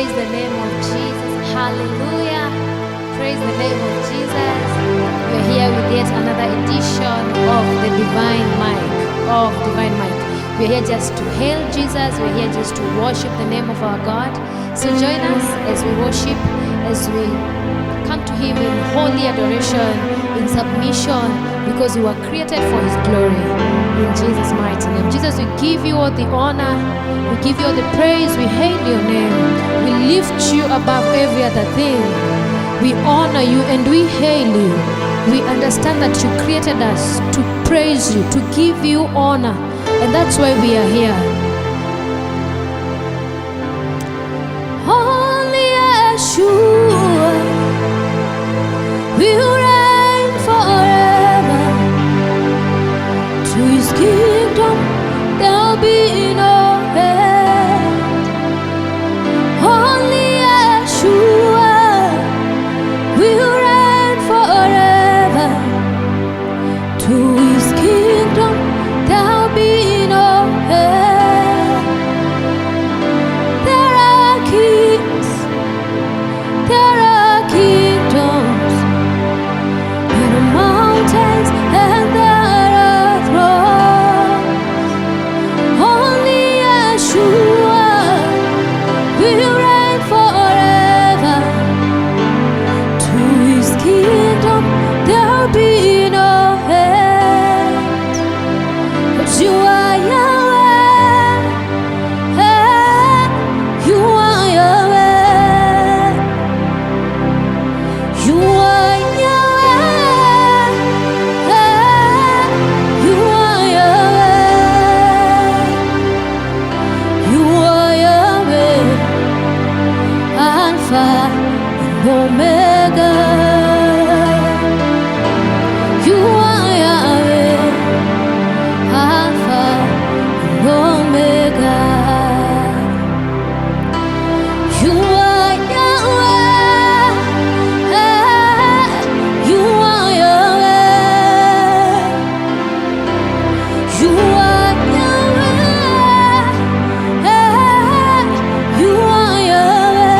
Praise the name of Jesus. Hallelujah. Praise the name of Jesus. We're here with yet another edition of the Divine Mic. We're here just to hail Jesus. We're here just to worship the name of our God. So join us as we worship, as we come to Him in holy adoration, in submission, because we were created for His glory. In Jesus' mighty name. Jesus, we give you all the honor. We give you all the praise. We hail your name. We lift you above every other thing. We honor you and we hail you. We understand that you created us to praise you, to give you honor. And that's why we are here. Only Yeshua will reign forever. To His kingdom there'll be no end. Only Yeshua will reign forever. To His kingdom there'll be no end. There are kings, there are kingdoms in the mountains, and there are thrones. Only Yeshua will reign forever. To His kingdom there'll be no end. But you are Yahweh, you are Yahweh, you are Yahweh, you are Yahweh, you are Yahweh, Alpha and Omega. You are Yahweh, Alpha and Omega. You are Yahweh, you are Yahweh, you are Yahweh, you are Yahweh.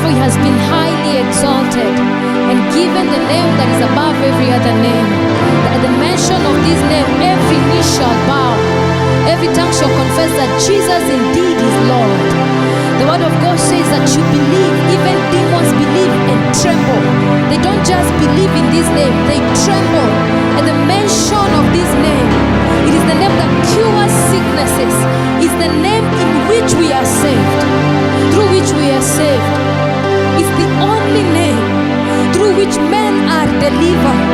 Therefore he has been highly exalted and given the name that is above every other name. That at the mention of this name, every knee shall bow, every tongue shall confess that Jesus indeed is Lord. The word of God says that you believe, even demons believe and tremble. They don't just believe in this name, they tremble at the mention of this name. It is the name that cures sicknesses. It's the name in which we are saved, through which we are saved. It's the only name through which men are delivered.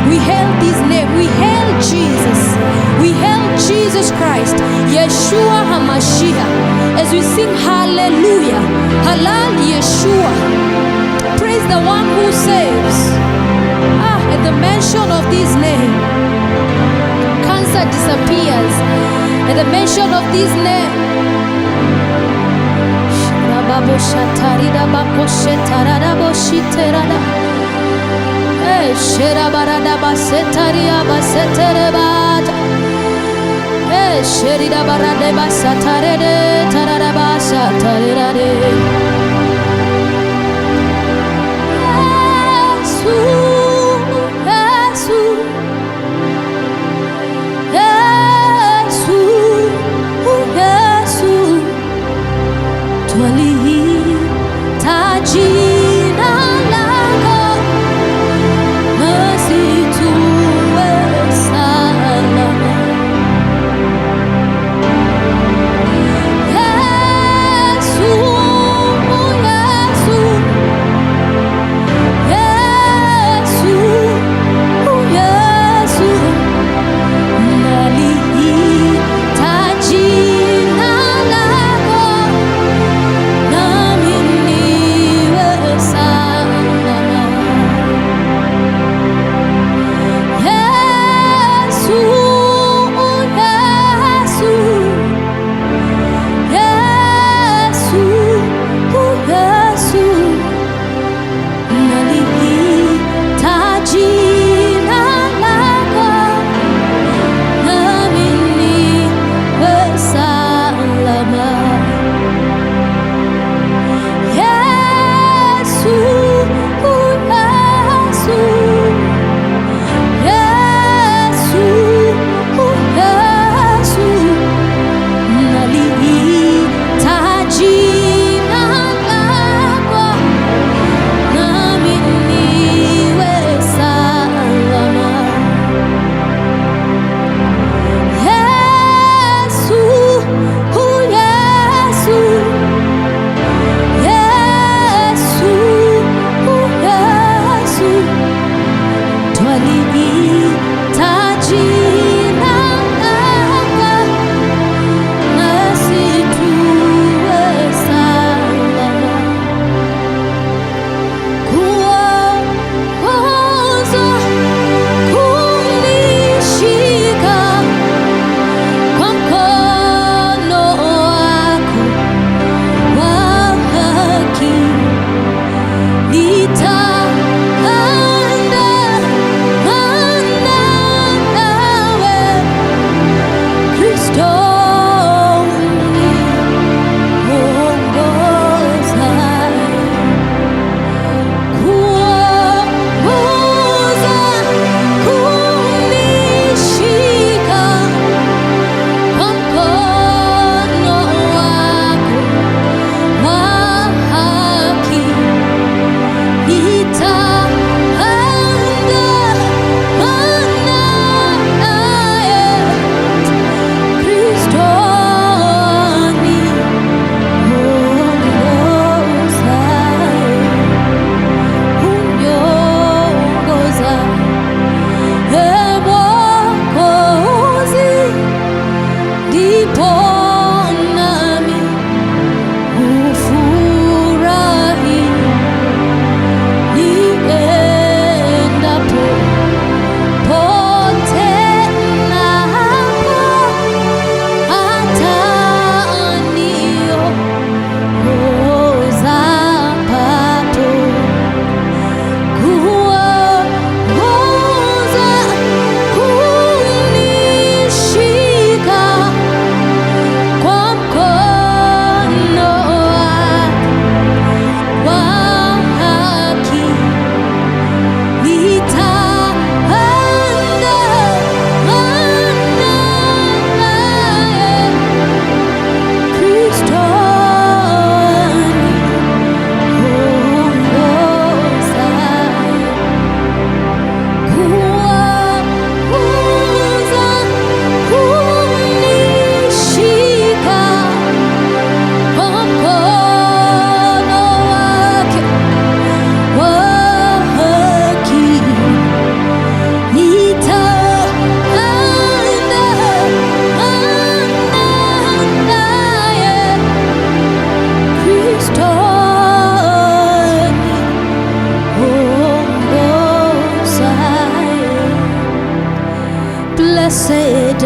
We hail this name. We hail Jesus. We hail Jesus Christ, Yeshua HaMashiach. As we sing hallelujah, halal Yeshua. Praise the one who saves. At the mention of this name, cancer disappears. At the mention of this name,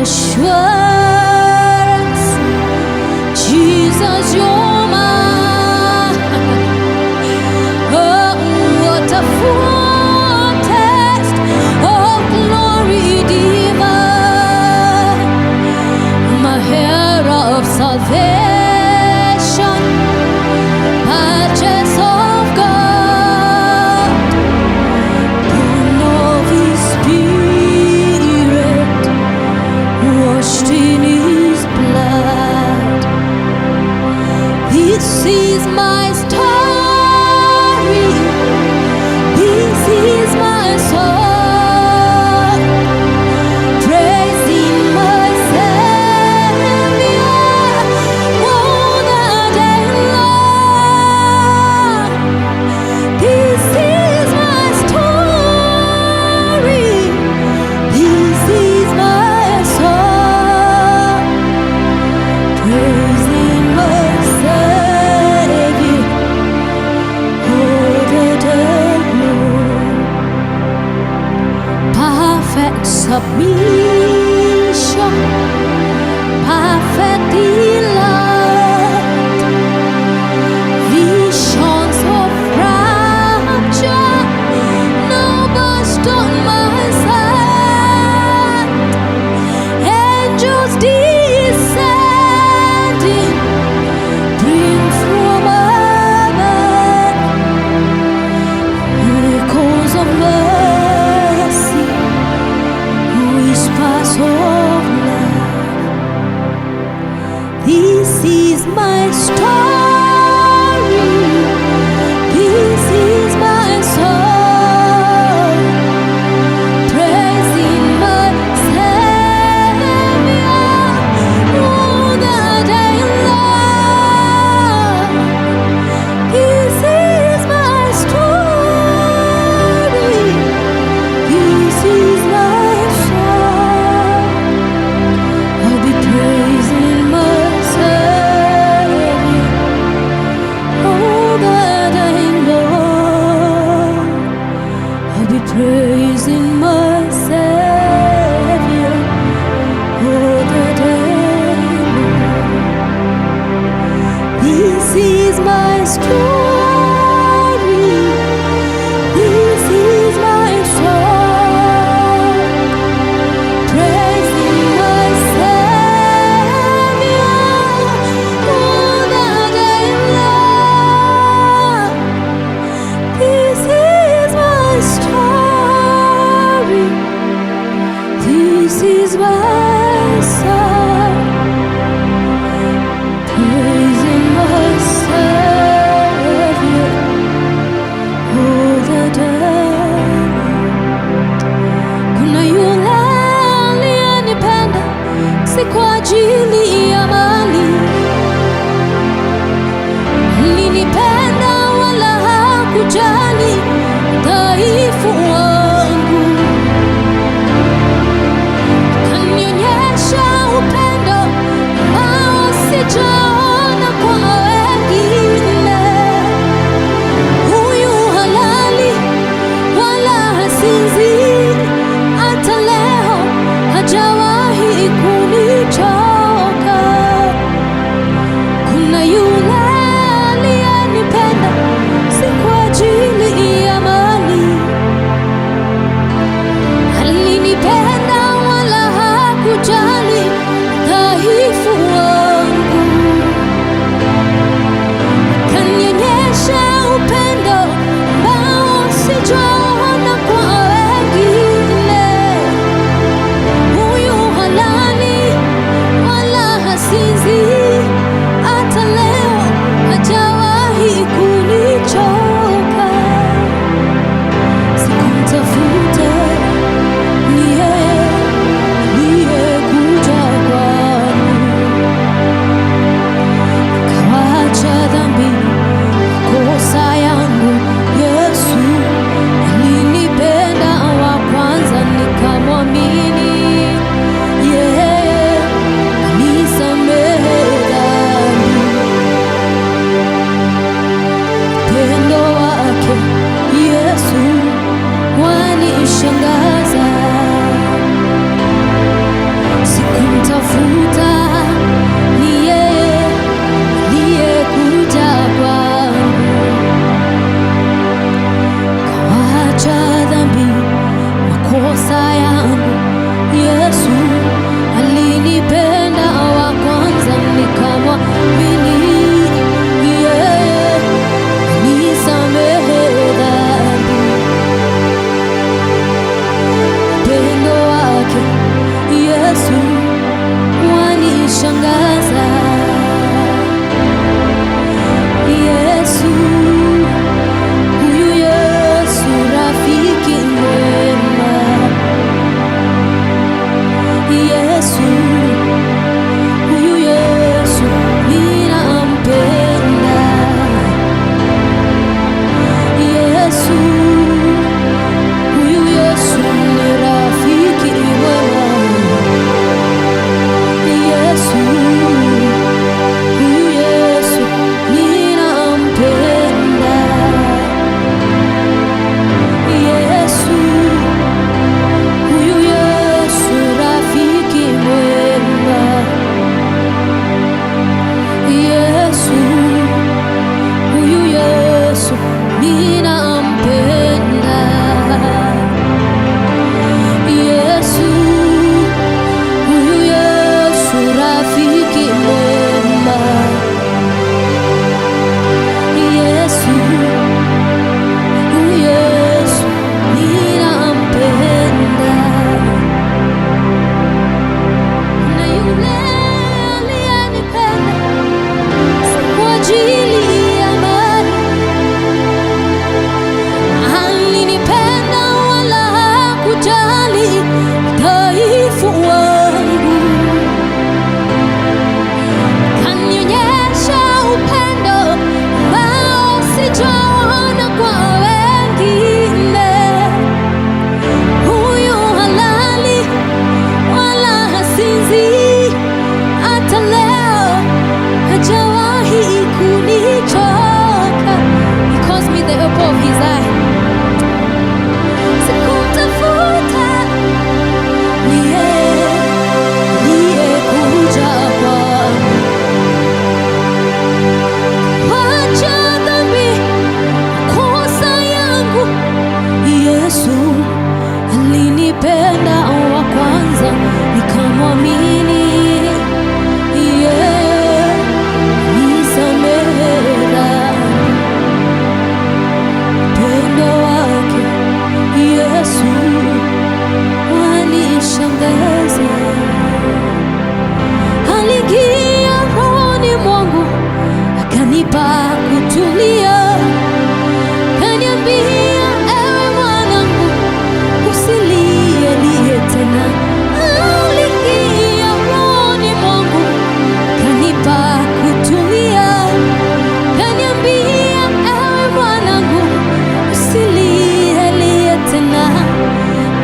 assurance, Jesus, you're mine. Oh, what a foretaste of glory divine, my hero of salvation, purchase of God, born of His Spirit, washed in His blood. This is my story, this is my song, praising my Savior all the day long. This is my story, this is my song, praising my Savior all the day long. Perfect submission, perfect delight, visions of rapture now burst on my sight. Angels descending, bring from above echoes of mercy, whispers of love. This is my story, this is my song, praising my Savior all the day long. This is my story, this is my song. I'll be praising my Savior all the day long. I'll be praising my Savior all the day long. This is my story, this is my song, praising my Savior all the day long. This is my story, this is my song, praising my Savior hajawahi kunichoka. He calls me the apple of his eye. Sikumtafuta, ni yeye aliyekuja kwangu. Wacha dhambi, kosa yangu, Yesu alinipenda wa kwanza, nikamwamini. Aliingia rohoni mwangu, akanipa kutulia, kaniambia, ewe mwanangu, usilie tena. Aliingia rohoni mwangu, akanipa kutulia, kaniambia, ewe mwanangu, usilie tena.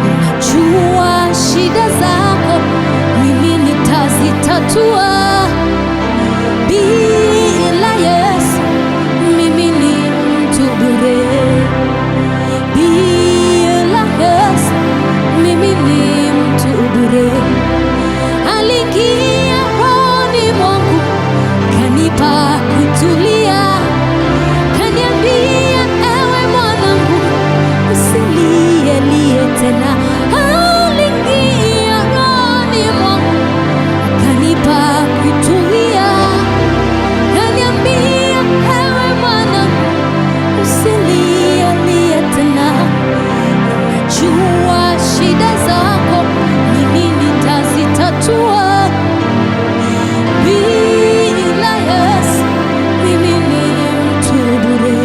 Ninajua shida zako mimi nitazitatua. Bila Yesu mimi ni mtu bure. Bila Yesu mimi ni mtu bure. Aliingia rohoni mwangu, kanipa kutulia, kaniambia, ewe mwanangu, usilie tena. Aliingia rohoni mwangu, kanipa kutulia, kaniambia, ewe mwanangu, usilie tena. Najua shida zako mimi nitazitatua. Bila Yesu mimi ni mtu bure.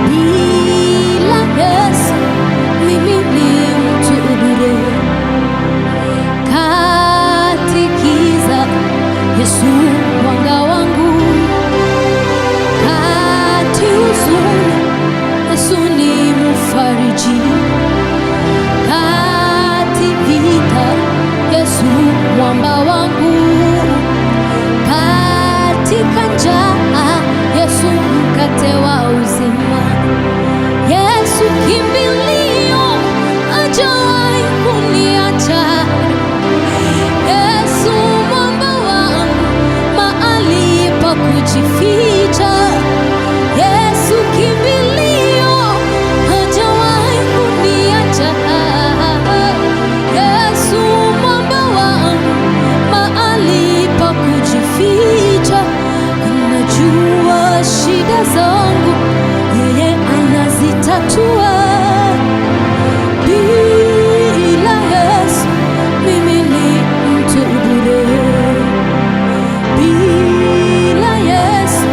Bila Yesu mimi ni mtu bure. Kati giza, Yesu mwanga wangu. Kati huzuni, Yesu ni mfariji. Kati vita, Yesu mwamba wangu. Katika njaa, Yesu mkate wa uzima. Yesu kimbilio, hajawahi kuniacha. Yesu mwamba wangu, mahali pa kujificha. Yesu kimbilio, hajawahi kuniacha. Yesu mwamba wangu, mahali pa kujificha. Anajua shida zangu, yeye anazitatua. Bila Yesu mimi ni mtu bure. Bila Yesu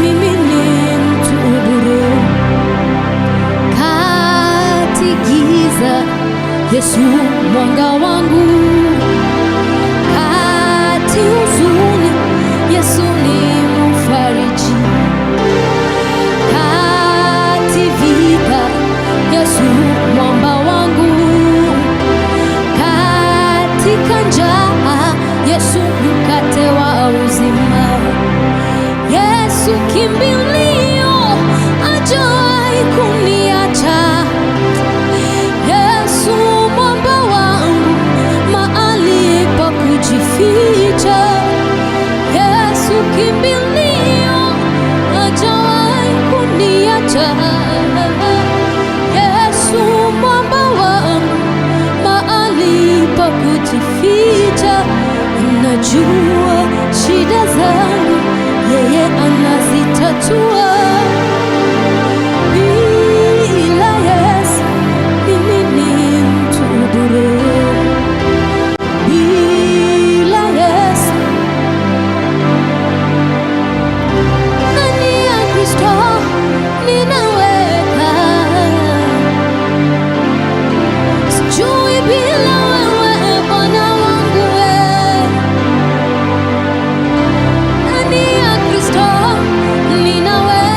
mimi ni mtu bure. Kati giza, Yesu mwanga wangu. Kati huzuni, Yesu ni mfariji. Kati vita, Yesu mwamba wangu. Katika njaa, Yesu mkate wa uzima. Yesu kimbilio, hajawahi kuniacha. Yesu mwamba wangu, mahali pa kujificha. Yesu kimbilio, hajawahi kuniacha. Yesu mwamba wangu, mahali pa kujificha. Anajua shida zangu, yeye anazitatua. Bila Yesu mimi ni mtu bure. Bila Yesu ndani ya Kristo ninaweka. Sijui bila wewe Bwana wangu, ndani ya Kristo ninaweka.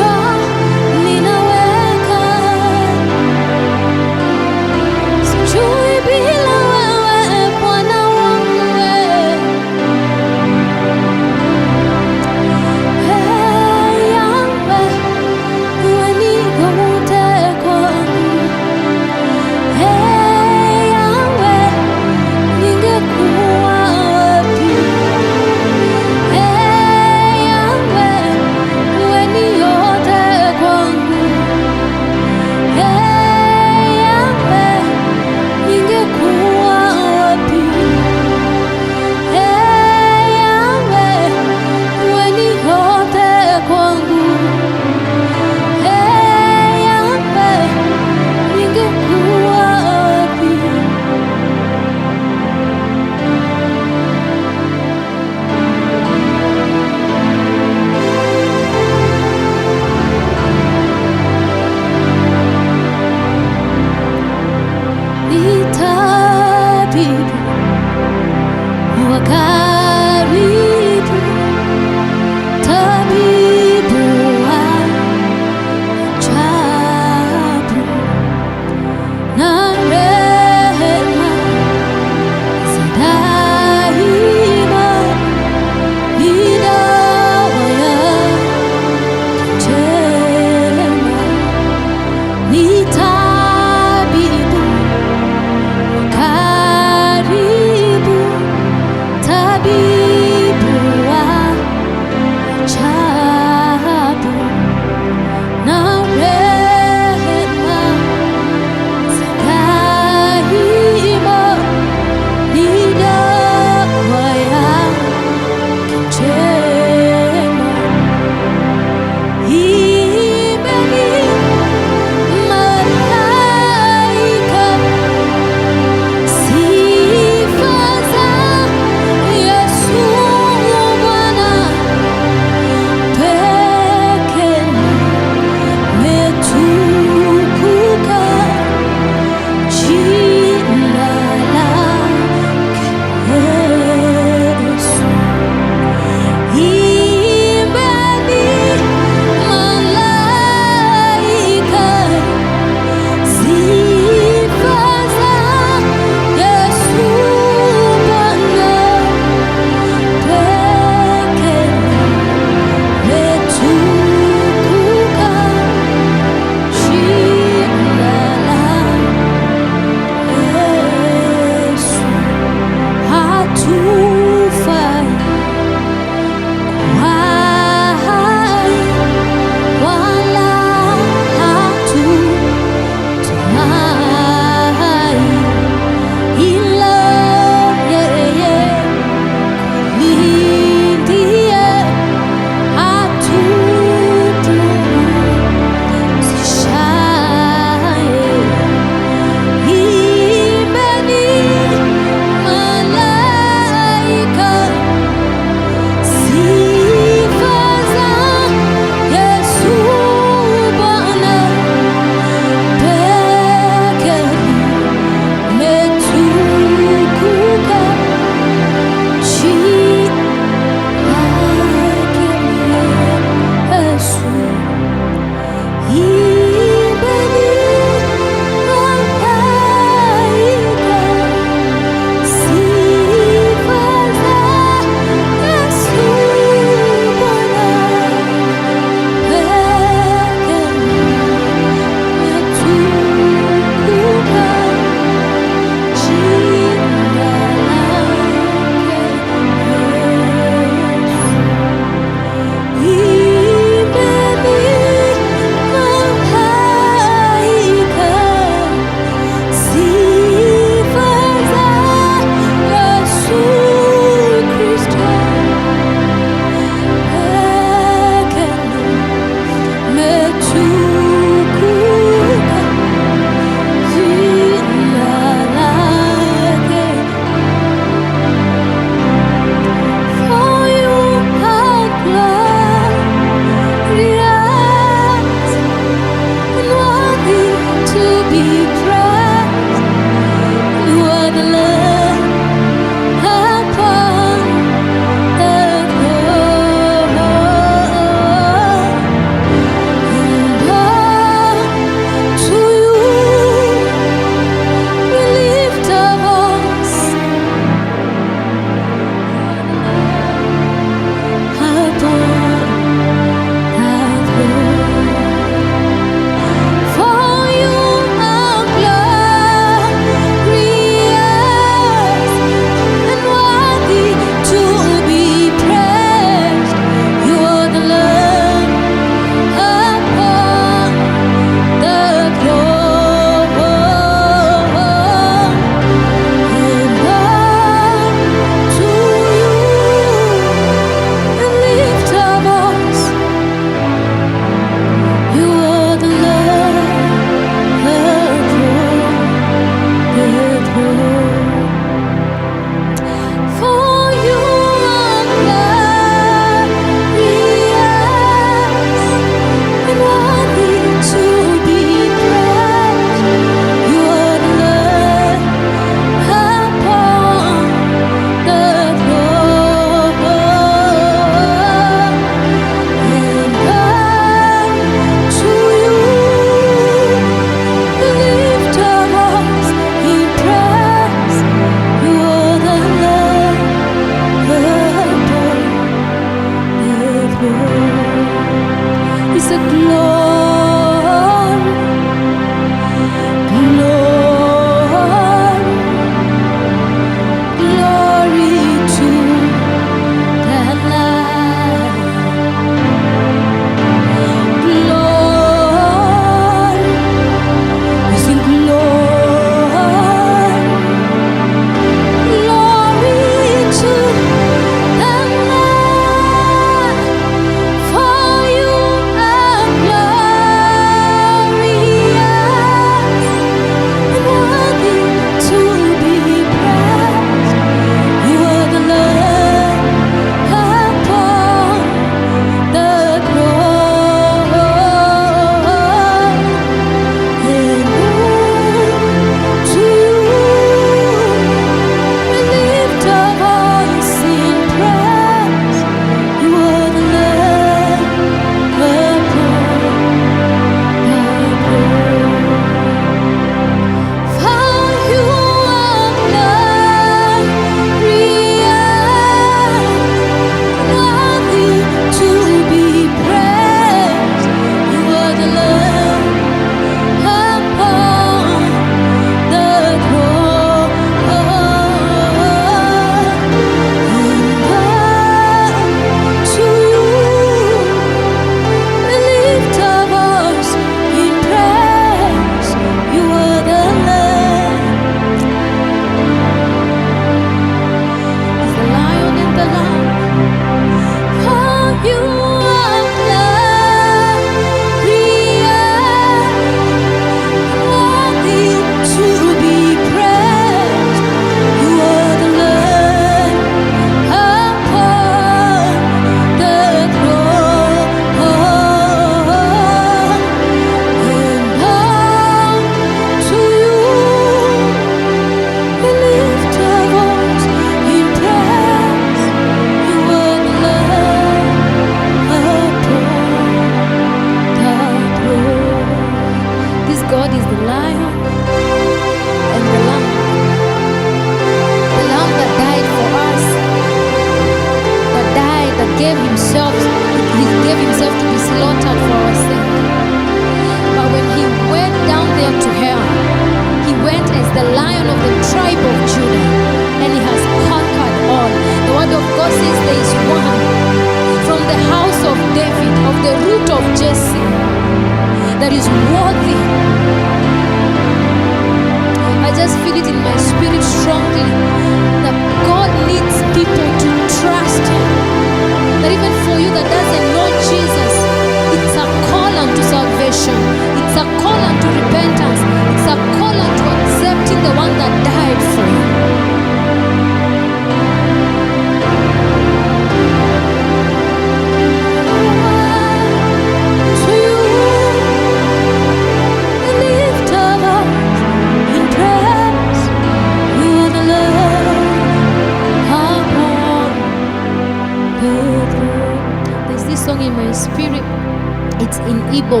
Igbo.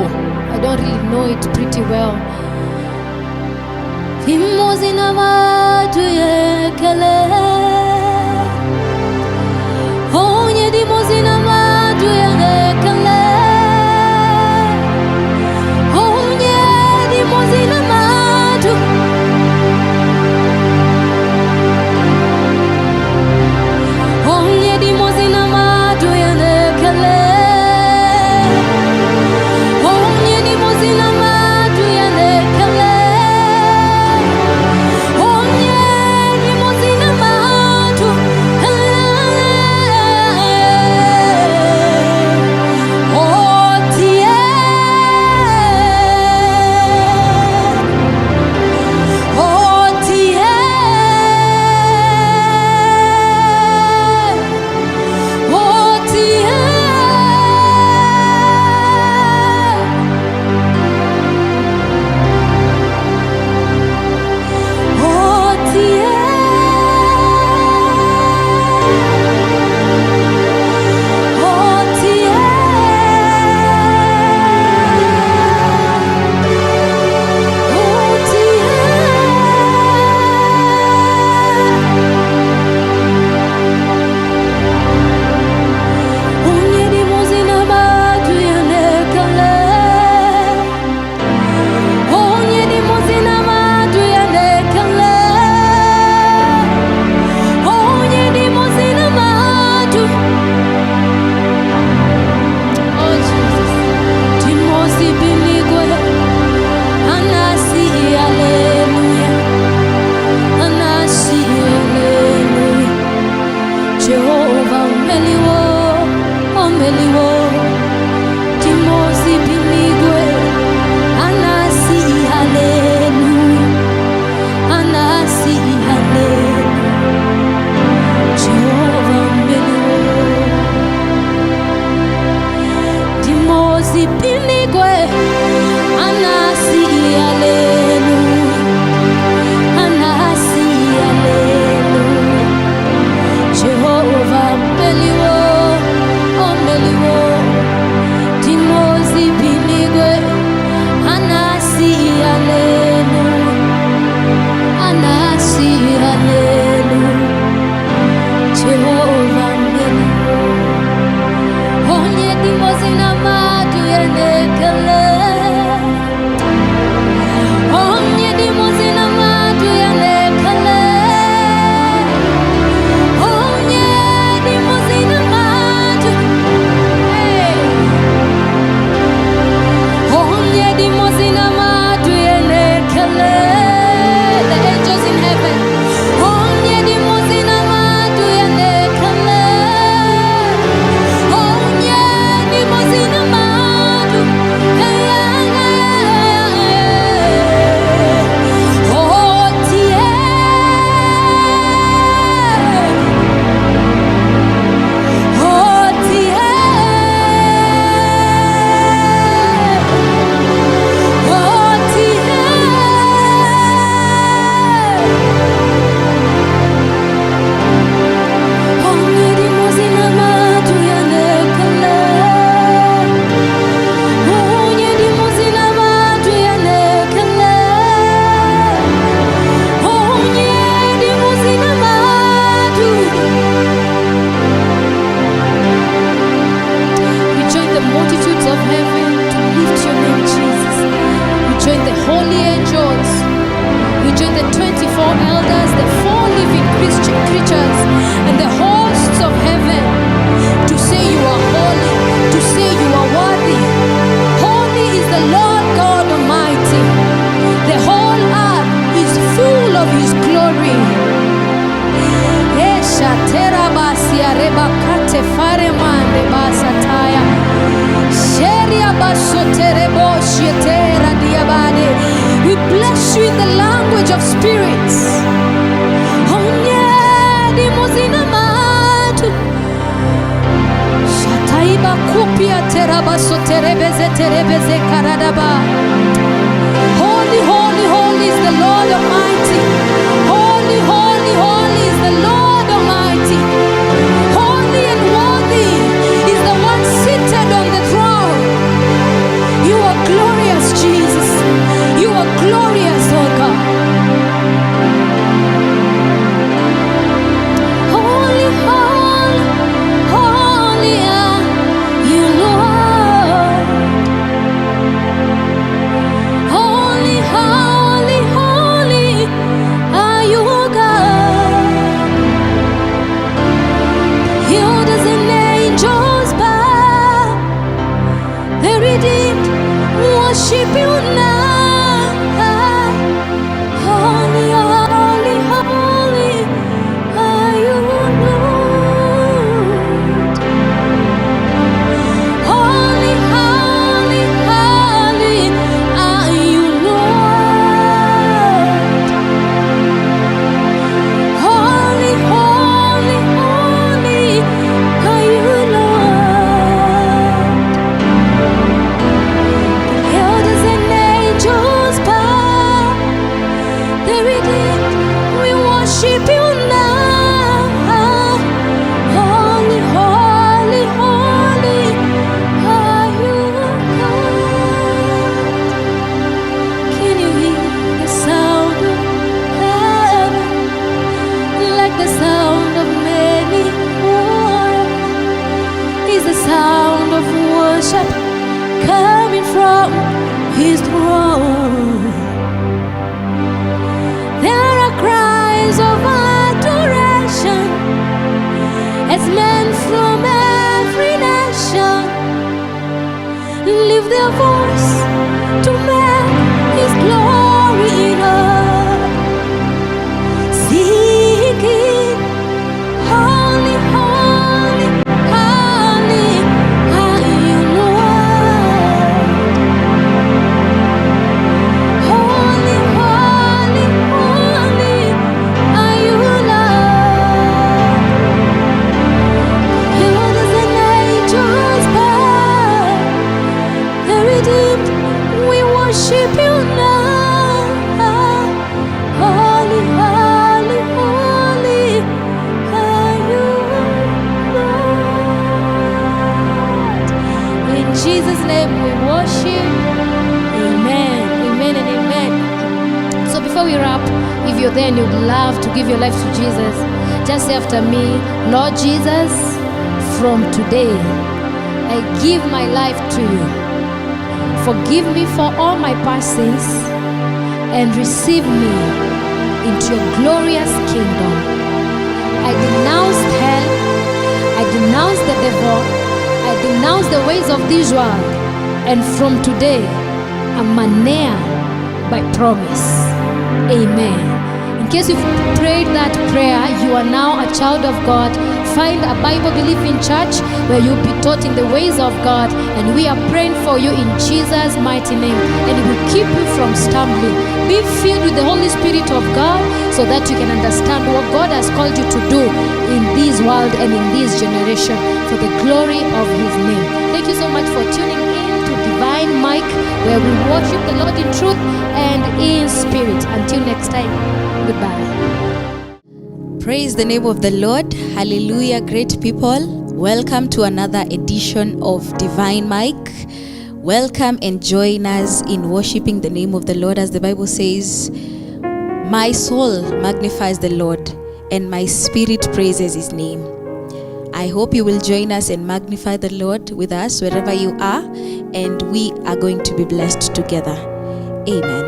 I don't really know it pretty well. Timozina matu yekele, onye dimozina matu yekele, onye dimozina matu, onye dimozina matu yekele, onye dimozina matu yekele. We bless you in the language of spirits. Holy, holy, holy is the Lord Almighty. Holy, holy, holy is the Lord Almighty. Holy and worthy is the one seated on the throne. You worship you now. Holy, holy, holy are you, God. Can you hear the sound of heaven, like the sound of many waters? Is the sound of worship coming from His throne? There are cries of adoration as men from every nation lift their voice to make His glory known, singing, holy, holy, holy are you, Lord. Holy, holy, holy are you, Lord. Elders and angels bow, the redeemed, we worship you now. Holy, holy, holy are you, Lord. In Jesus' name we worship. Amen, amen, and amen. So before we wrap, if you're there and you'd love to give your life to Jesus, just say after me, Lord Jesus, from today, I give my life to you. Forgive me for all my past sins and receive me into your glorious kingdom. I denounce hell, I denounce the devil, I denounce the ways of this world, and from today, I'm an heir by promise. Amen. In case you've prayed that prayer, you are now a child of God. Find a Bible-believing church where you'll be taught in the ways of God, and we are praying for you in Jesus' mighty name, and it will keep you from stumbling. Be filled with the Holy Spirit of God so that you can understand what God has called you to do in this world and in this generation for the glory of His name. Thank you so much for tuning in to Divine Mic, where we worship the Lord in truth and in spirit. Until next time, goodbye. Praise the name of the Lord. Hallelujah, great people. Welcome to another edition of Divine Mic. Welcome and join us in worshiping the name of the Lord. As the Bible says, my soul magnifies the Lord and my spirit praises His name. I hope you will join us and magnify the Lord with us wherever you are, and we are going to be blessed together. Amen.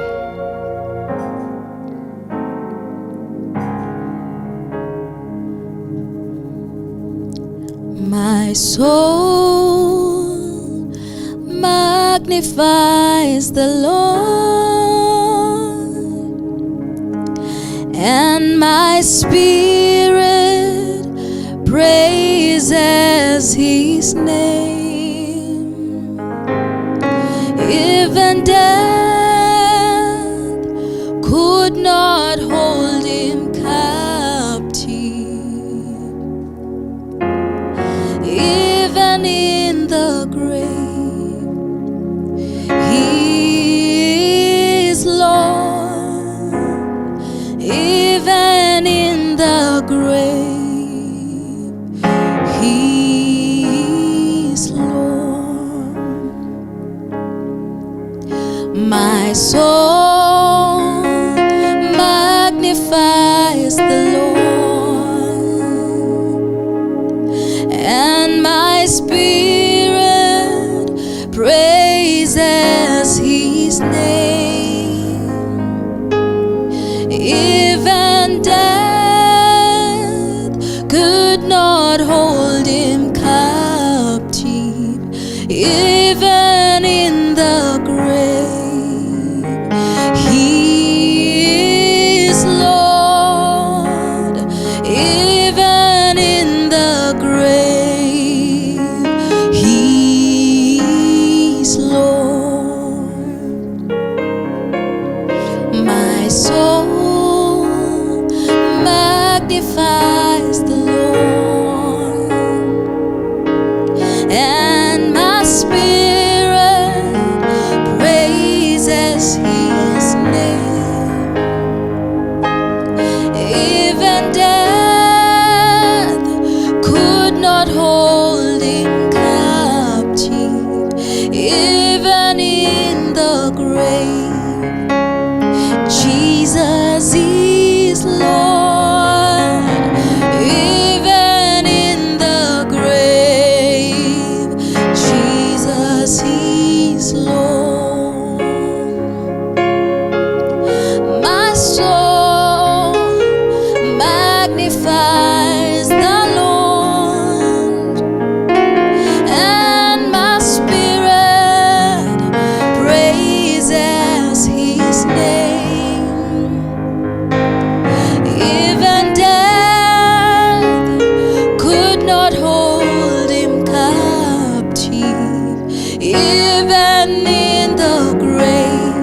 My soul magnifies the Lord, and my spirit praises His name. Even death could not hold Him captive. Even in the grave, He is Lord. Even in the grave, He is Lord. My soul magnifies the Lord, and my spirit praises His name. Even death could not hold Him captive. Even in the grave, He is Lord. Even in the grave, He is Lord. My soul magnifies the Lord, and my spirit praises His name. Even not hold him captive, even in the grave. Jesus is Lord, even in the grave. Jesus is Lord. My soul magnifies the Lord, and my spirit praises his name. Even death could not hold him captive, even in the grave.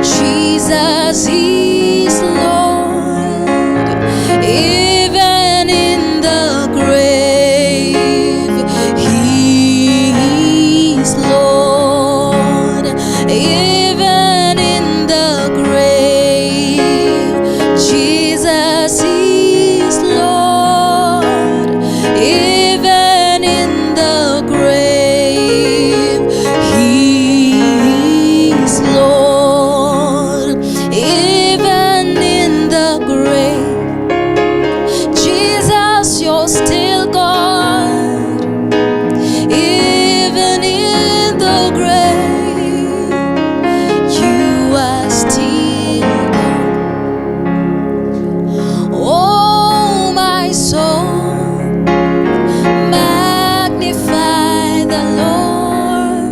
Jesus is Lord, even in the grave. He is Lord, even in the grave. Jesus is Lord, even in the grave. He is Lord, even in the grave. Jesus, you're still God, even in the grave. You are still God. Oh, my soul, magnify the Lord.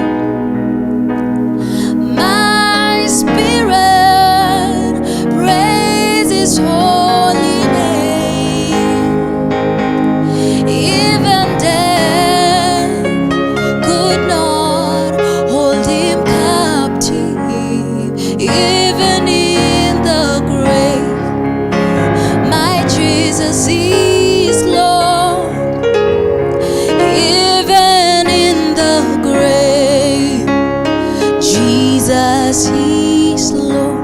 My spirit praise his holy name. Even death could not hold him captive, even in the grave. My Jesus is Lord, even in the grave. Jesus is Lord,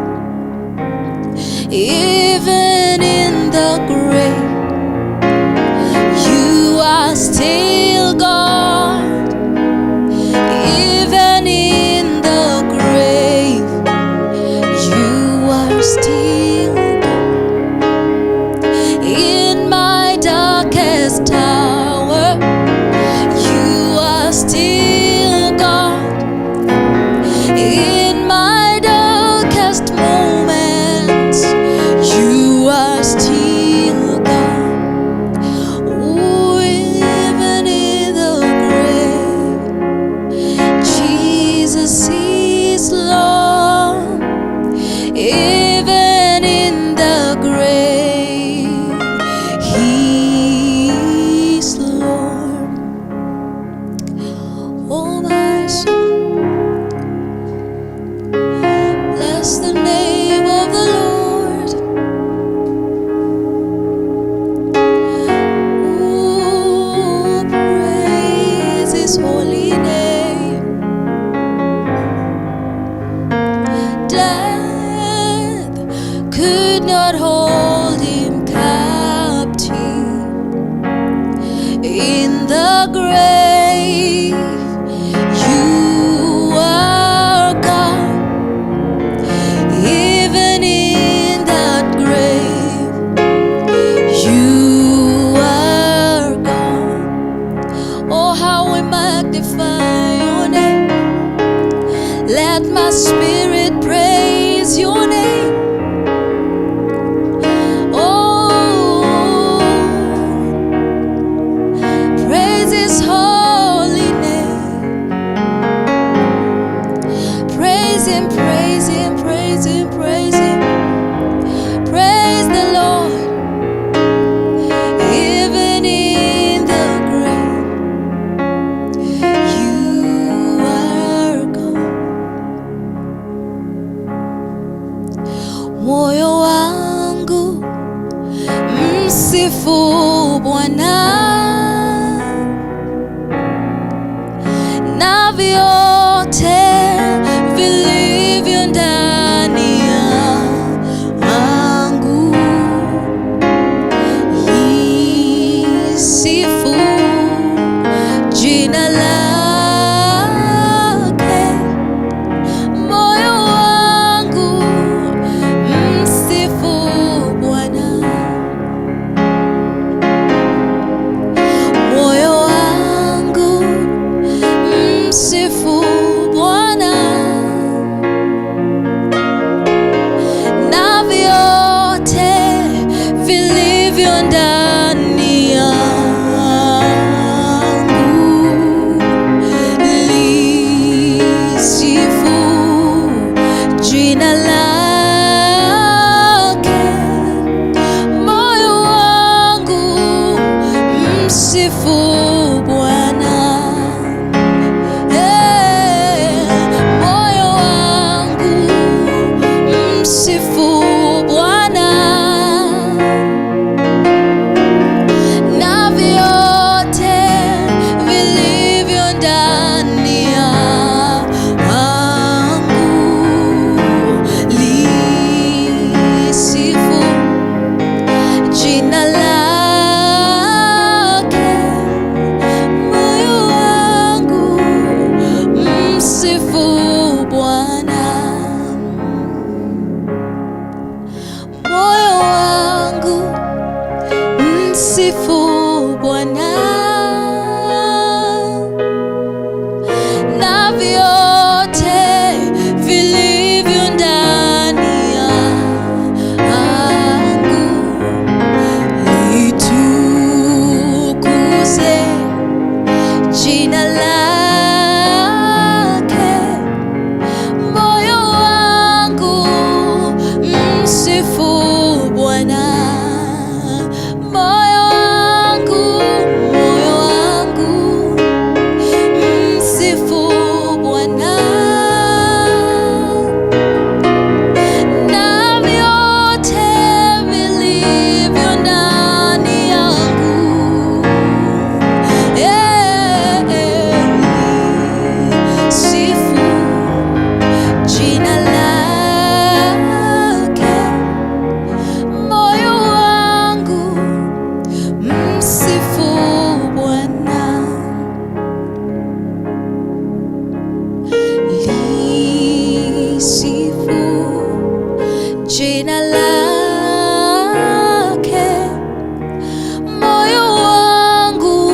even in the grave. You are still God, even in the grave. You are still God. In my darkest hour, you are still God. In my darkest moments, you are still God. Ooh, even in the grave, Jesus is Lord, even in the grave. He is Lord. Oh, my soul, bless the name of the Lord. Ooh, praise his holy name. Death could not hold him captive, in the grave. You are God, even in that grave. You are God. Oh, how we magnify your name. Let my spirit praise your name. Oh, praise his holy name. Praise him, praise him, praise him, praise him. Praise the Lord, even in the grave. You are God. Moyo wangu msifu Bwana, na vyote vilivyo ndani yangu. Sifu msifu Bwana na vyote vilivyo ndani yangu, litukuze jina lake. Moyo wangu msifu Bwana, moyo wangu msifu Bwana na vyote vilivyo ndani yangu, sifu jina lake. Moyo wangu msifu Bwana, lisifu jina lake. Moyo wangu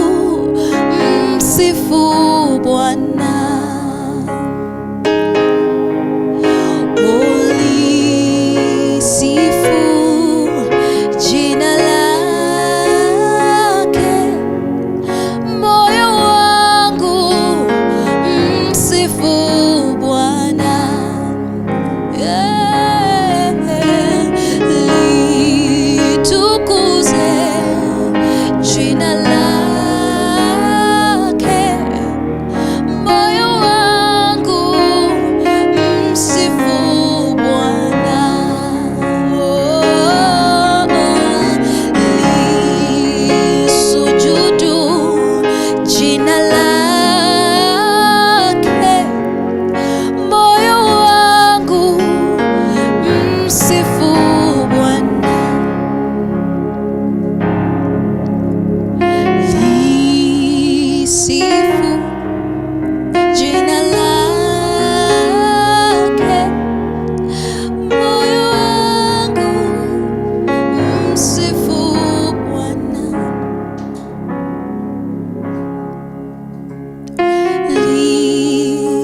msifu Bwana, ulisifu jina lake. Moyo wangu msifu Bwana, litukuze jina lake. Moyo wangu msifu Bwana, lisujudu jina lake. Moyo wangu msifu Bwana, lisifu jina lake. Moyo wangu msifu Bwana,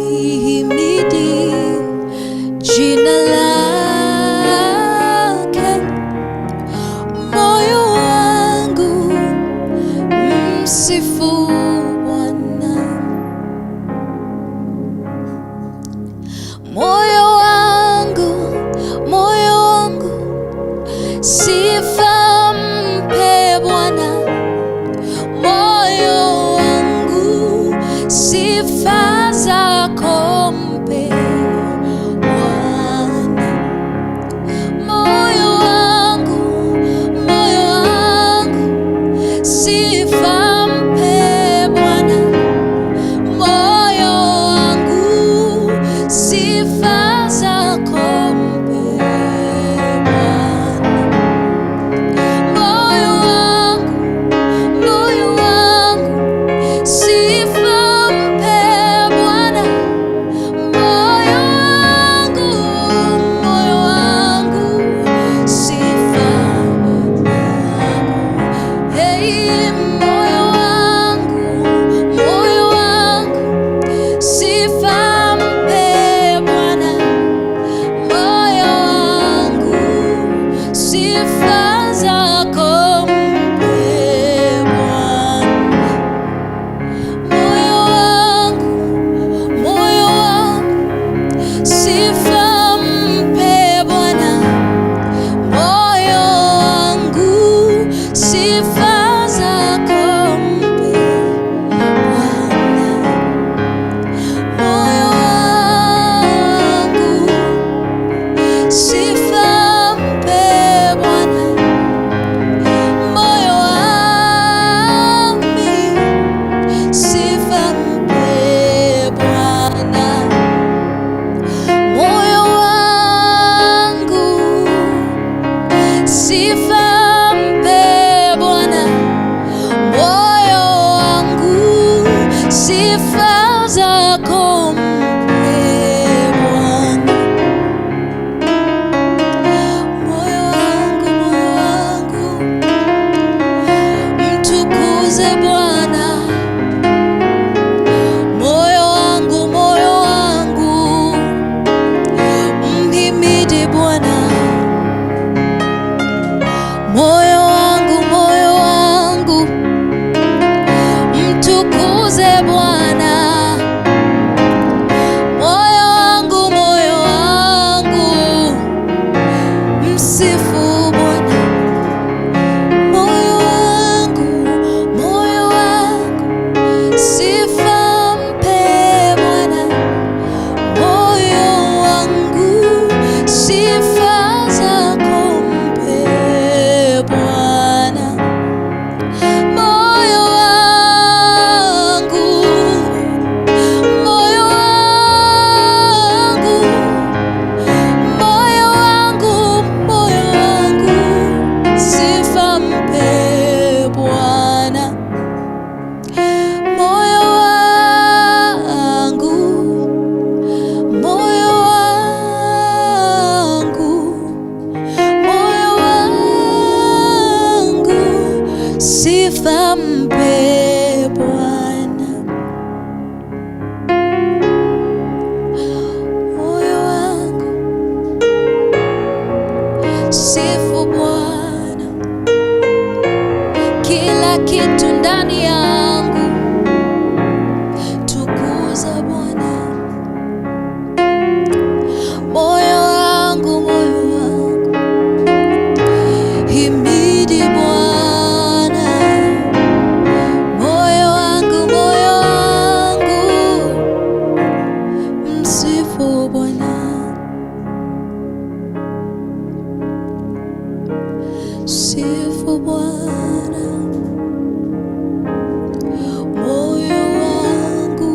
lihimidi jina lake. Moyo wangu msifu Bwana, moyo wangu sifa mpe Bwana. Moyo wangu sifa zako mpe Bwana. Moyo wangu sifa mpe Bwana. Moyo wangu sifa zako mpe Bwana. Moyo wangu sifa mpe Bwana. Moyo wangu sifa hey, moyo wangu sifa mpe Bwana. Moyo wangu sifa zako mpe Bwana. Moyo wangu sifa mpe Bwana. Moyo wangu sifa zako mpe Bwana. Moyo wangu sifa mpe Bwana. Moyo wangu sifa mpe Bwana. Moyo wangu sifa mpe Bwana. Moyo wangu sifa zako mpe Bwana. Moyo wangu moyo wangu mtukuze Bwana. Moyo wangu msifu Bwana. Moyo wangu sifa mpe Bwana. Moyo wangu sifa zako mpe Bwana. Moyo wangu sifa mpe Bwana. Moyo wangu sifa mpe Bwana. Moyo wangu sifu Bwana. Kila kitu ndani yangu tukuza Bwana. Moyo wangu himidi Bwana. Moyo wangu msifu Bwana. Sifu Bwana. Moyo wangu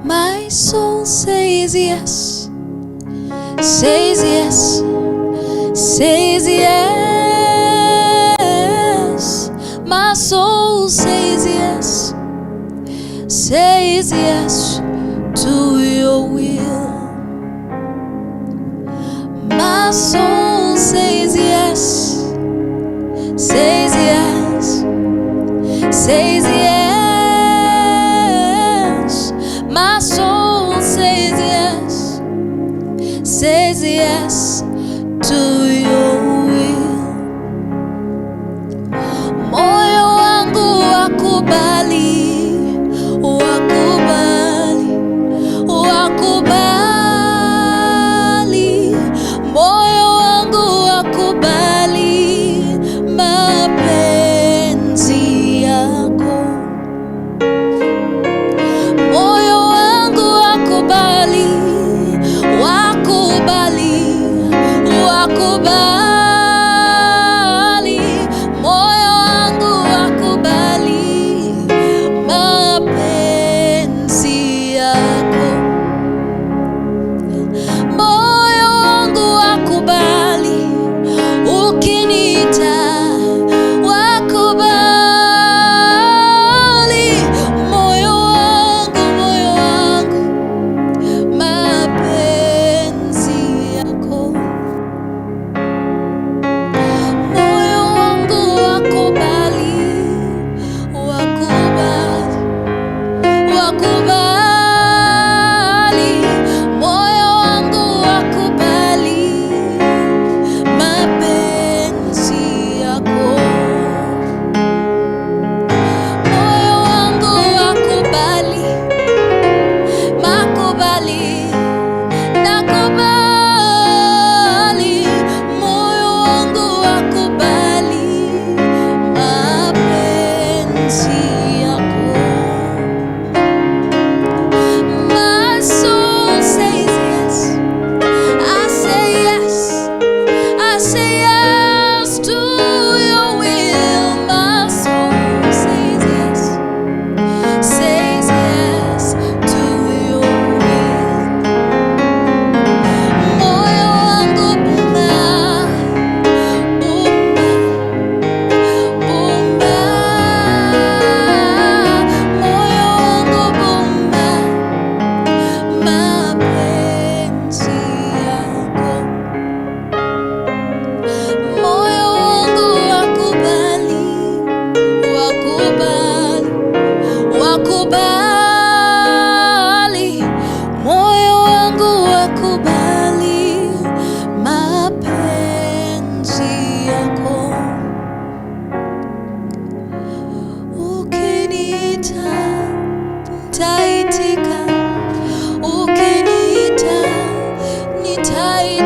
my soul says yes, says yes, says yes. My soul says yes, says yes to your will. My soul says yes, says yes, says yes. My soul says yes, says yes to your will. Moyo wangu wakubali, wakubali, wakubali. Moyo wangu wakubali mapenzi yako. Moyo wangu wakubali, wakubali, wakubali. Moyo wangu wakubali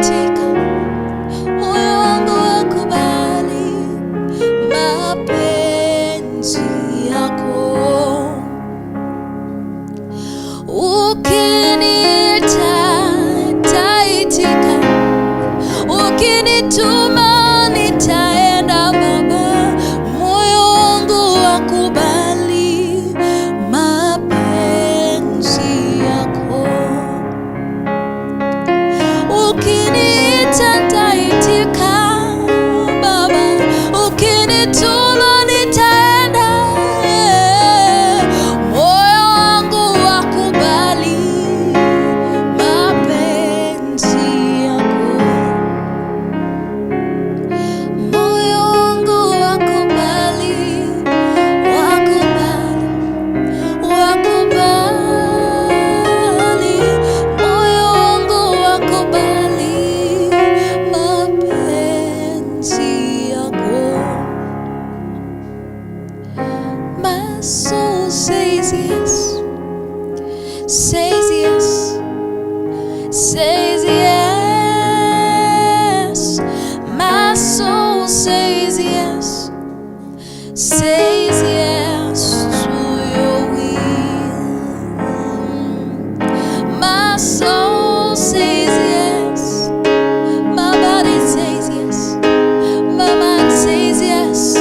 taitika, moyo wangu wakubali mapenzi yako. Ukiniita taitika, ukinituma nitaenda Baba, moyo wangu wakubali mapenzi yako. Ukiniita nitaitika Baba, ukinituma nitaenda, moyo wangu wakubali mapenzi yako. Moyo wangu wakubali, wakubali, wakubali, moyo wangu wakubali mapenzi yako. My soul says yes, says yes, says yes. My soul says yes, says yes to your will. My soul says yes, my body says yes, my mind says yes.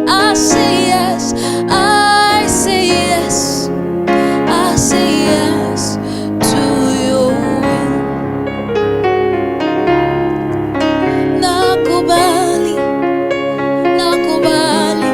I say yes, I say yes, I say yes to your will. Nakubali, nakubali,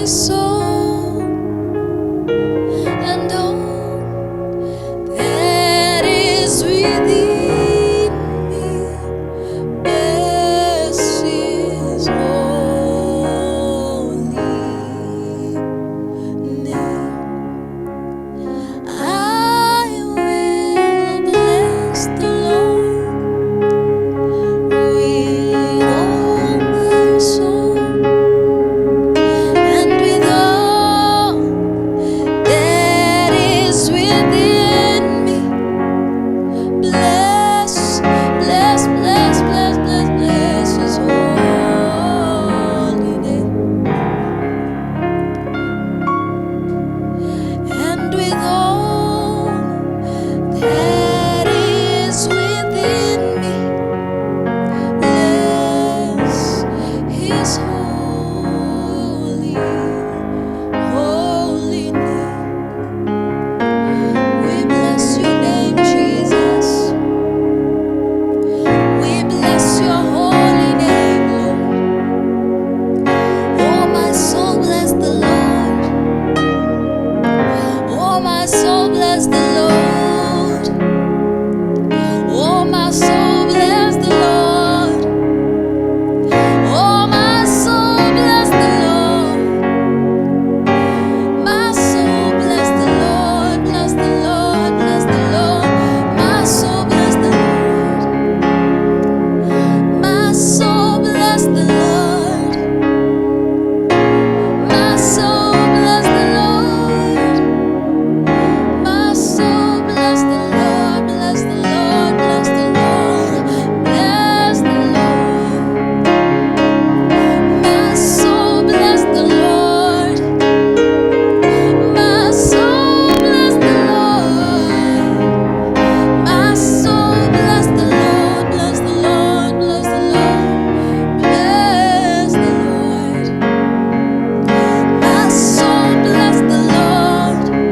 soul, and all that is within me, bless His holy name. I will bless the Lord with all my soul, and with all that is within me. Bless, bless, bless, bless, bless, bless His holy name. And with all that is within me, bless His holy, holy name. We bless your name, Jesus. We bless your holy name, Lord. Oh, my soul, bless the Lord. Oh, my soul, bless the Lord. Oh, my soul, bless the Lord. Oh, my soul, bless the Lord. My soul, bless the Lord. Bless the Lord. Bless the Lord. My soul, bless the Lord. My soul, bless the Lord. My soul, bless the Lord. My soul, bless the Lord. Bless the Lord. Bless the Lord. Bless the Lord. My soul, bless the Lord. My soul, bless the Lord. My soul, bless the Lord. Bless the Lord. Bless the Lord. Bless the Lord. My soul, bless the Lord.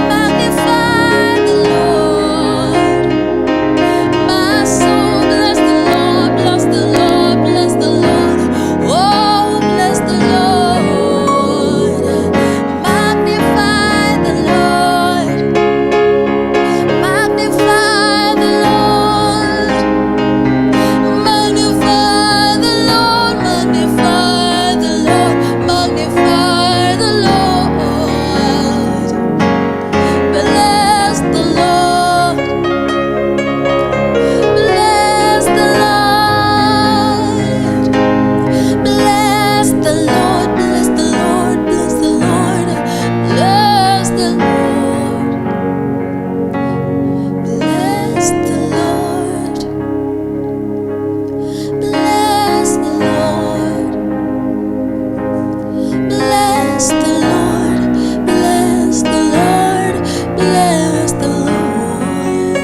Magnify the Lord. My soul, bless the Lord. Bless the Lord. Bless the Lord. Oh, bless the Lord. Magnify the Lord. Magnify the Lord. Magnify the Lord. Magnify the Lord. Magnify the Lord. Bless the Lord. Bless the Lord. Bless the Lord. Bless the Lord. Bless the Lord. Bless the Lord. Bless the Lord. Bless the Lord. Bless the Lord. Bless the Lord. Bless the Lord.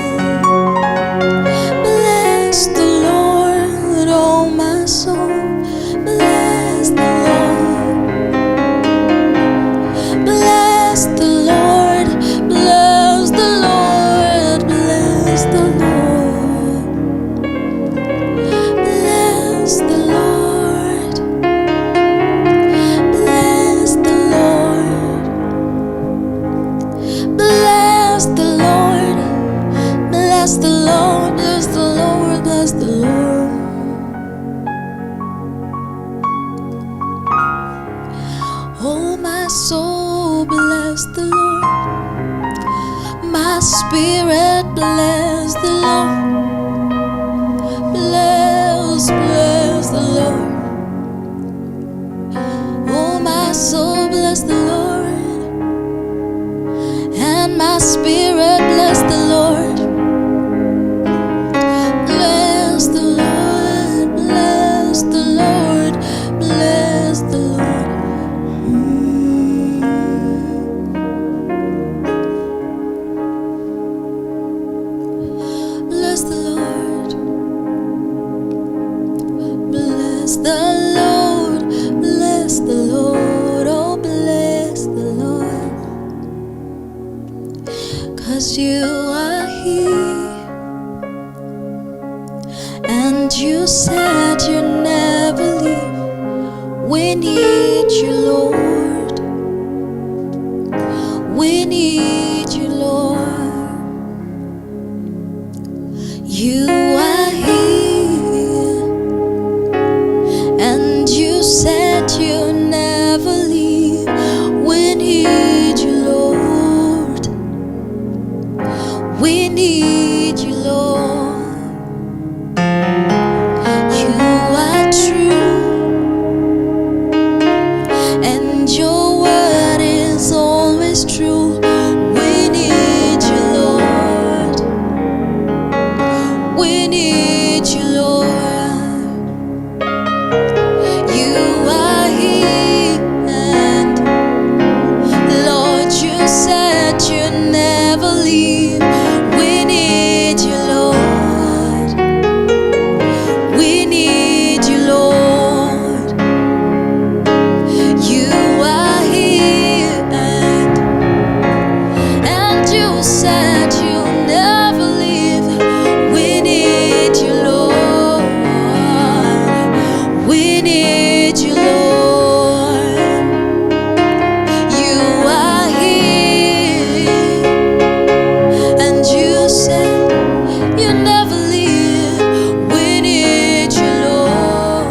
Bless the Lord, oh my soul. Bless the Lord. Bless the Lord. Bless the Lord. Bless the Lord. Bless the Lord. Bless the Lord. Bless the Lord. Bless the Lord. Bless the Lord. Bless the Lord. Oh, my soul, bless the Lord. My spirit, bless the Lord. Bless, bless the Lord. Oh, my soul, bless the Lord. And my spirit, bless the Lord. Bless the Lord. Bless the Lord. Bless the Lord. Bless the Lord. Bless the Lord. Bless the Lord. Oh, bless the Lord. 'Cause you are here, and you said you never leave. We need you, Lord. We need you, Lord. You are here, and you said you never leave. We need you, Lord. We need you, Lord. You are true, and your word is always true. We need you, Lord. We need you, Lord. You are here, and Lord, you said you never leave. We need you, Lord. We need you, Lord. You are here, and you said you never leave. We need you, Lord. We need you, Lord. You are here, and you said you never leave. We need you, Lord.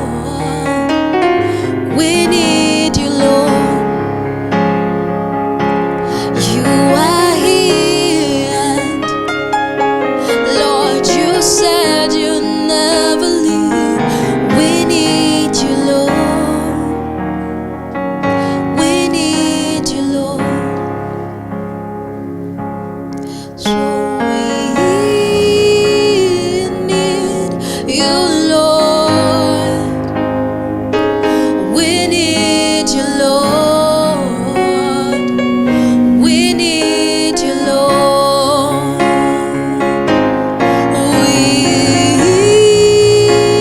We need you, Lord. You are here, and Lord, you said you never leave. We need you, Lord. We need you, Lord. So we need you, Lord. We need you, Lord. We need you, Lord.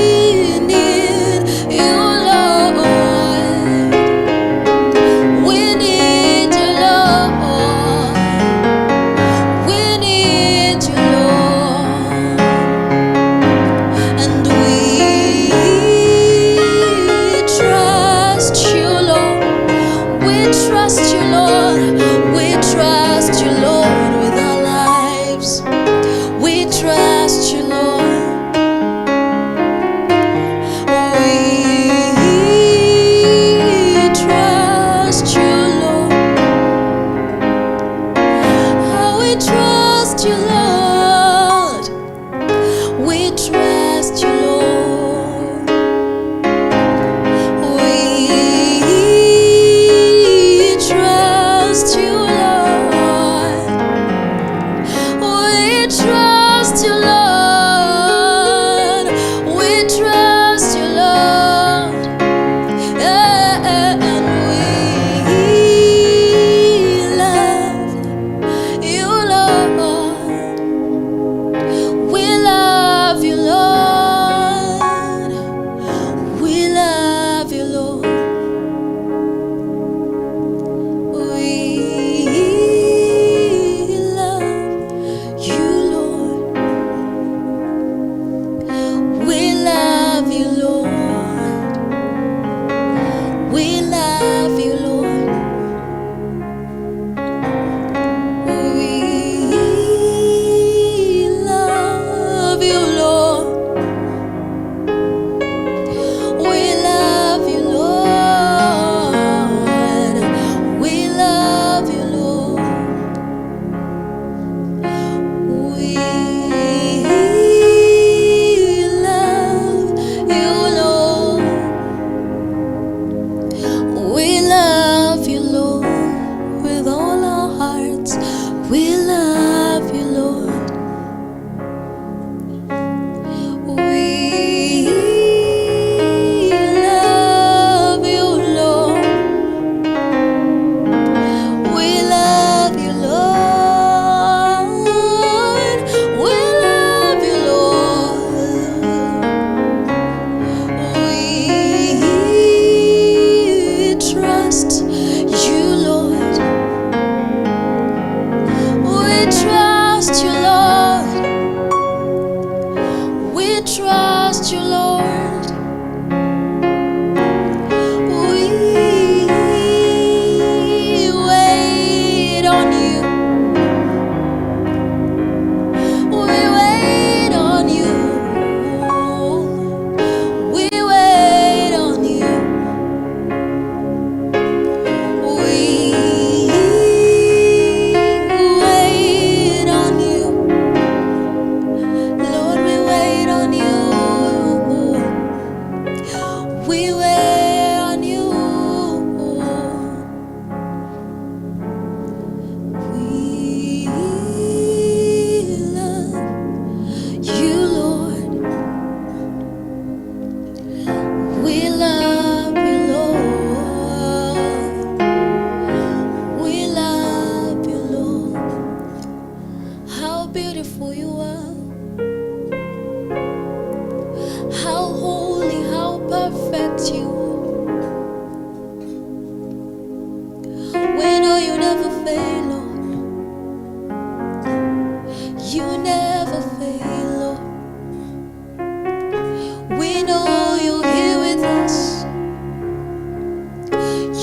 We need you, Lord. We need you, Lord. We need you, Lord. And we trust you,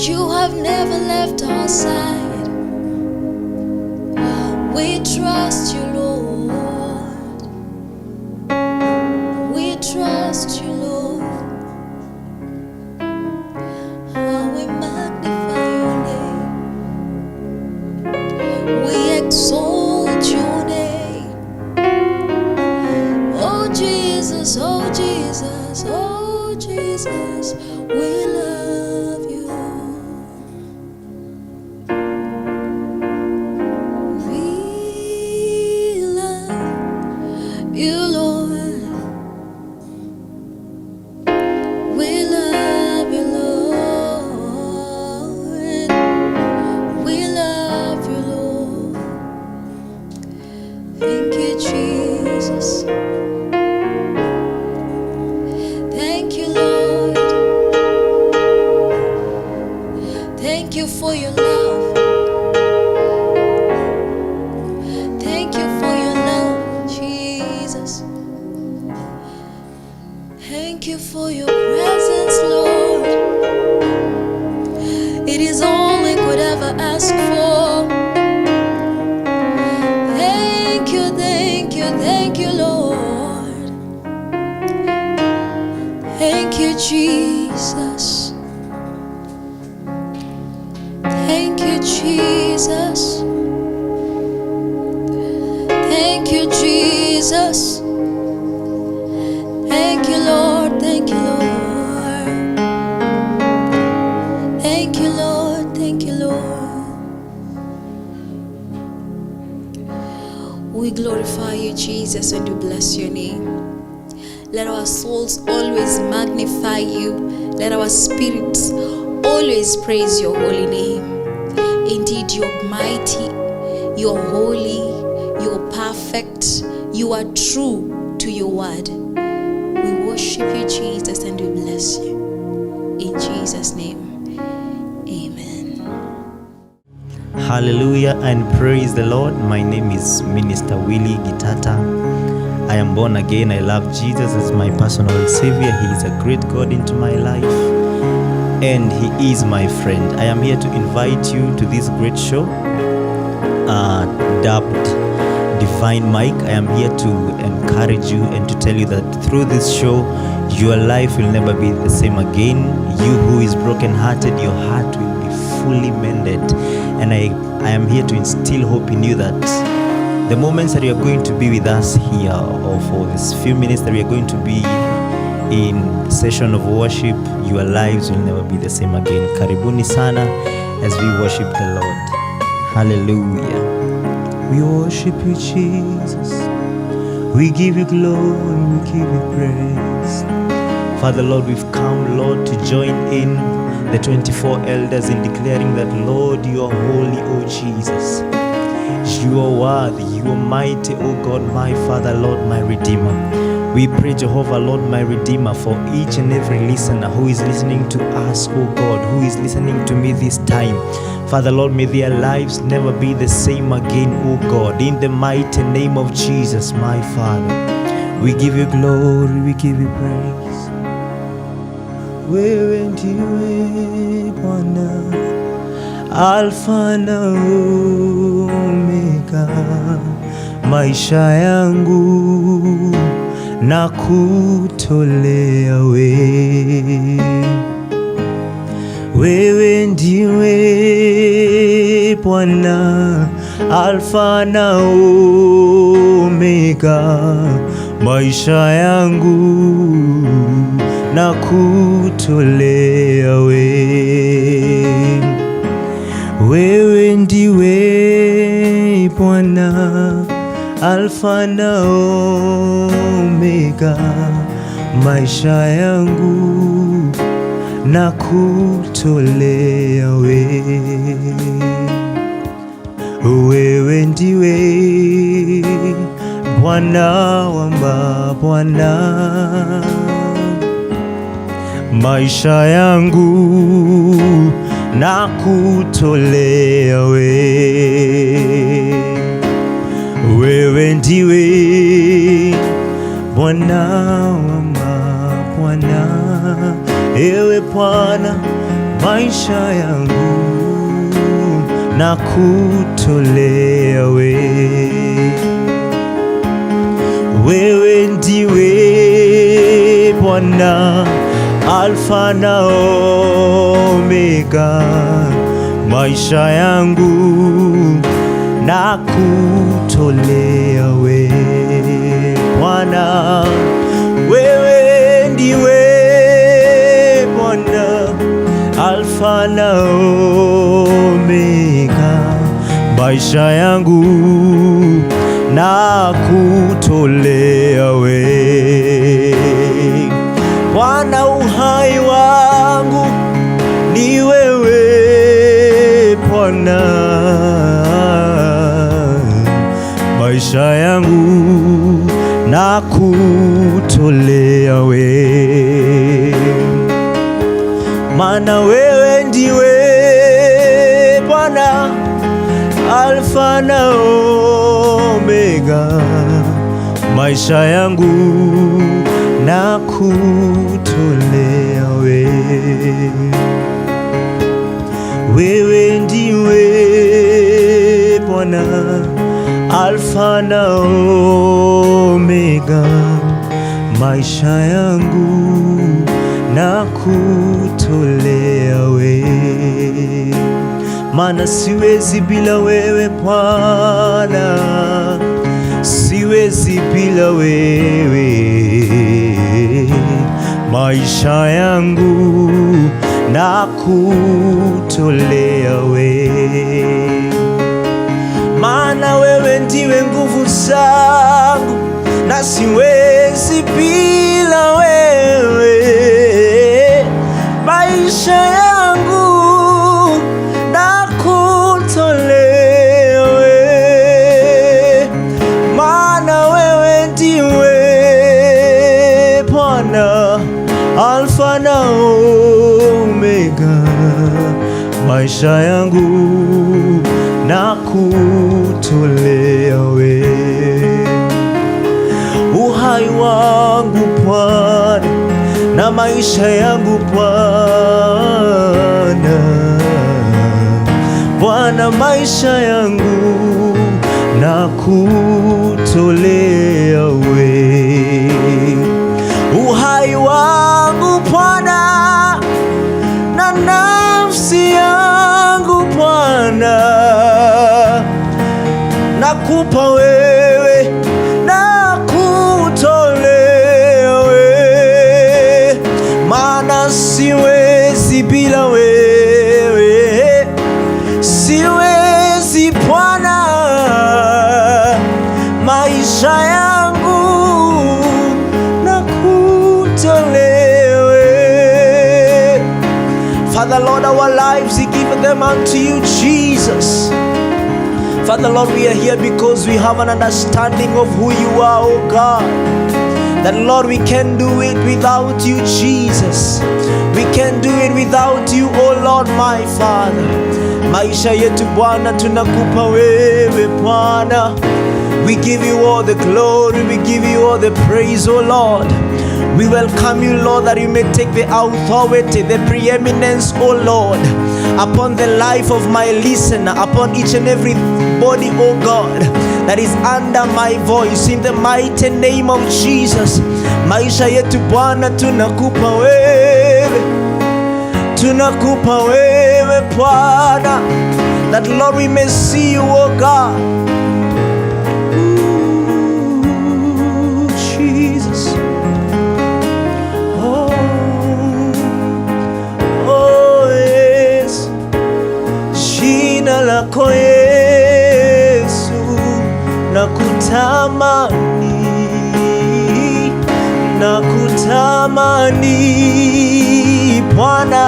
You have never left our side. We trust you, Lord. We trust you, Lord. How we magnify your name. We exalt your name. Oh Jesus, oh Jesus, oh Jesus, we love you. You, Lord, we love you, Lord. We love you, Lord. Thank you, Jesus. Thank you, Lord. Thank you for your love. Thank you for your love, Jesus. Thank you for your presence, Lord. It is all we could ever ask for. Thank you, thank you, thank you, Lord. Thank you, Jesus. Thank you, Jesus. Thank you, Jesus. Thank you, Lord. Thank you, Lord. Thank you, Lord. Thank you, Lord. We glorify you, Jesus, and we bless your name. Let our souls always magnify you. Let our spirits always praise your holy name. Indeed, you're mighty, you're holy, you're perfect, you are true to your word. We worship you, Jesus, and we bless you. In Jesus' name, amen. Hallelujah and praise the Lord. My name is Minister Willie Gitata. I am born again. I love Jesus as my personal Savior. He is a great God into my life, and He is my friend. I am here to invite you to this great show dubbed Divine Mike. I am here to encourage you and to tell you that through this show, your life will never be the same again. You who is broken-hearted, your heart will be fully mended. And I am here to instill hope in you that the moments that you are going to be with us here, or for this few minutes that we are going to be in session of worship, your lives will never be the same again. Karibuni sana as we worship the Lord. Hallelujah. We worship you, Jesus. We give you glory, we give you praise. Father, Lord, we've come, Lord, to join in the 24 elders in declaring that, Lord, you are holy, O Jesus. You are worthy, you are mighty, O God, my Father, Lord, my Redeemer. We pray, Jehovah, Lord, my Redeemer, for each and every listener who is listening to us, O God, who is listening to me this time. Father, Lord, may their lives never be the same again, O God, in the mighty name of Jesus, my Father. We give you glory, we give you praise. Wewe ndiwe Bwana, Alfa na Omega, maisha yangu na kutolea wewe ndiwe Bwana, Alfa na Omega, maisha yangu na kutolea wewe ndiwe Bwana, Alfa na Omega, maisha yangu na kutolea wewe ndiwe Bwana wa mabwana, maisha yangu na kutolea wewe ndiwe Bwana wa mabwana, ewe Bwana maisha yangu na kutolea wewe ndiwe Bwana, Alfa na Omega, maisha yangu na kutolea wewe Bwana. Wewe ndiwe Bwana, Alfa na Omega, maisha yangu na kutolea wewe Bwana. Uhai wangu ni wewe Bwana, maisha yangu na kutolea wewe, maana wewe ndiwe Bwana, Alfa na Omega, maisha yangu na kutolea wewe. Wewe ndiwe Bwana, Alfa na Omega, maisha yangu na kutolea wewe, maana siwezi bila wewe Bwana, siwezi bila wewe, maisha yangu na kutolea wewe, maana wewe ndiwe nguvu zangu na siwezi bila wewe, maisha yangu na kutolea wewe, maana wewe ndiwe Bwana, Alfa na Omega, maisha yangu na kutolea wewe. Uhai wangu Bwana na maisha yangu Bwana, Bwana, maisha yangu na kutolea wewe. Uhai wangu Bwana na nafsi yangu Bwana, nakupa wewe, nakutolea wewe, maana siwezi bila wewe, siwezi Bwana, maisha yangu nakutolea wewe. Father Lord, our lives we give them unto you, Jesus. Father Lord, we are here because we have an understanding of who you are, oh God. That Lord, we can do it without you, Jesus. We can do it without you, oh Lord, my Father. Maisha yetu Bwana tunakupa wewe Bwana. We give you all the glory, we give you all the praise, oh Lord. We welcome you, Lord, that you may take the authority, the preeminence, oh Lord, upon the life of my listener, upon each and every body, oh God, that is under my voice, in the mighty name of Jesus. Maisha yetu Bwana tunakupa wewe, tunakupa wewe Bwana, that Lord we may see you, oh God. Ooh, Jesus. Oh yes, jina lako Yesu nakutamani, nakutamani Bwana.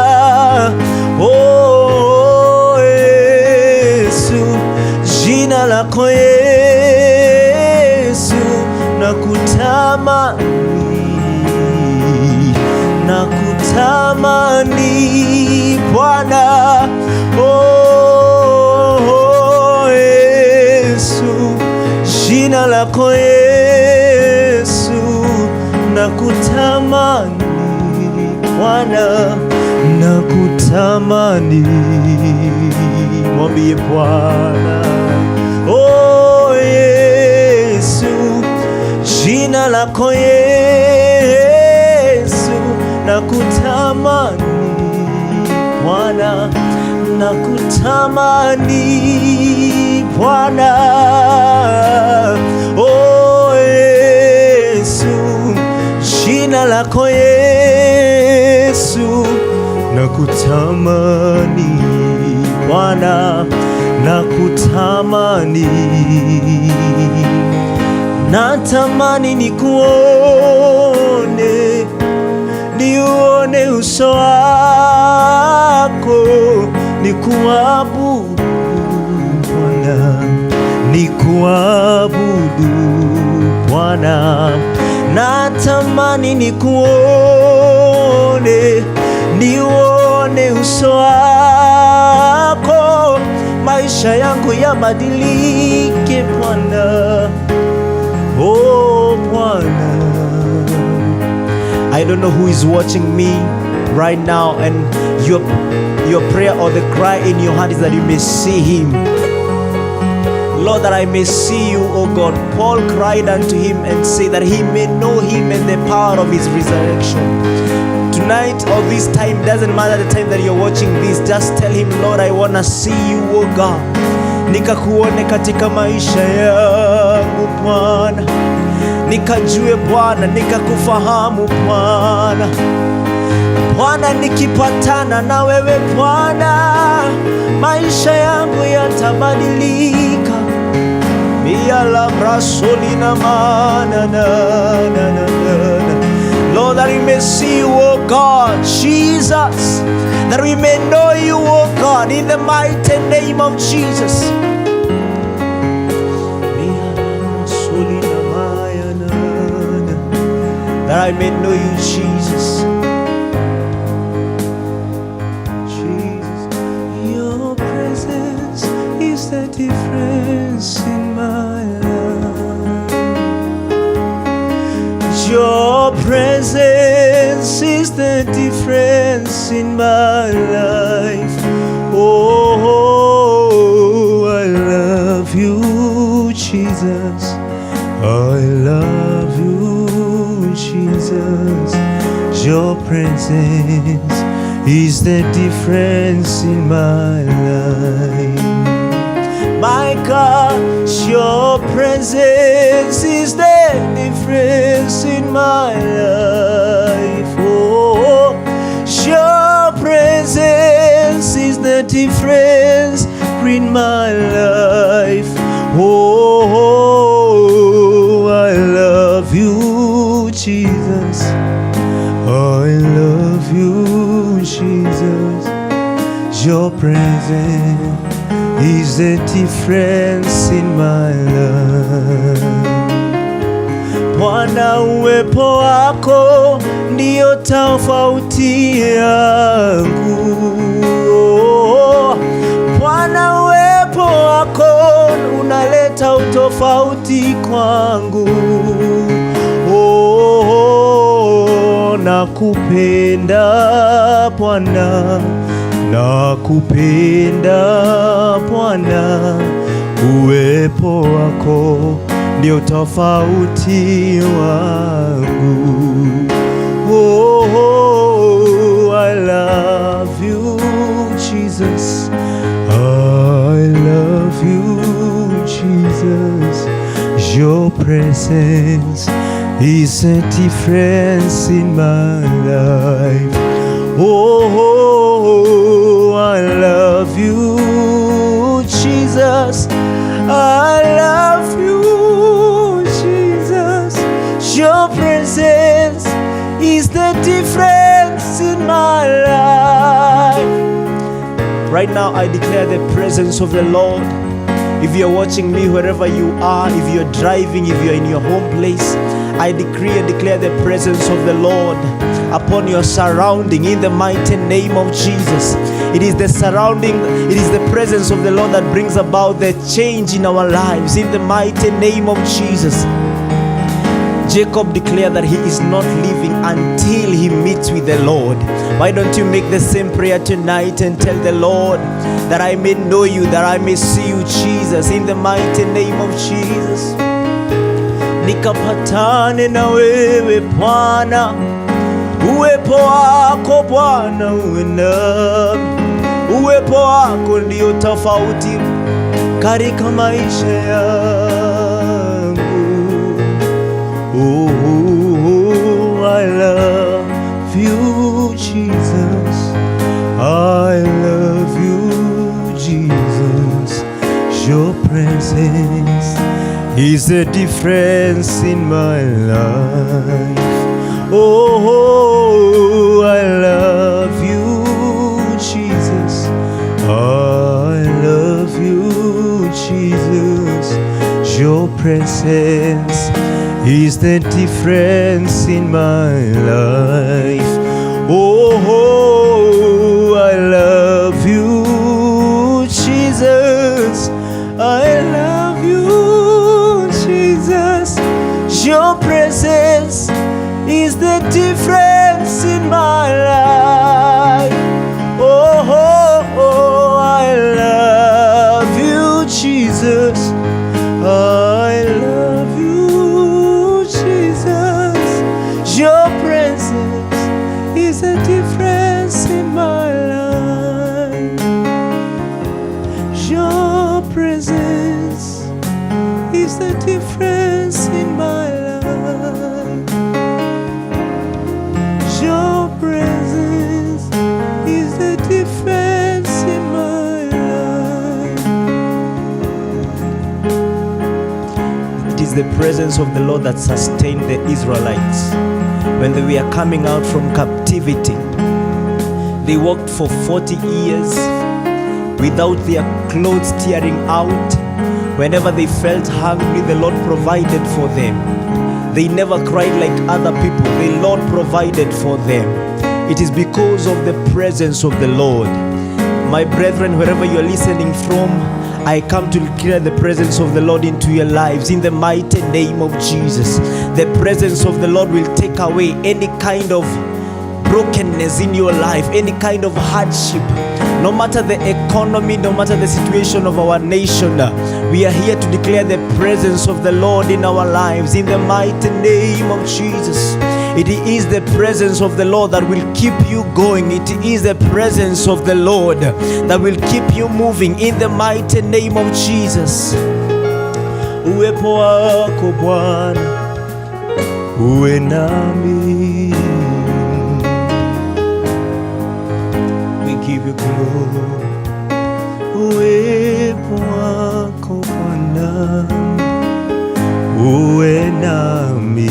Oh Yesu, jina lako Yesu nakutamani, nakutamani Bwana. Oh Yesu, jina lako Yesu nakutamani Bwana, nakutamani nakutamani. Mwambie Bwana, oh Yesu, jina lako Yesu, nakutamani Bwana, nakutamani Bwana, oh Yesu, jina lako Yesu, nakutamani Bwana, nakutamani. Natamani nikuone, niuone uso wako, nikuabudu Bwana, nikuabudu Bwana. Natamani nikuone, niuone uso wako, maisha yangu yabadilike Bwana, oh Bwana. I don't know who is watching me right now, and your prayer or the cry in your heart is that you may see him. Lord, that I may see you, O God. Paul cried unto him and said that he may know him and the power of his resurrection. Tonight or this time, doesn't matter the time that you're watching this, just tell him, Lord, I want to see you, O God. Nikakuone katika maisha yangu Bwana, nikajue Bwana, nikakufahamu Bwana. Bwana, nikipatana na wewe Bwana, maisha yangu yatabadilika. Miyala brasoli na mana na. Lord, that we may see you, O God, Jesus, that we may know you, O God, in the mighty name of Jesus. That I may know you, Jesus. Jesus, your presence is the difference in my life. Your presence is the difference in my life. Oh, I love you, Jesus. I love you, Jesus. Your presence is the difference in my life. My God, your presence is the difference in my life. Oh, your presence is the difference in my life. Oh, I love you, Jesus. I love you, Jesus. Your presence is the difference in my life. Bwana, uwepo wako ndio tofauti yangu. Bwana, uwepo wako unaleta utofauti kwangu. Nakupenda Bwana, nakupenda Bwana, uwepo wako ndio tofauti wangu. Oh, I love you, Jesus. I love you, Jesus. Your presence is a difference in my life. Oh, I love you, Jesus. I love you, Jesus. Your presence is the difference in my life. Right now, I declare the presence of the Lord. If you're watching me, wherever you are, if you're driving, if you're in your home place, I decree and declare the presence of the Lord upon your surrounding in the mighty name of Jesus. It is the surrounding, it is the presence of the Lord that brings about the change in our lives in the mighty name of Jesus. Jacob declared that he is not leaving until he meets with the Lord. Why don't you make the same prayer tonight and tell the Lord that I may know you, that I may see you, Jesus, in the mighty name of Jesus. Nikapatane na wewe Bwana, uwepo wako Bwana uwe nami. Uwepo wako ndio tofauti katika maisha yangu. Oh, I love you, Jesus. I love you, Jesus. Your presence is the difference in my life. Oh, I love you, Jesus. I love you, Jesus. Your presence is the difference in my life. Oh, I love you, Jesus. I love you, Jesus. Your presence is the difference in my life. Oh, I love you, Jesus. I love you, Jesus. Your presence is the difference in my life. Your presence is the difference in my life. Your presence is the difference in my life. It is the presence of the Lord that sustained the Israelites when they were coming out from captivity. They walked for 40 years without their clothes tearing out. Whenever they felt hungry, the Lord provided for them. They never cried like other people. The Lord provided for them. It is because of the presence of the Lord. My brethren, wherever you are listening from, I come to declare the presence of the Lord into your lives in the mighty name of Jesus. The presence of the Lord will take away any kind of brokenness in your life, any kind of hardship. No matter the economy, no matter the situation of our nation, we are here to declare the presence of the Lord in our lives in the mighty name of Jesus. It is the presence of the Lord that will keep you going. It is the presence of the Lord that will keep you moving in the mighty name of Jesus. Uwepo wako Bwana uwe nami. We give you glory. Uwepo wako Bwana uwe nami.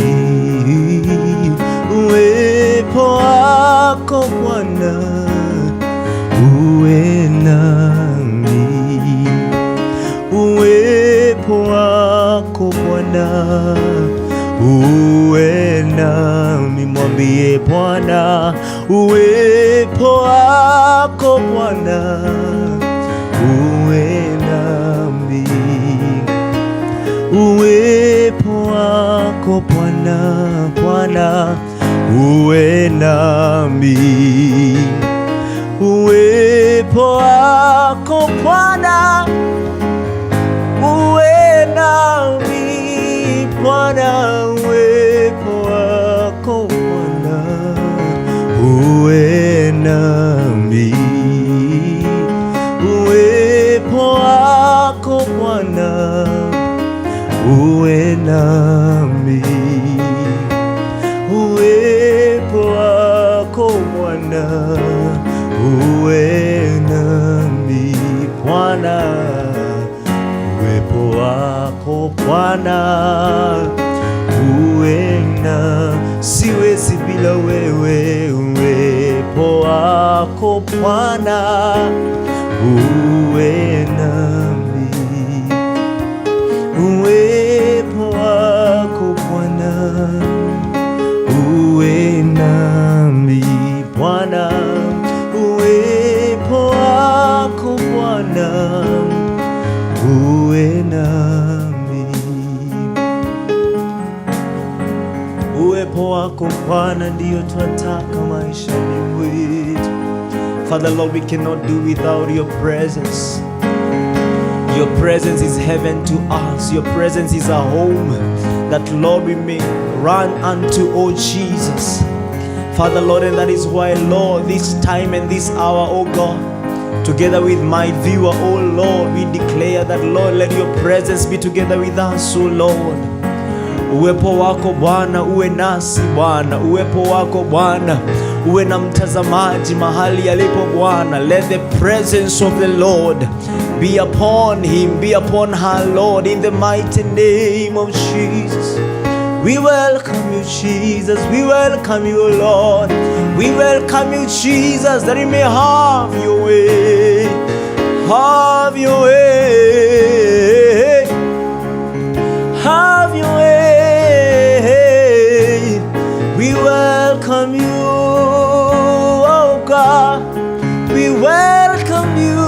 Uwepo wako Bwana uwe nami. Uwepo wako Bwana uwe nami. Mwambie Bwana, uwepo wako Bwana uwe nami. Uwepo wako Bwana, Bwana uwe nami. Uwepo wako Bwana uwe nami. Bwana, uwepo wako Bwana uwe nami. Uwepo wako Bwana uwe nami. Uwepo wako Bwana uwe nami. Bwana, uwepo wako Bwana uwe na. Siwezi bila wewe. Uwepo wako Bwana uwe nami. Uwepo wako Bwana uwe nami. Bwana, uwepo wako Bwana uwe nami. Bwana ndiyo twataka maishani mwetu. Father Lord, we cannot do without your presence. Your presence is heaven to us. Your presence is a home that, Lord, we may run unto, oh Jesus. Father Lord, and that is why, Lord, this time and this hour, oh God, together with my viewer, oh Lord, we declare that, Lord, let your presence be together with us, oh Lord. Uwepo wako Bwana uwe nasi Bwana, uwepo wako Bwana uwe na mtazamaji mahali alipo Bwana. Let the presence of the Lord be upon him, be upon her, Lord, in the mighty name of Jesus. We welcome you, Jesus. We welcome you, Lord. We welcome you, Jesus, that you may have your way. Have your way. Have your way. We welcome you, oh God. We welcome you,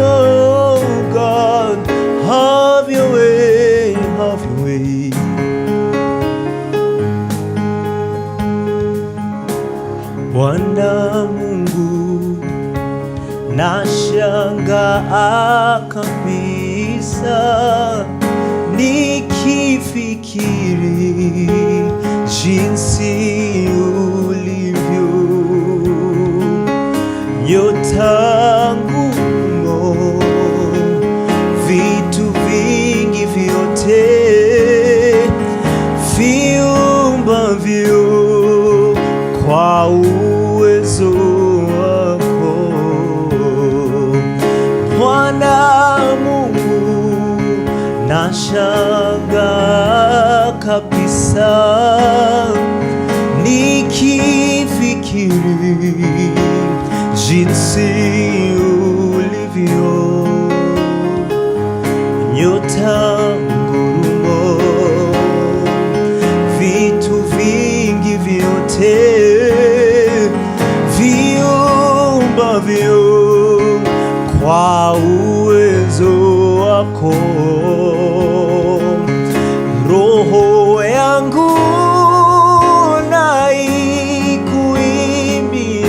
oh God. Have your way. Have your way. Bwana Mungu, nashangaa kabisa nikifikiri jinsi ulivyo, nyota ngumu, vitu vingi vyote viumbavyo kwa uwezo wako. Bwana Mungu, nashangaa kabisa nikifikiri jinsi ulivyo, nyota ngurumo, vitu vingi vyote viumbavyo kwa uwezo wako. Roho yangu na ikuimbie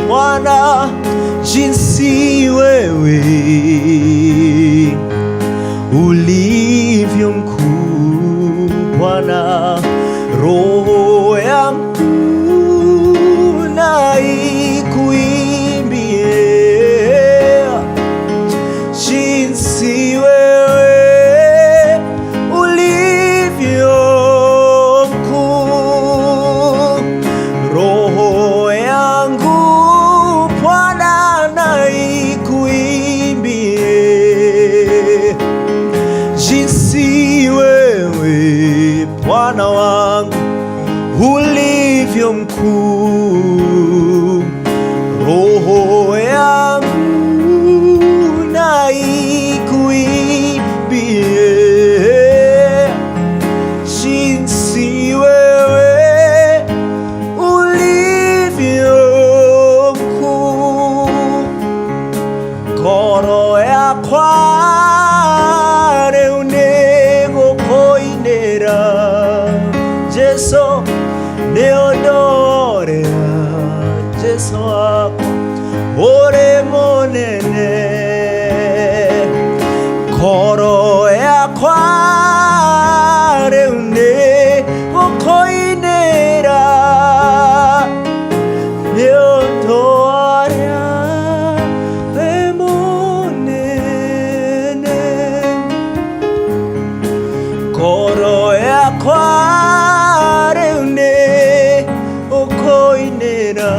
Bwana jinsi wewe ulivyo mkuu Bwana. Roho yangu na ikuimbie jinsi wewe ulivyo mkuu. Roho yangu Bwana na ikuimbie jinsi wewe Bwana wangu ulivyo mkuu. Roho yangu na ikuimbie jinsi wewe ulivyo mkuu. Koro ya kware unego koinera Jesu neodorea Jesu wako ore monene. Koro ya kware unego koinera neodorea monene. Koro ya kware unego koinera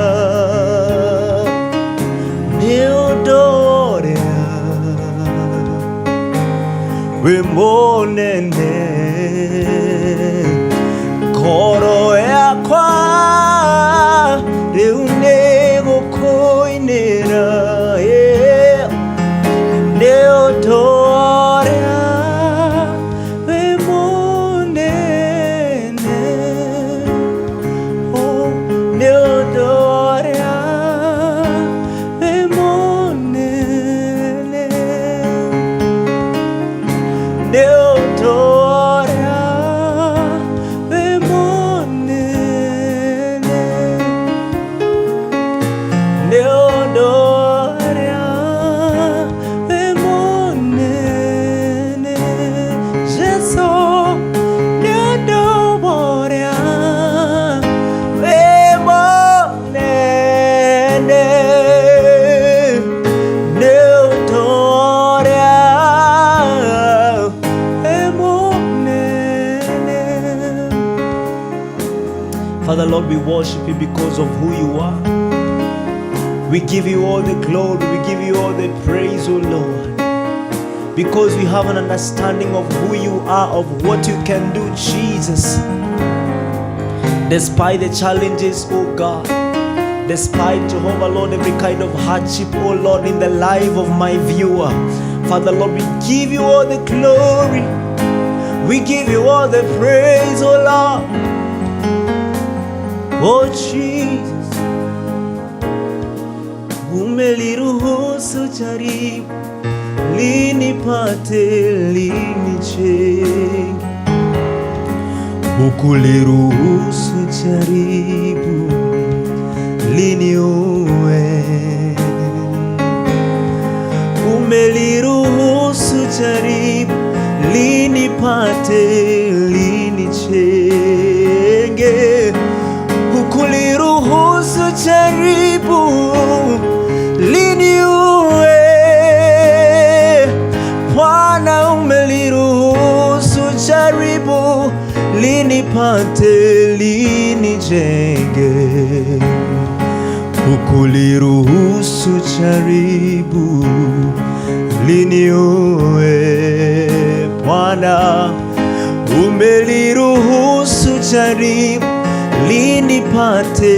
neodorea we monene. Koro ya kware unego koinera neodorea we monene. Oh, neodorea we monene. Neodorea we monene. Lord, we worship you because of who you are. We give you all the glory, we give you all the praise, oh Lord, because we have an understanding of who you are, of what you can do, Jesus. Despite the challenges, oh God, despite, Jehovah Lord, every kind of hardship, oh Lord, in the life of my viewer, Father Lord, we give you all the glory, we give you all the praise, oh Lord. Oh Jesus, umeliruhusu jaribu linipate linichenge, ukuliruhusu jaribu liniue, umeliruhusu jaribu linipate linichenge, ukuliruhusu jaribu liniue, Bwana umeliruhusu jaribu linipate linijenge, ukuliruhusu jaribu liniue, Bwana umeliruhusu jaribu linipate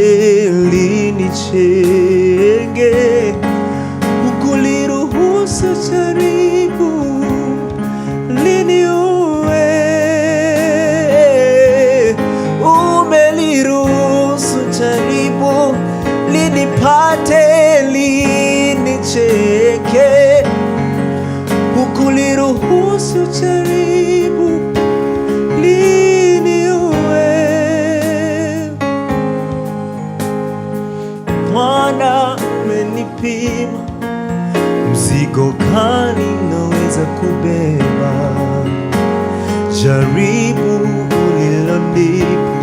linichenge, ukuliruhusu jaribu liniue, umeliruhusu jaribu linipate linicheke, ukuliruhusu jaribu liniue, Bwana umenipima, mzigo gani naweza kubeba, jaribu ulilonipa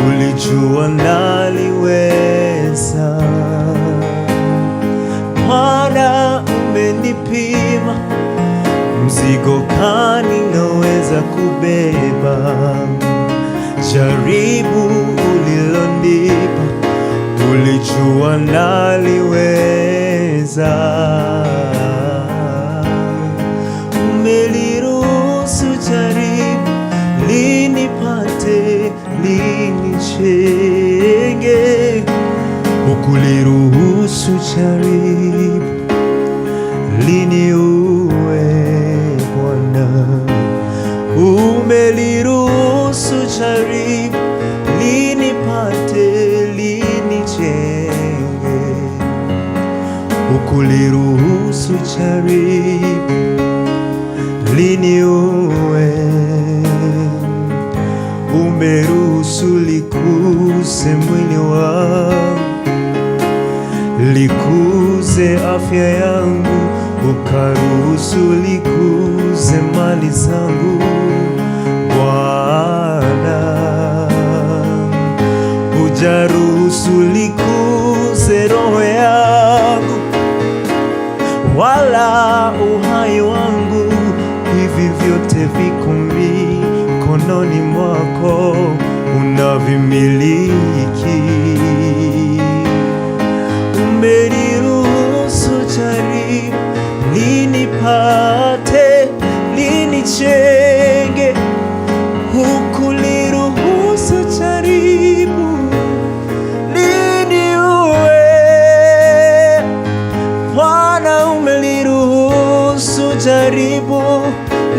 ulijua naliweza, Bwana umenipima, mzigo gani naweza kubeba, jaribu ulilonipa ulijua naliweza, umeliruhusu jaribu linipate linichenge, ukuliruhusu jaribu liniue, Bwana umeliruhusu jaribu linipate linichenge, ukuliruhusu jaribu liniue, umeruhusu likuze mwili wangu, likuze afya yangu, ukaruhusu likuze mali zangu, Bwana hujaruhusu likuze roho yangu wala uhai wangu, hivi vyote viko mikononi mwako, unavimiliki. Umeliruhusu jaribu linipate linichenge, hukuliruhusu jaribu liniue, Bwana umeliruhusu jaribu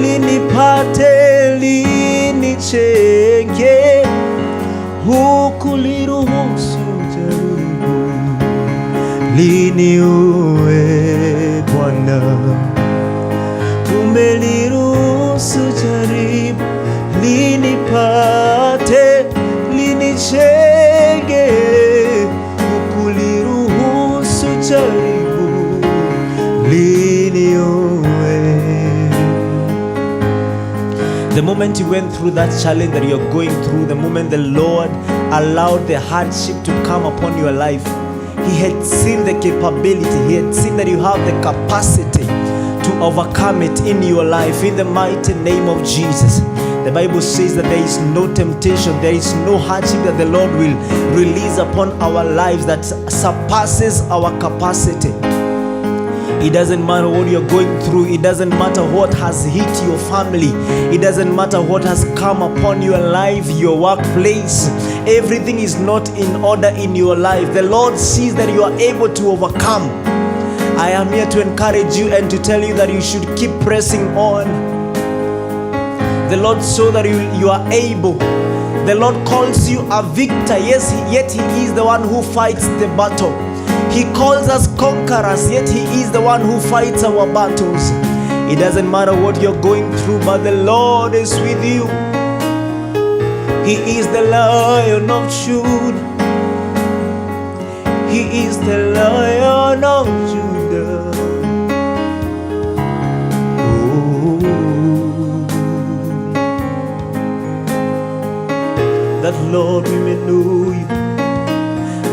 linipate linichenge, hukuliruhusu jaribu liniue, Bwana umeliruhusu jaribu linipate linichenge, hukuliruhusu jaribu liniue. The moment you went through that challenge that you're going through, the moment the Lord allowed the hardship to come upon your life, He had seen the capability, He had seen that you have the capacity to overcome it in your life, in the mighty name of Jesus. The Bible says that there is no temptation, there is no hardship that the Lord will release upon our lives that surpasses our capacity. It doesn't matter what you're going through. It doesn't matter what has hit your family. It doesn't matter what has come upon your life, your workplace. Everything is not in order in your life. The Lord sees that you are able to overcome. I am here to encourage you and to tell you that you should keep pressing on. The Lord saw that you are able. The Lord calls you a victor. Yes, yet He is the one who fights the battle. He calls us conquerors, yet He is the one who fights our battles. It doesn't matter what you're going through, but the Lord is with you. He is the Lion of Judah. He is the Lion of Judah. Oh, that Lord, we may know you.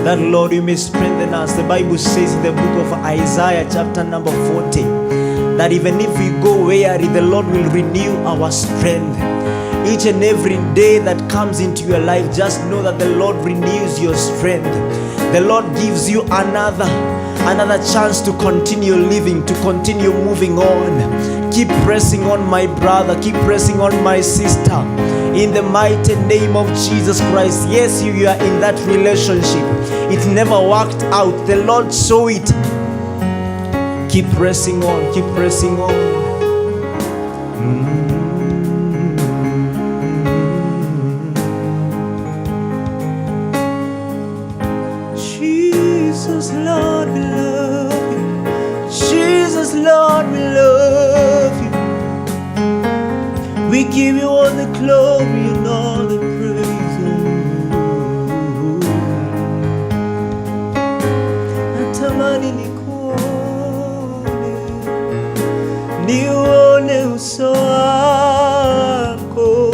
That Lord, you may strengthen us. The Bible says in the book of Isaiah chapter number 40 that even if we go weary, the Lord will renew our strength. Each and every day that comes into your life, just know that the Lord renews your strength. The Lord gives you another chance to continue living, to continue moving on. Keep pressing on, my brother. Keep pressing on, my sister. In the mighty name of Jesus Christ. Yes, you are in that relationship. It never worked out. The Lord saw it. Keep pressing on. Keep pressing on. Jesus, Lord, we love you. Jesus, Lord, we love you. We give you all the glory and all the praise. Natamani nione uso wako,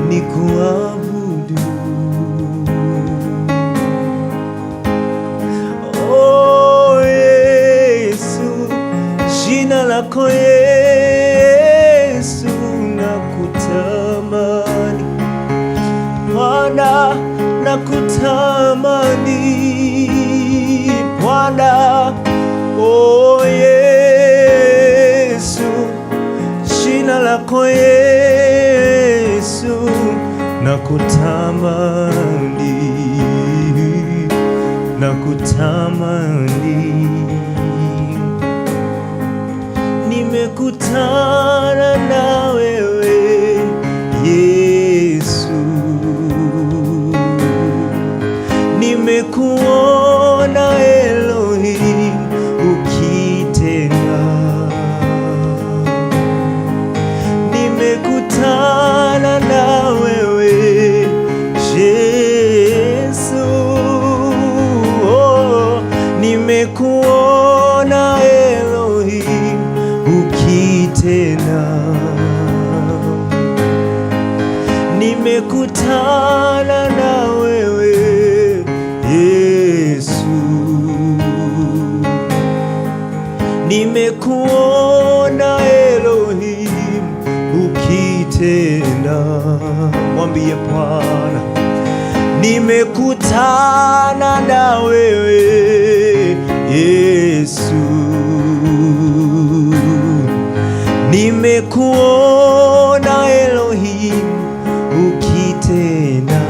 nikuabudu. Oh Yesu, jina lako Yesu nakutamani, Bwana nakutamani, Bwana. Oh Yesu, jina lako Yesu nakutamani, nakutamani. Nimekutana na wewe Yesu, nimekuona Elohim ukitenda, nimekutana na wewe Yesu, oh, nimekuona Elohim ukitenda, nimekutana na wewe Yesu, nimekuona Elohim ukitenda. Mwambie Bwana, nimekutana na wewe Yesu, nimekuona Elohim ukitenda,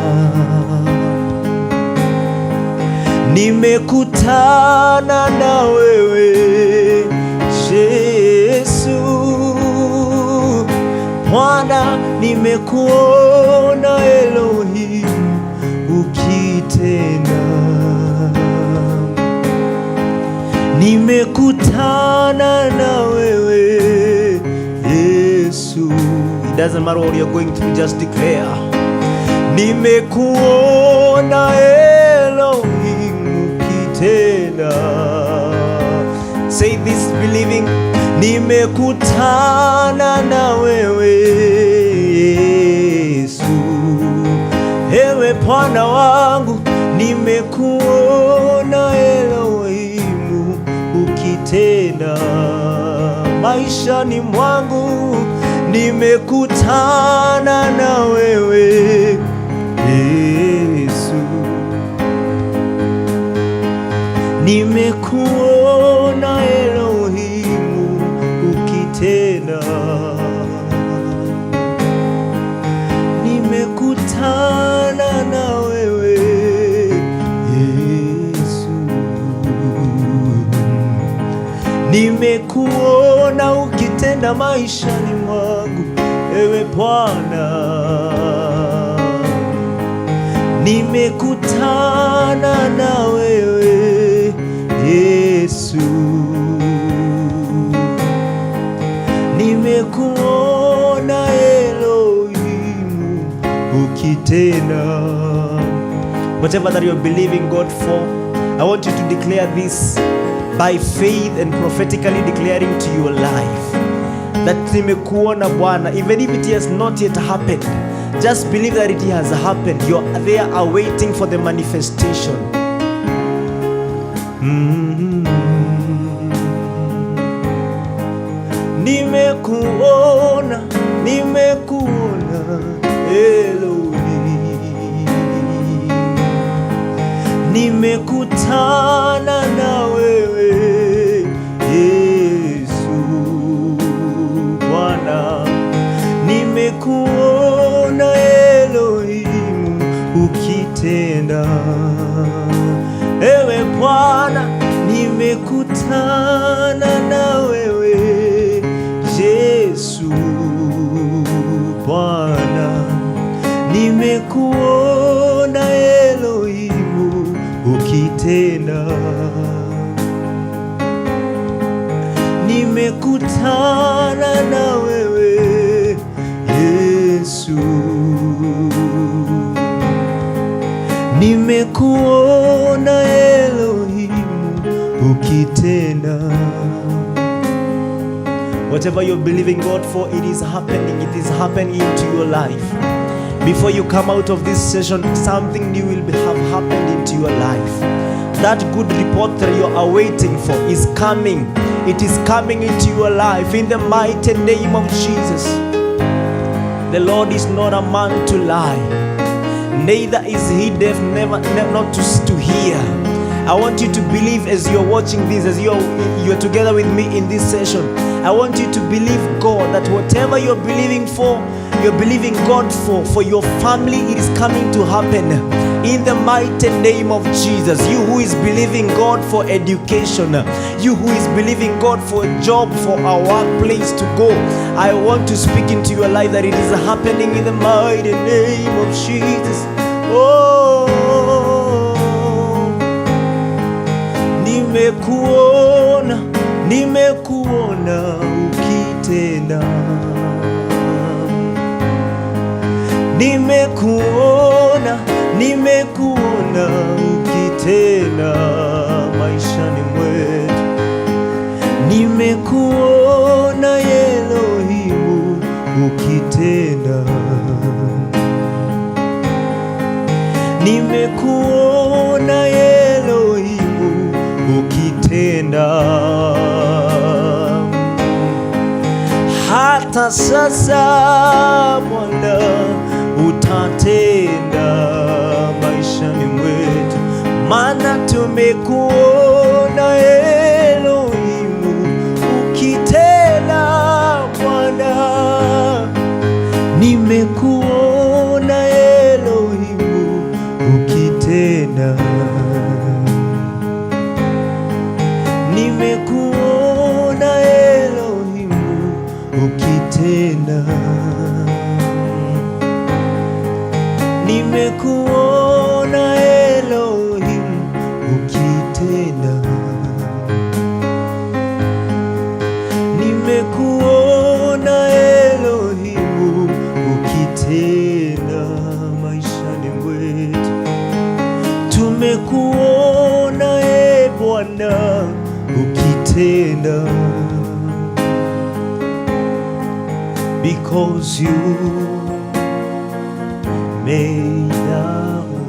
nimekutana na wewe Yesu, Bwana, nimekuona Elohim ukitenda, nimekutana na wewe Yesu. It doesn't matter what you're going through, just declare, nimekuona Elohim ukitenda. Say this believing, nimekutana na wewe Yesu. Ewe Bwana wangu, nimekuona Elohim ukitenda. maishani mwangu, nimekutana na wewe Yesu, nimekuona Elohimu ukitenda, nimekutana na wewe Yesu, nimekuona ukitenda maishani mwangu, ewe Bwana, nimekutana na wewe Yesu, nimekuona Elohimu ukitenda. Whatever that you're believing God for, I want you to declare this by faith and prophetically declaring to your life that nimekuona Bwana, even if it has not yet happened, just believe that it has happened. You're there awaiting for the manifestation. Nimekuona, nimekuona Elohim, nimekutana na wewe Yesu Bwana, nimekuona Elohim ukitenda, ewe Bwana, nimekutana na wewe Yesu Bwana, nimekuona Elohimu ukitenda, nimekutana na wewe Yesu, nimekuona Elohimu ukitenda. Whatever you're believing God for, it is happening. It is happening into your life. Before you come out of this session, something new will have happened into your life. That good report that you're awaiting for is coming. It is coming into your life in the mighty name of Jesus. The Lord is not a man to lie, neither is he deaf, never not to hear. I want you to believe as you're watching this, as you're together with me in this session. I want you to believe God that whatever you're believing for, you're believing God for your family, it is coming to happen in the mighty name of Jesus. You who is believing God for education, you who is believing God for a job, for a workplace to go, I want to speak into your life that it is happening in the mighty name of Jesus. Oh, nimekuona, nimekuona ukitenda, nimekuona, nimekuona ukitenda maishani mwetu, nimekuona Elohimu ukitenda, nimekuona Elohimu ukitenda. Hata sasa Bwana utatenda maishani mwetu, maana tumekuona Elohimu ukitenda Bwana, nimekuona Elohimu ukitenda, nimekuona Elohimu ukitenda, nimekuona Elohim ukitenda, nimekuona Elohim ukitenda maishani mwetu, tumekuona Bwana ukitenda, because you made a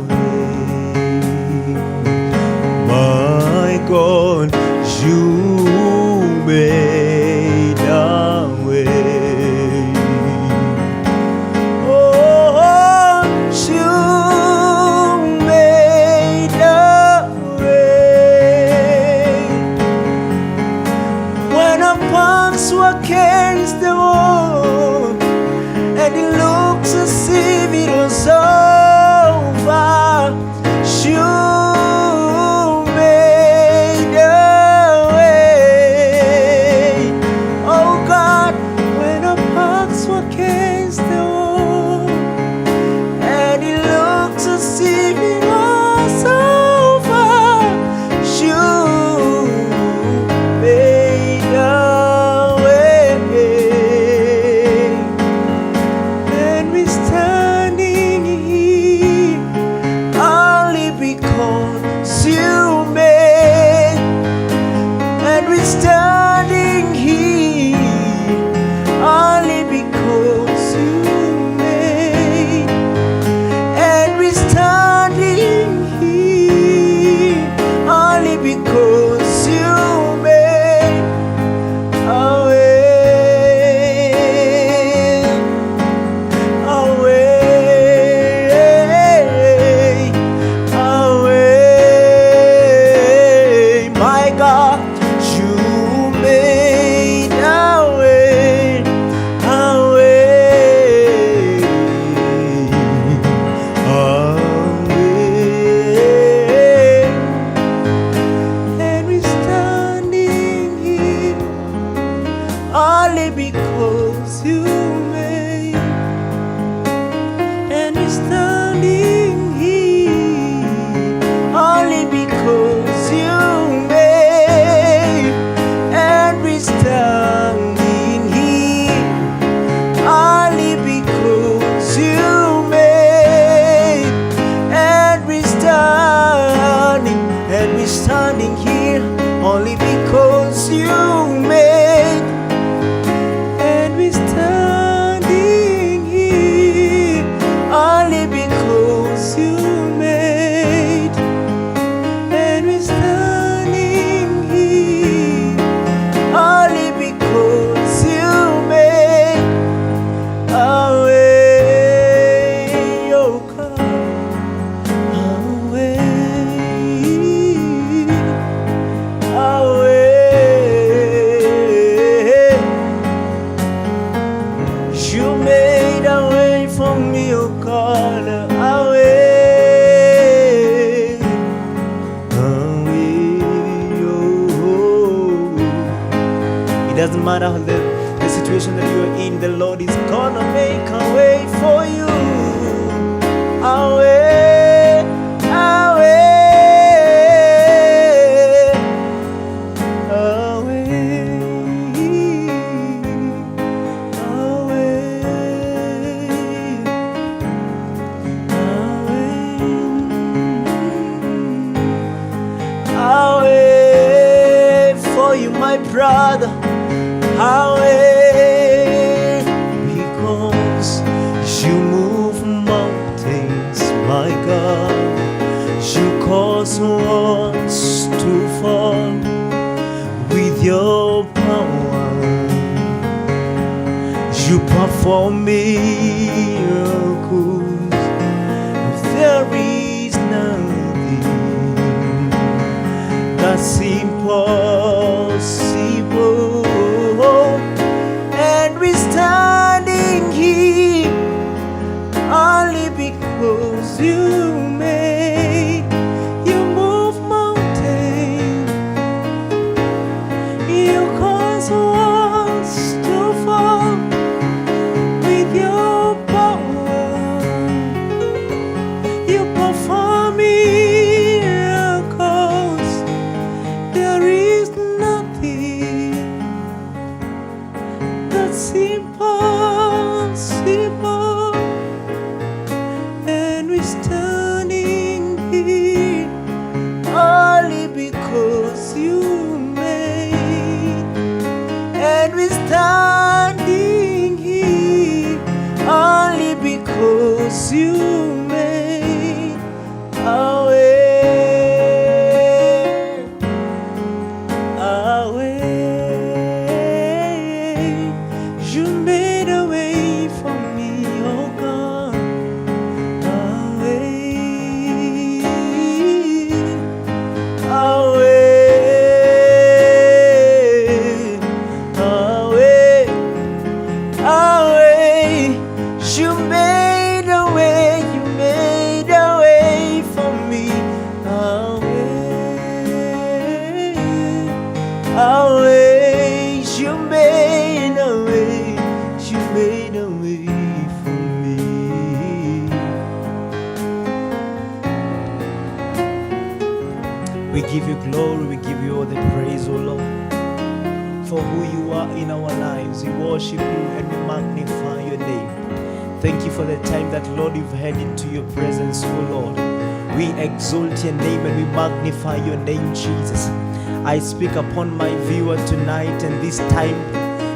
way, my God, you made a you made, and we're standing here only because you made, and we're standing here only because you made a way, a way, a way. My God, you made a way, a way, a way. And we're standing here only because you made, and we're standing here only because you made, and we're standing here only because you made, and we're standing here only because you made, and we're standing here only because you made, and we're standing here only because you made a way, oh God, a way, a way. You made a way for me, oh God, a way, oh. It doesn't matter the situation that you are in, the Lord is gonna make a way for you. A way, a way, a way, a way, a way for you, my brother. Away, because you move mountains, my God. You cause walls to fall with your power. You perform miracles. There is nothing that's impossible. And we're standing here only because you made, you move mountains, you cause walls to fall with your power. You perform miracles. There is nothing that's impossible, and we're standing here only because you made, and we're standing here only because you made a way, a way. You made a way for me, oh God, a way, a way, a way, a way. You made a way, you made a way for me, a way, a way. You made a way, you made a way for me. We give you glory, we give you all the praise, oh Lord, for who you are in our lives. We worship you and we magnify your name. Thank you for the time that, Lord, you've had into your presence, oh Lord. We exalt your name and we magnify your name, Jesus. I speak upon my viewer tonight and this time,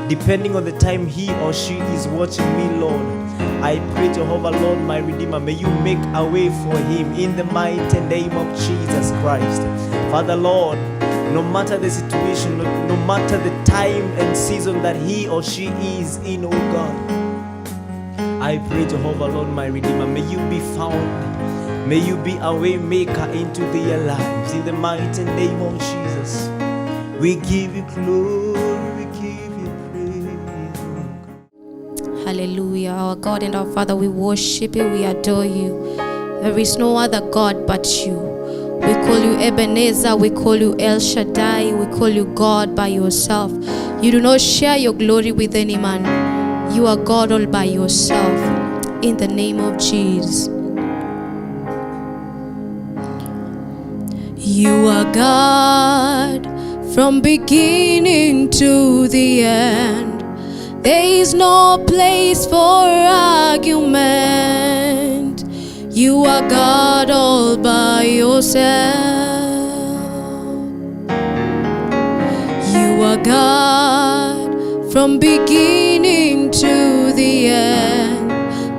depending on the time he or she is watching me, Lord. I pray, Jehovah, Lord, my Redeemer, may you make a way for him in the mighty name of Jesus Christ. Father, Lord, no matter the situation, no matter the time and season that he or she is in, oh God, I pray, Jehovah, Lord, my Redeemer, may you be found. May you be a way maker into their lives in the mighty name of Jesus. We give you glory, we give you praise. Hallelujah. Our God and our Father, we worship you, we adore you. There is no other God but you. We call you Ebenezer, we call you El Shaddai, we call you God by yourself. You do not share your glory with any man. You are God all by yourself. In the name of Jesus. You are God from beginning to the end. There is no place for argument. You are God all by yourself. You are God from beginning to the end.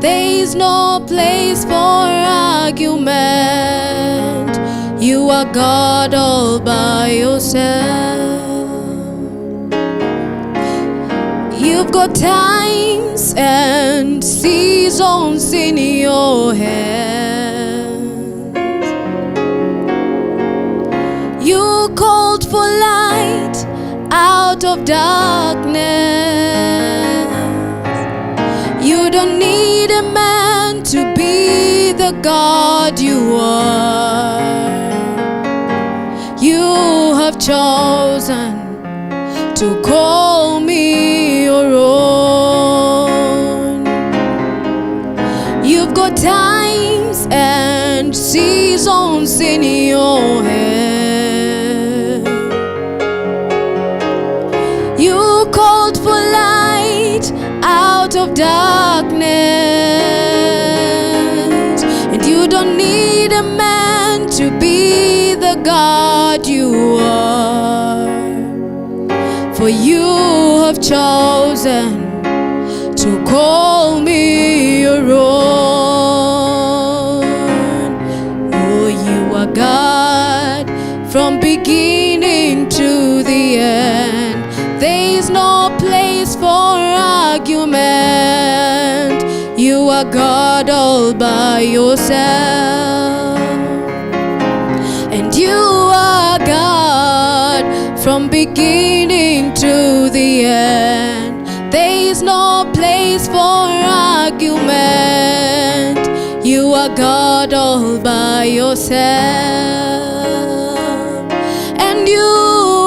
There is no place for argument. You are God all by yourself. You've got times and seasons in your hands. You called for light out of darkness. You don't need a man to be the God you are. You have chosen to call me your own. You've got times and seasons in your hand. You called for light out of darkness, and you don't need a man to be the God you are. For you have chosen to call me your own. Oh, you are God from beginning to the end. There is no place for argument. You are God all by yourself. And you are God from beginning to the end. There is no place for argument. You are God all by yourself. And you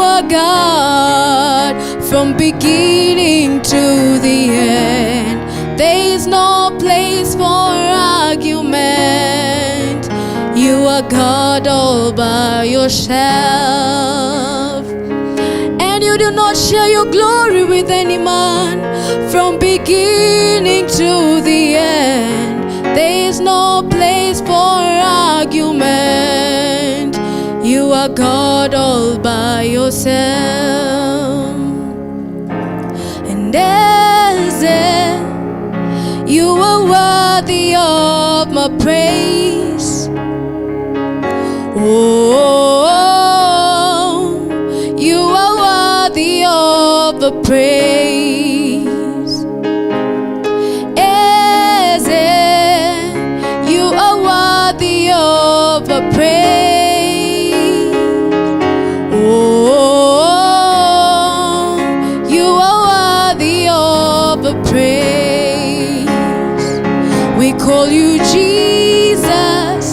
are God from beginning to the end. There is no place for argument. You are God all by yourself. And you do not share your glory with any man. From beginning to the end, there is no place for argument. You are God all by yourself. And as you are worthy of my praise. Oh, you are worthy of the praise. As you are worthy of the praise. Oh, you are worthy of the praise. We call you Jesus.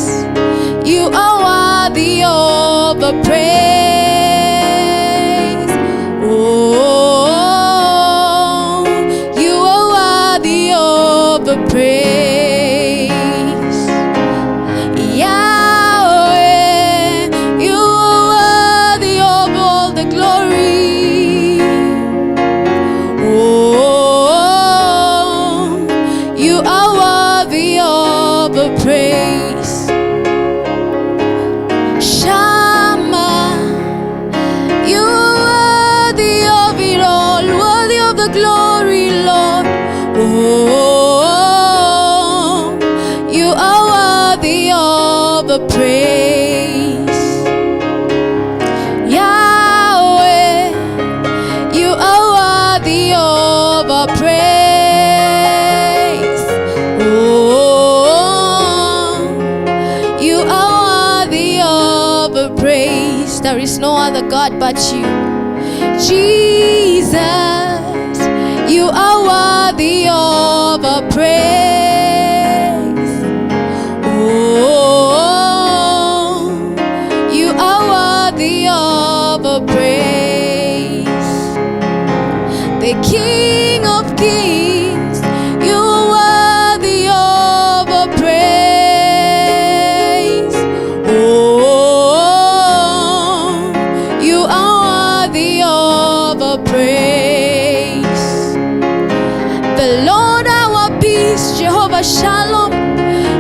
You are worthy of the praise. Oh, praise. There is no other God but you. Jesus, you are worthy of our praise. Oh, you are worthy of our praise. The King of Kings, you are worthy of our praise. Oh, you are worthy of our praise. The Lord our peace, Jehovah Shalom,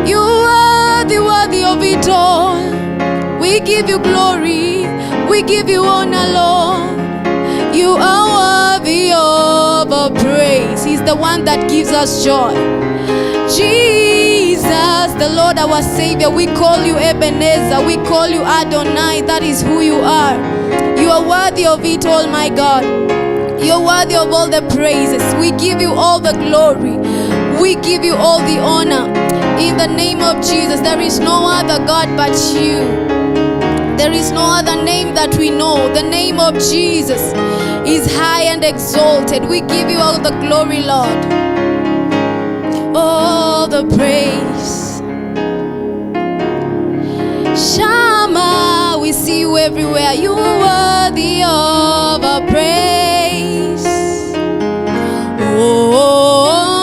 you are worthy of it all. We give you glory, we give you honor, Lord. You are worthy of our praise. He's the one that gives us joy. Jesus, the Lord our Savior, we call you Ebenezer, we call you Adonai. That is who you are. You are worthy of it all, my God. You're worthy of all the praises. We give you all the glory. We give you all the honor. In the name of Jesus, there is no other God but you. There is no other name that we know. The name of Jesus is high and exalted. We give you all the glory, Lord. All the praise. Shama, we see you everywhere. You are worthy of our praise. Oh,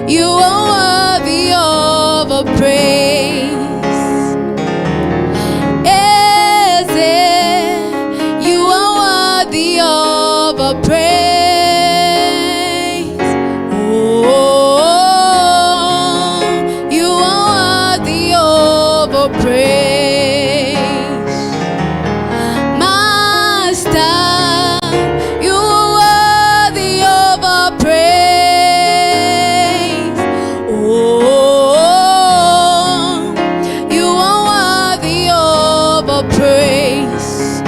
you are worthy of our praise. You are worthy of our praise. Oh, you are worthy of our praise. Master, you are worthy of our praise. Oh, you are worthy of our praise.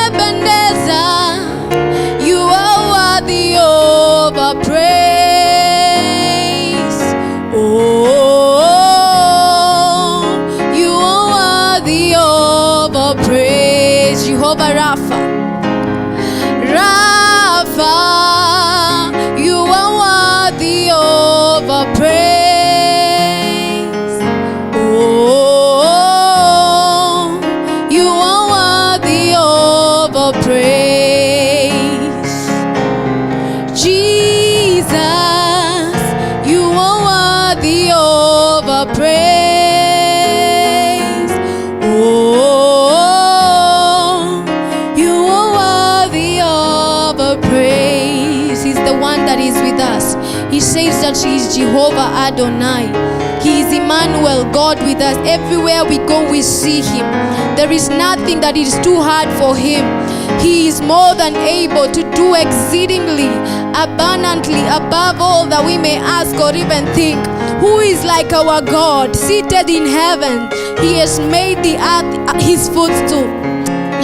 Ebenezer, you are worthy of our praise. Oh, you are worthy of our praise. Jehovah Rapha, Rapha, you are worthy of our praise. Oh, you are worthy of our praise. Jesus, you are worthy of our praise. Oh, you are worthy of our praise. He's the one that is with us. He says that He is Jehovah Adonai. He is Emmanuel, God with us. Everywhere we go, we see Him. There is nothing that is too hard for Him. He is more than able to do exceedingly, abundantly, above all that we may ask or even think. Who is like our God, seated in heaven? He has made the earth His footstool.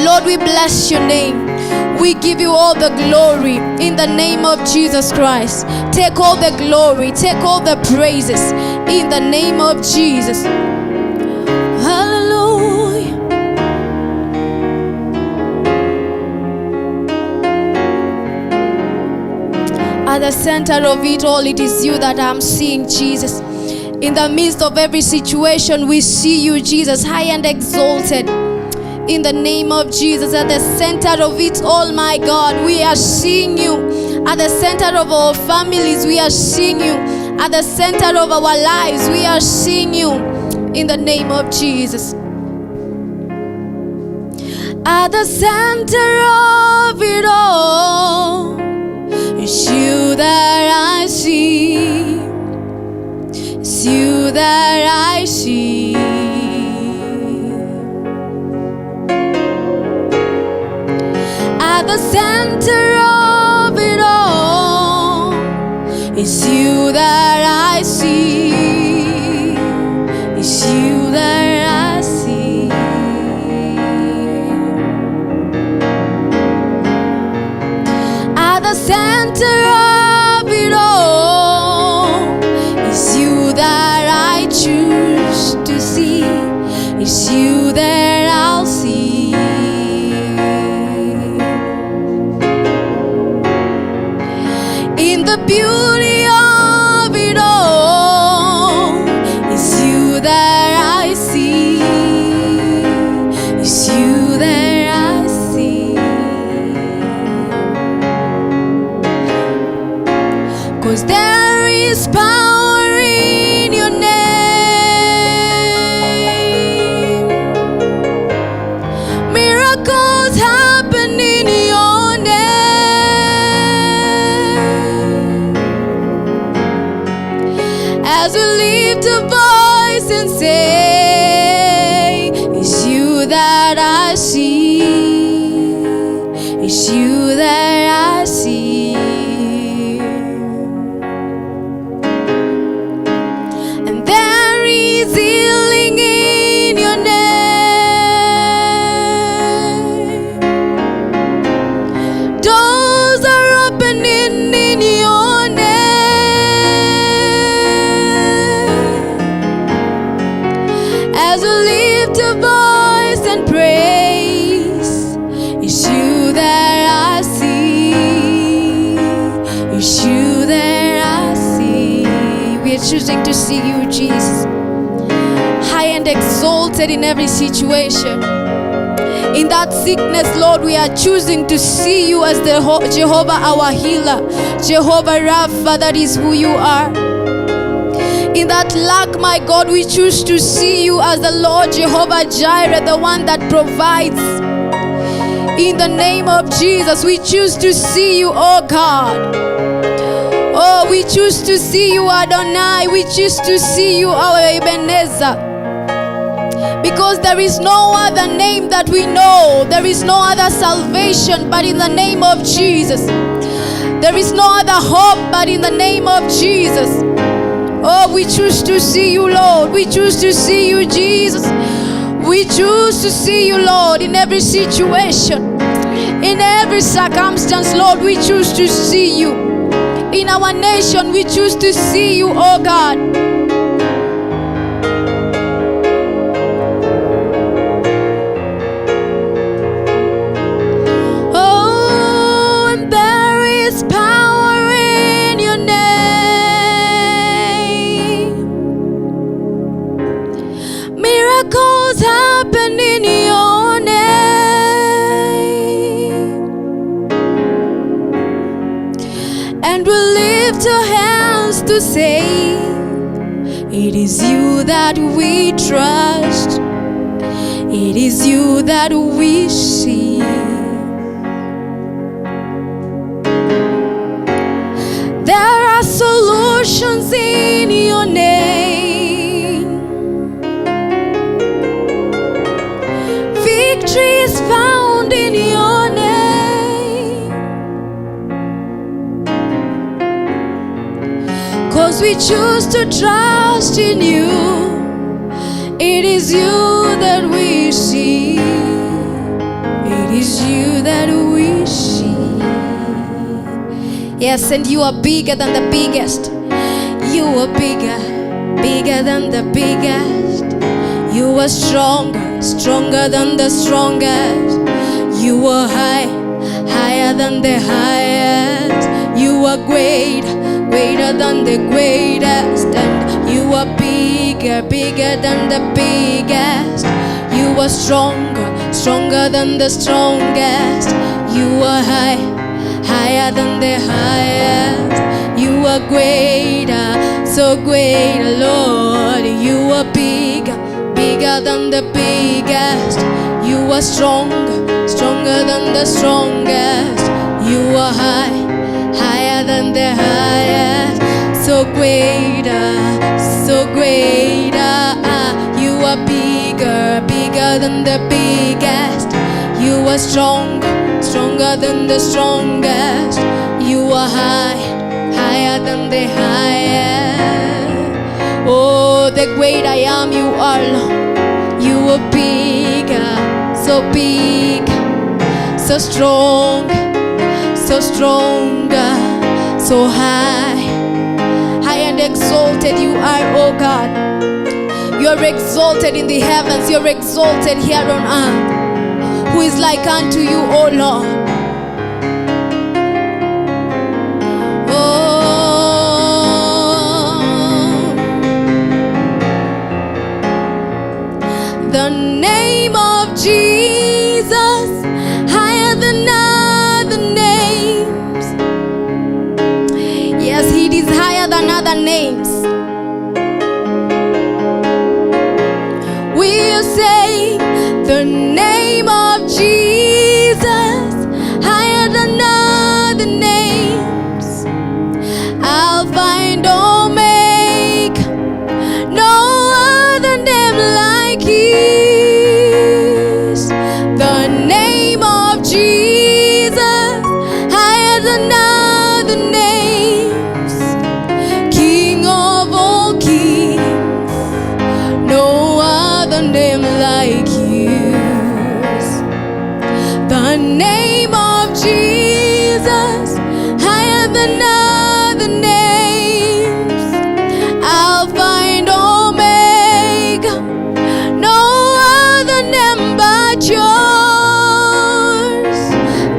Lord, we bless your name. We give you all the glory in the name of Jesus Christ. Take all the glory, take all the praises in the name of Jesus. Hallelujah. At the center of it all, it is you that I'm seeing, Jesus. In the midst of every situation, we see you, Jesus, high and exalted. In the name of Jesus, at the center of it all, my God, we are seeing you. At the center of our families, we are seeing you. At the center of our lives, we are seeing you. In the name of Jesus. At the center of it all, it's you that I see. It's you that I see. At the center of it all, it's you that I see. It's you that I see. At the center of it all, it's you that I choose to see. It's you that I'll see. In the beauty of it all, it's you that I see. It's you that I see. 'Cause there is power in your name. Miracles happen in your name. As we lift a voice and say, it's you that I see. It's you that I see. And there is healing in your name. Doors are opening in your name. As we lift a voice and praise, it's you that I see. It's you that I see. We are choosing to see you, Jesus, high and exalted in every situation. In that sickness, Lord, we are choosing to see you as the Jehovah, our healer. Jehovah Rapha, that is who you are. In that lack, my God, we choose to see you as the Lord Jehovah Jireh, the one that provides. In the name of Jesus, we choose to see you, oh God. Oh, we choose to see you, Adonai. We choose to see you, our Ebenezer. Because there is no other name that we know. There is no other salvation but in the name of Jesus. There is no other hope but in the name of Jesus. Oh, we choose to see you, Lord. We choose to see you, Jesus. We choose to see you, Lord, in every situation, in every circumstance, Lord. We choose to see you. In our nation, we choose to see you, oh God. Oh, and there is power in your name. Miracles happen in your name. And we lift our hands to say, it is you that we trust. It is you that we see. There are solutions in your name. Victory is found in your name. 'Cause we choose to trust in you. It is you that we see. It is you that we see. Yes, and you are bigger than the biggest. You are bigger, bigger than the biggest. You are stronger, stronger than the strongest. You are high, higher than the highest. You are great, greater than the greatest. And you are bigger, bigger than the biggest. You are stronger, stronger than the strongest. You are high, higher than the highest. You are greater, so great, Lord. You are bigger, bigger than the biggest. You are stronger, stronger than the strongest. You are high, higher than the highest. So greater, so greater. You are bigger, bigger than the biggest. You are stronger, stronger than the strongest. You are high, higher than the highest. Oh, the great I am you are, Lord. You are bigger, so big, so strong, so stronger, so high, high and exalted you are, oh God. You're exalted in the heavens. You're exalted here on earth. Who is like unto you, O Lord? The name of Jesus, higher than other names. Yes, it is higher than other names. We'll say the name of Jesus, higher than other names. Alpha and Omega, no other name like His. The name of Jesus, higher than other names. King of all kings, no other name like His. The name of Jesus, higher than other names. Alpha and Omega, no other name but yours.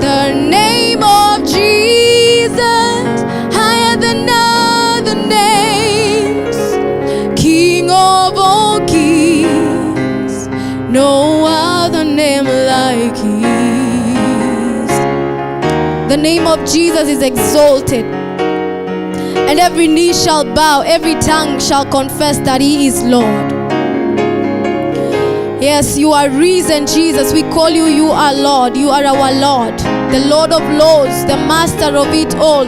The name of Jesus, higher than other names. King of all kings, no other name like His. The name of Jesus is exalted, and every knee shall bow, every tongue shall confess that He is Lord. Yes, you are risen, Jesus. We call you, you are Lord. You are our Lord, the Lord of Lords, the Master of it all.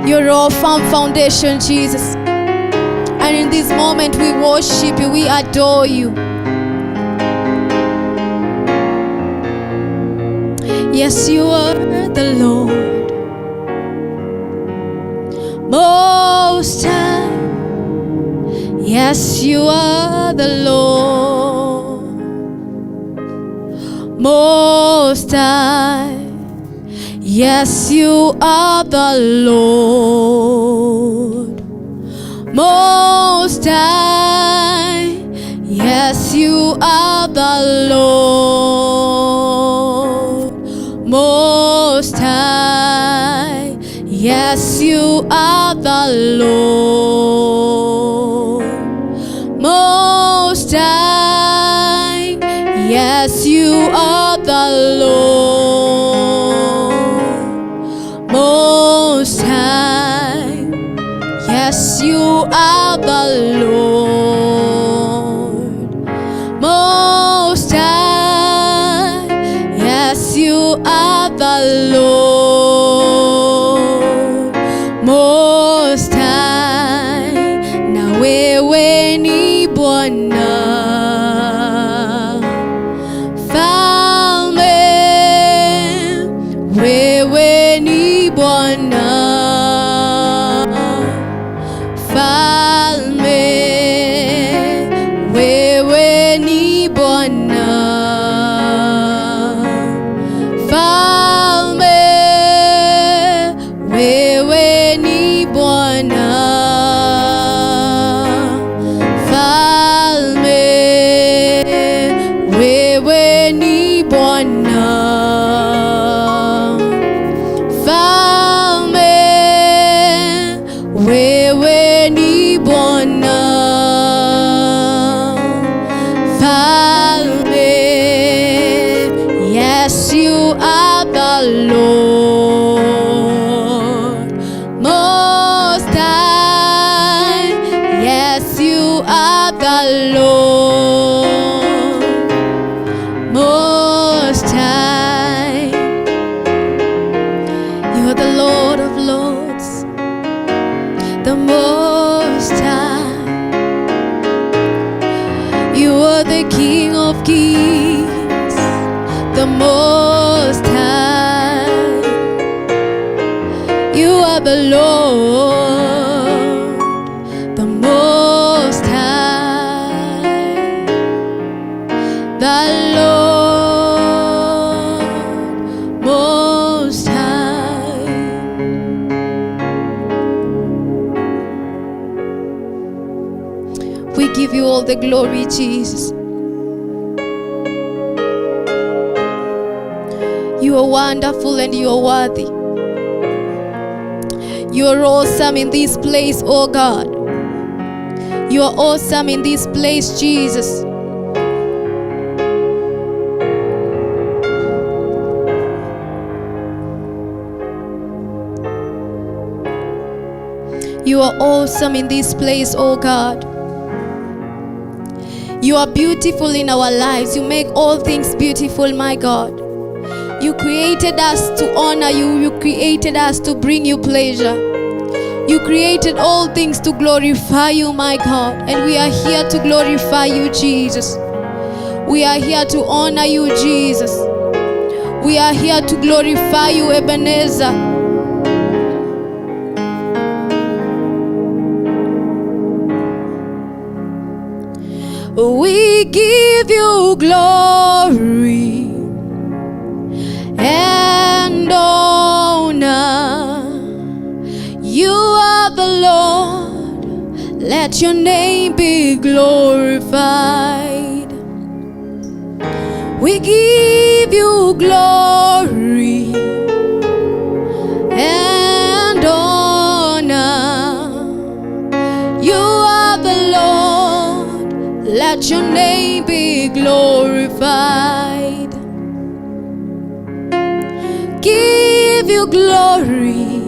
You're our firm foundation, Jesus. And in this moment we worship you, we adore you. Yes, you are the Lord Most High. Yes, you are the Lord Most High. Yes, you are the Lord Most High. Yes, you are the Lord Most High. Yes, you are the Lord Most High. Yes, you are the Lord Most High. Yes, you are the Lord Most High. Yes, you are the Lord Most High. Na wewe ni Bwana Falme, wewe ni Bwana Falme, wewe ni Bwana Falme, wewe ni Bwana Falme, wewe ni Bwana Falme, wewe ni Bwana Falme. Yes, you are the Lord Most High. Yes, you are the Lord Most High. You are the Lord of Lords, the Most High. You are the King of Kings, the Most High. You are the Lord, the Most High, the Lord Most High. We give you all the glory, Jesus. You are wonderful and you are worthy. You are awesome in this place, oh God. You are awesome in this place, Jesus. You are awesome in this place, oh God. You are beautiful in our lives. You make all things beautiful, my God. You created us to honor you. You created us to bring you pleasure. You created all things to glorify you, my God. And we are here to glorify you, Jesus. We are here to honor you, Jesus. We are here to glorify you, Ebenezer. We give you glory and honor. You are the Lord. Let your name be glorified. We give you glory and honor. You are the Lord. Let your name be glorified. Give you glory,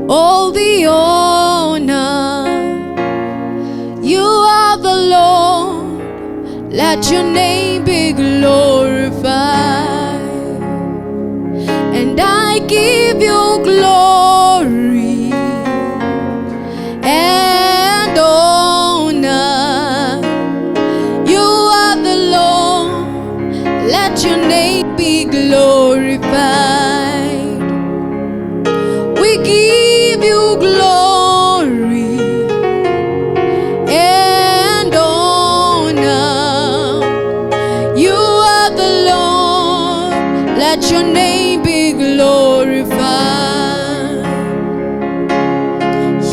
all the honor. You are the Lord. Let your name be glorified. And I give you glory and honor. You are the Lord. Let your name be glorified. We give you glory and honor. You are the Lord. Let your name be glorified.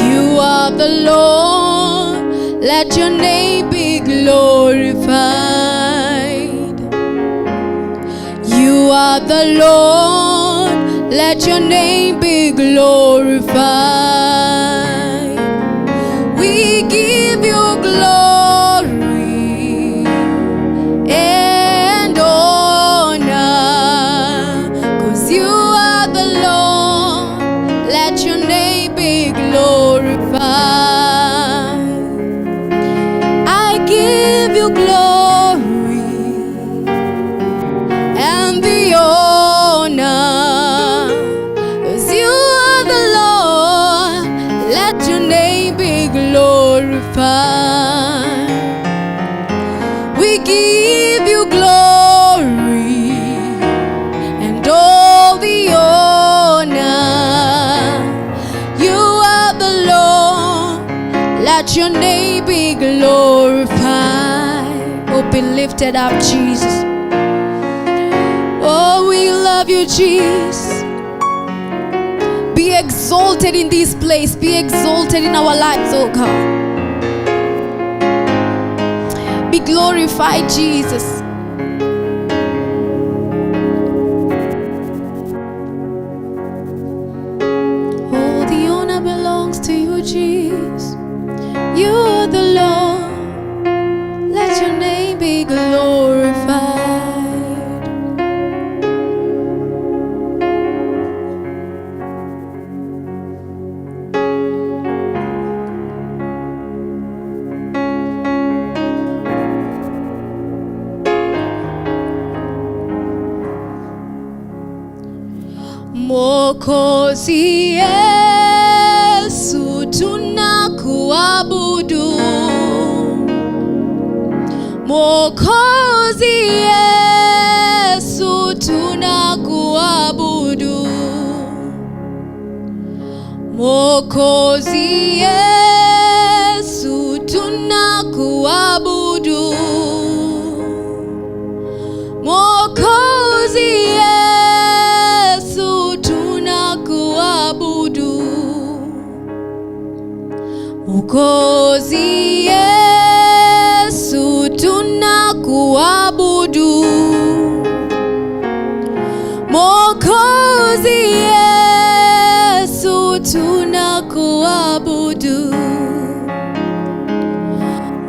You are the Lord. Let your name be glorified. You are the Lord. Let your name be glorified. We give you glory and honor, 'cause you are the Lord. Let your name be glorified. I give you glory and the honor. We give you glory and all the honor. You are the Lord. Let your name be glorified. Oh, be lifted up, Jesus. Oh, we love you, Jesus. Be exalted in this place. Be exalted in our lives, oh God. Be glorified, Jesus. All the honor belongs to you, Jesus. You are the Lord. Let your name be glorified. Mwokozi Yesu tunakuabudu. Mwokozi Yesu tunakuabudu. Mwokozi Yesu tunakuabudu. Mwokozi Yesu tunakuabudu. Mwokozi Mwokozi Yesu tunakuabudu. Mwokozi Yesu tunakuabudu.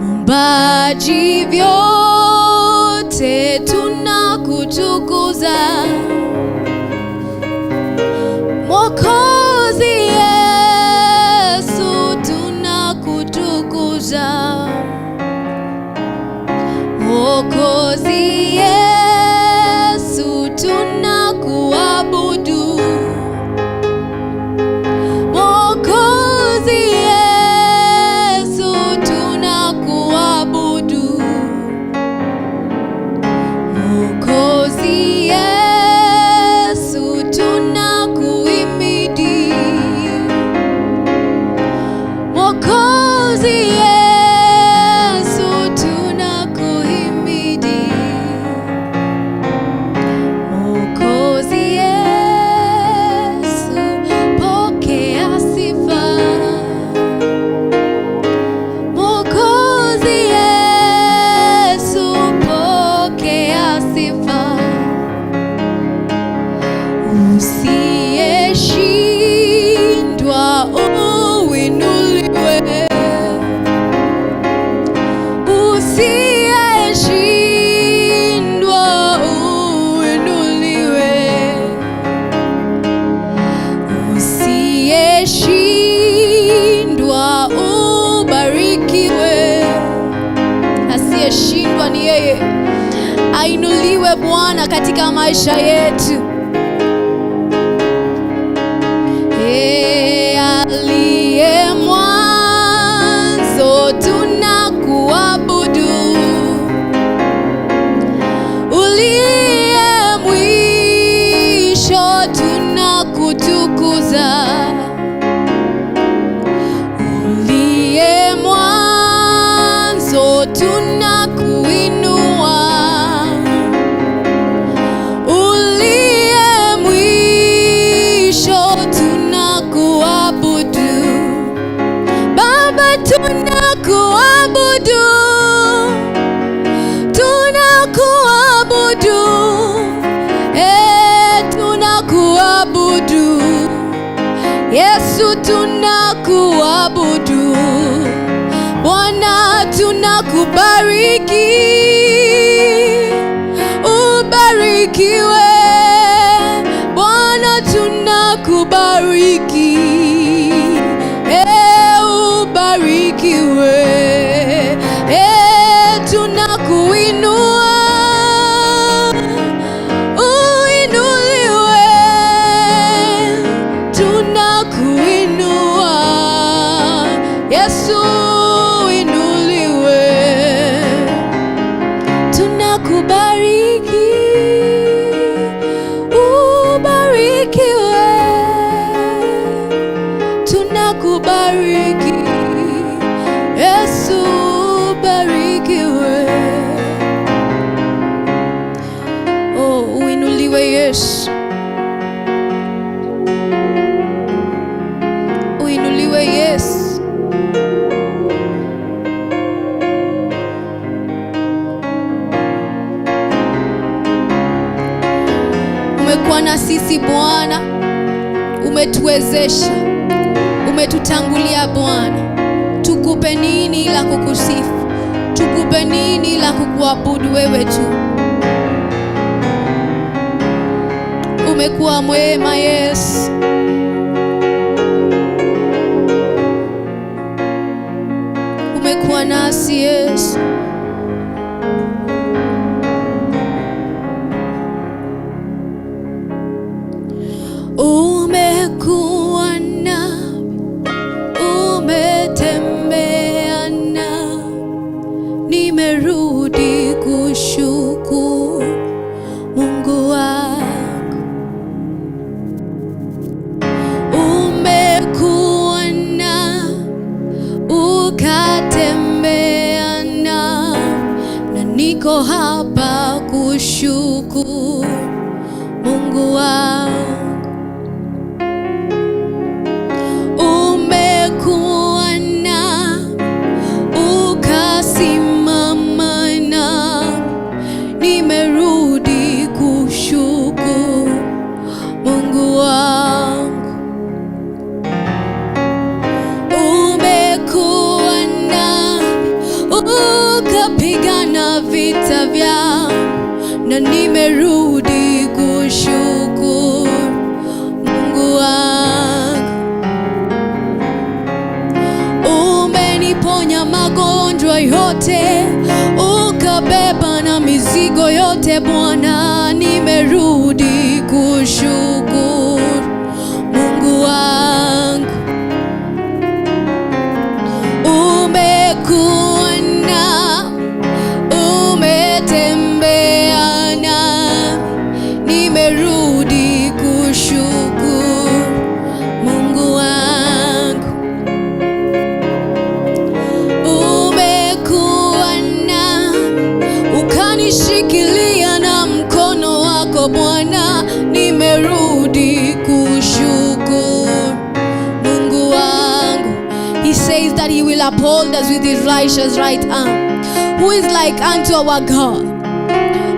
Muumbaji vyote tunakutukuza. Mwokozi Yesu tunakutukuza. Mwokozi Yesu tunakuabudu. Mwokozi Yesu tunakuabudu. Mwokozi Yesu tunakuhimidi. Mwokozi Yesu tunakuhimidi. Mwokozi Yesu pokea sifa. Mwokozi Yesu pokea sifa. Usiyeshindwa uinuliwe. Usiyeshindwa uinuliwe. Usiyeshindwa ubarikiwe. Asiyeshindwa ni yeye. Ainuliwe Bwana katika maisha yetu. Aliye mwanzo tunakuabudu. Uliye mwisho tunakutukuza. Uliye mwanzo tunakuinua. Uliye mwisho tunakuabudu. Baba tunakuabudu. Tunakuabudu. Tunakuabudu. Yesu tunakuabudu. Bwana tunakubariki. Ubarikiwe. Bwana tunakubariki. Ubarikiwe. Tunakuinua. Uinuliwe. Tunakuinua. Yesu inuliwe. Tunakubariki. Ubarikiwe. Tunakubariki. Yesu barikiwe. Oh, uinuliwe Yesu. Uinuliwe Yesu. Umekuwa na sisi Bwana. Umetuwezesha. Umetutangulia Bwana. Tukupe nini la kukusifu? Tukupe nini la kukuabudu wewe tu? Umekuwa mwema Yesu. Umekuwa nasi Yesu. Umekuwa na umetembea na nimerudi kushukuru Mungu wangu. Umekuwa na ukatembea na niko hapa kushukuru Mungu wangu. vita vyangu na nimerudi kushukuru Mungu wangu. Umeniponya magonjwa yote, ukabeba na mizigo yote Bwana, nimerudi kushukuru Mungu wangu. Umekuwa umetembea nami, nimerudi kushukuru Mungu wangu. Umekuwa nami, ukanishikilia na mkono wako Bwana, nimerudi kushukuru Mungu wangu. He says that he will uphold us with his righteous right arm. Who is like unto our God?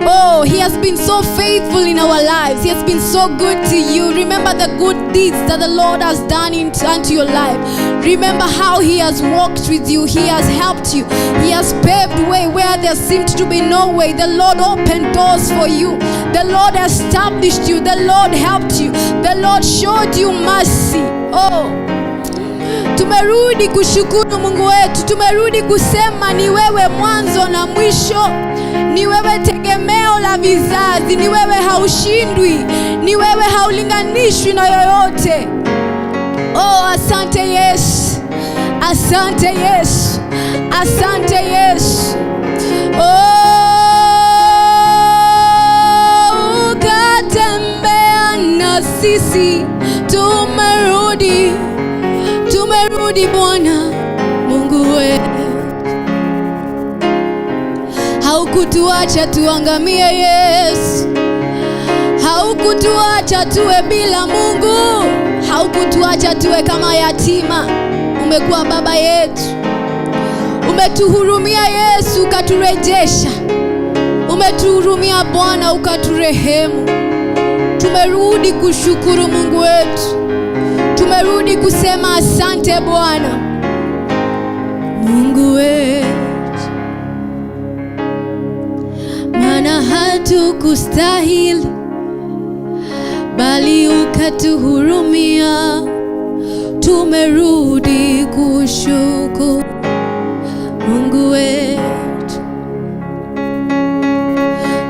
Oh, he has been so faithful in our lives. He has been so good to you. Remember the good deeds that the Lord has done unto your life. Remember how he has walked with you. He has helped you. He has paved way where there seemed to be no way. The Lord opened doors for you. The Lord established you. The Lord helped you. The Lord showed you mercy. Oh, tumerudi kushukuru Mungu wetu. Tumerudi kusema ni wewe mwanzo na mwisho. Ni wewe tegemeo la vizazi. Ni wewe haushindwi. Ni wewe haulinganishwi na yoyote. Oh, asante Yesu. Asante Yesu. Asante Yesu. Oh, ukatembea na sisi. Tumerudi. Tumerudi Bwana Mungu wetu. Haukutuacha tuangamie Yesu. Haukutuacha tuwe bila Mungu. Haukutuacha tuwe kama yatima. Umekuwa baba yetu. Umetuhurumia Yesu, ukaturejesha. Umetuhurumia Bwana, ukaturehemu. Tumerudi kushukuru Mungu wetu. Tumerudi kusema asante Bwana Mungu wetu. Maana hatukustahili, bali ukatuhurumia. Tumerudi kushukuru Mungu wetu.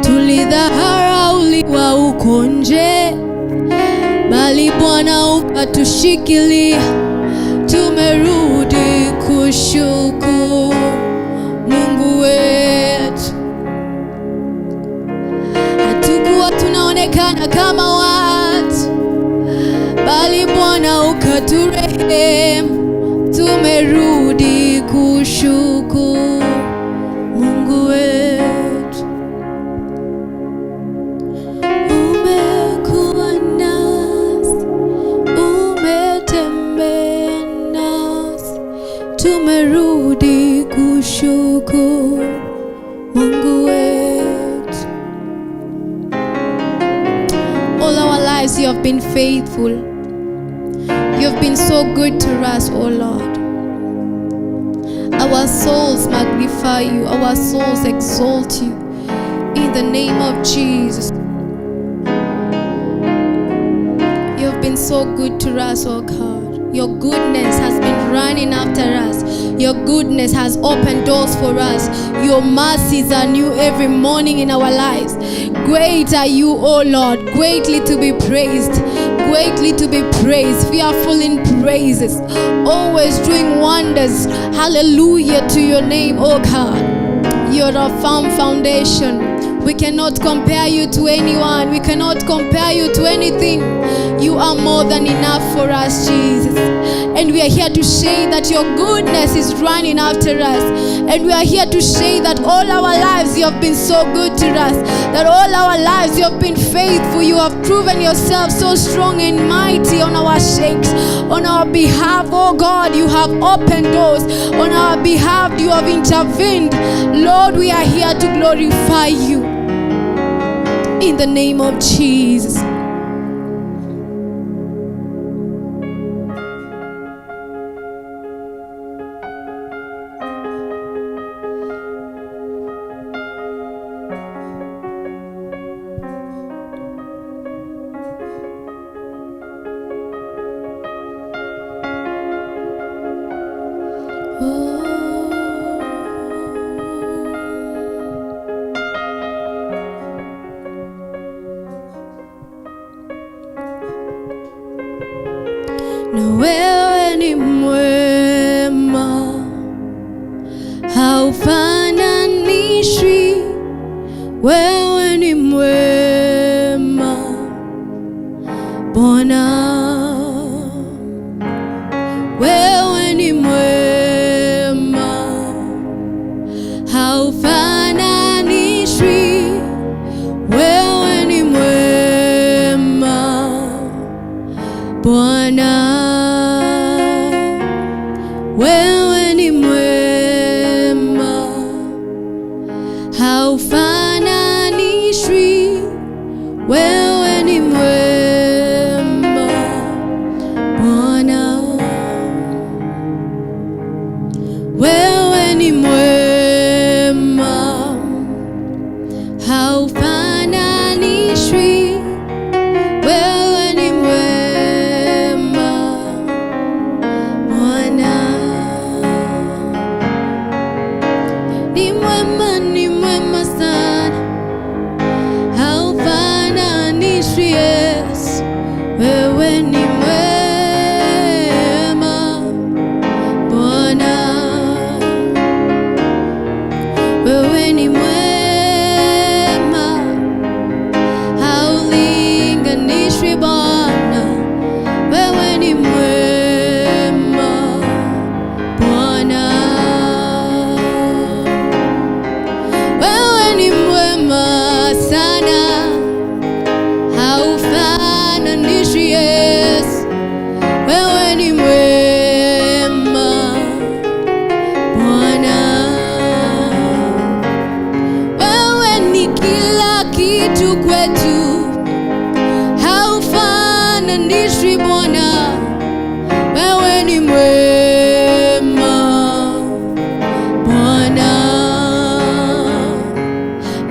Tulidharauliwa uko nje, bali Bwana ukatushikilia. Tumerudi kushukuru Mungu wetu. Hatukuwa tunaonekana kama watu, bali Bwana ukaturehemu. Tumerudi kushukuru Mungu wetu. Umekuwa nasi, umetembea nasi. Tumerudi kushukuru Mungu wetu. All our lives you have been faithful. You have been so good to us, oh Lord. Our souls magnify you. Our souls exalt you. In the name of Jesus. You have been so good to us, oh God. Your goodness has been running after us. Your goodness has opened doors for us. Your mercies are new every morning in our lives. Great are you, O Lord, greatly to be praised, greatly to be praised, fearful in praises, always doing wonders. Hallelujah to your name, O God. You're a firm foundation. We cannot compare you to anyone. We cannot compare you to anything. You are more than enough for us, Jesus. And we are here to say that your goodness is running after us. And we are here to say that all our lives you have been so good to us. That all our lives you have been faithful. You have proven yourself so strong and mighty on our shakes. On our behalf, oh God, you have opened doors. On our behalf, you have intervened. Lord, we are here to glorify you. In the name of Jesus. wewe ni mwema, haufananishwi. Wewe ni mwema Bwana, wewe ni mwema, haufananishwi. Wewe ni mwema Bwana, wewe ni mwema, haufananishwi. Wewe ni mwema Bwana, wewe ni mwema, haufananishwi. Wewe ni mwema Bwana, ni mwema sana, haufananishwi. Yes, wewe ni mwema Bwana, wewe ni mwema, haulinganishwi Bwana, wewe ni mwema Bwana, wewe ni mwema sana, haufananishwi. Yes, wewe ni mwema Bwana, wewe ni kila kitu kwetu, haufananishwi Bwana, wewe ni mwema Bwana,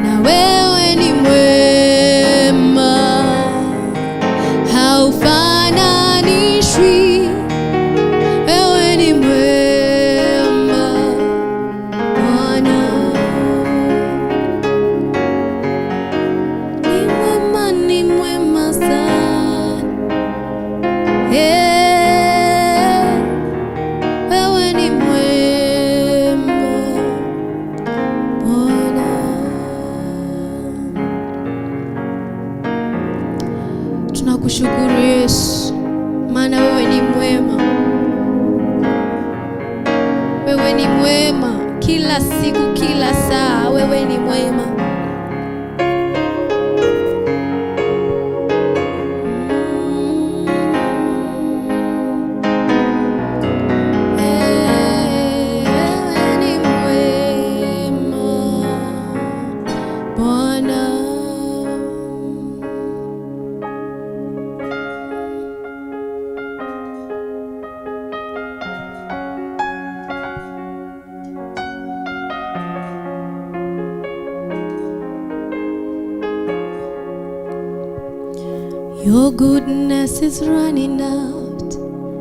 na wewe ni mwema, haufananishwi. Wewe ni mwema Bwana, ni mwema sana. Yeah, wewe ni mwema Bwana. Tunakushukuru Yesu, maana wewe ni mwema. Wewe ni mwema kila siku, kila saa. Wewe ni mwema. Wewe ni mwema Bwana. Your goodness is running out,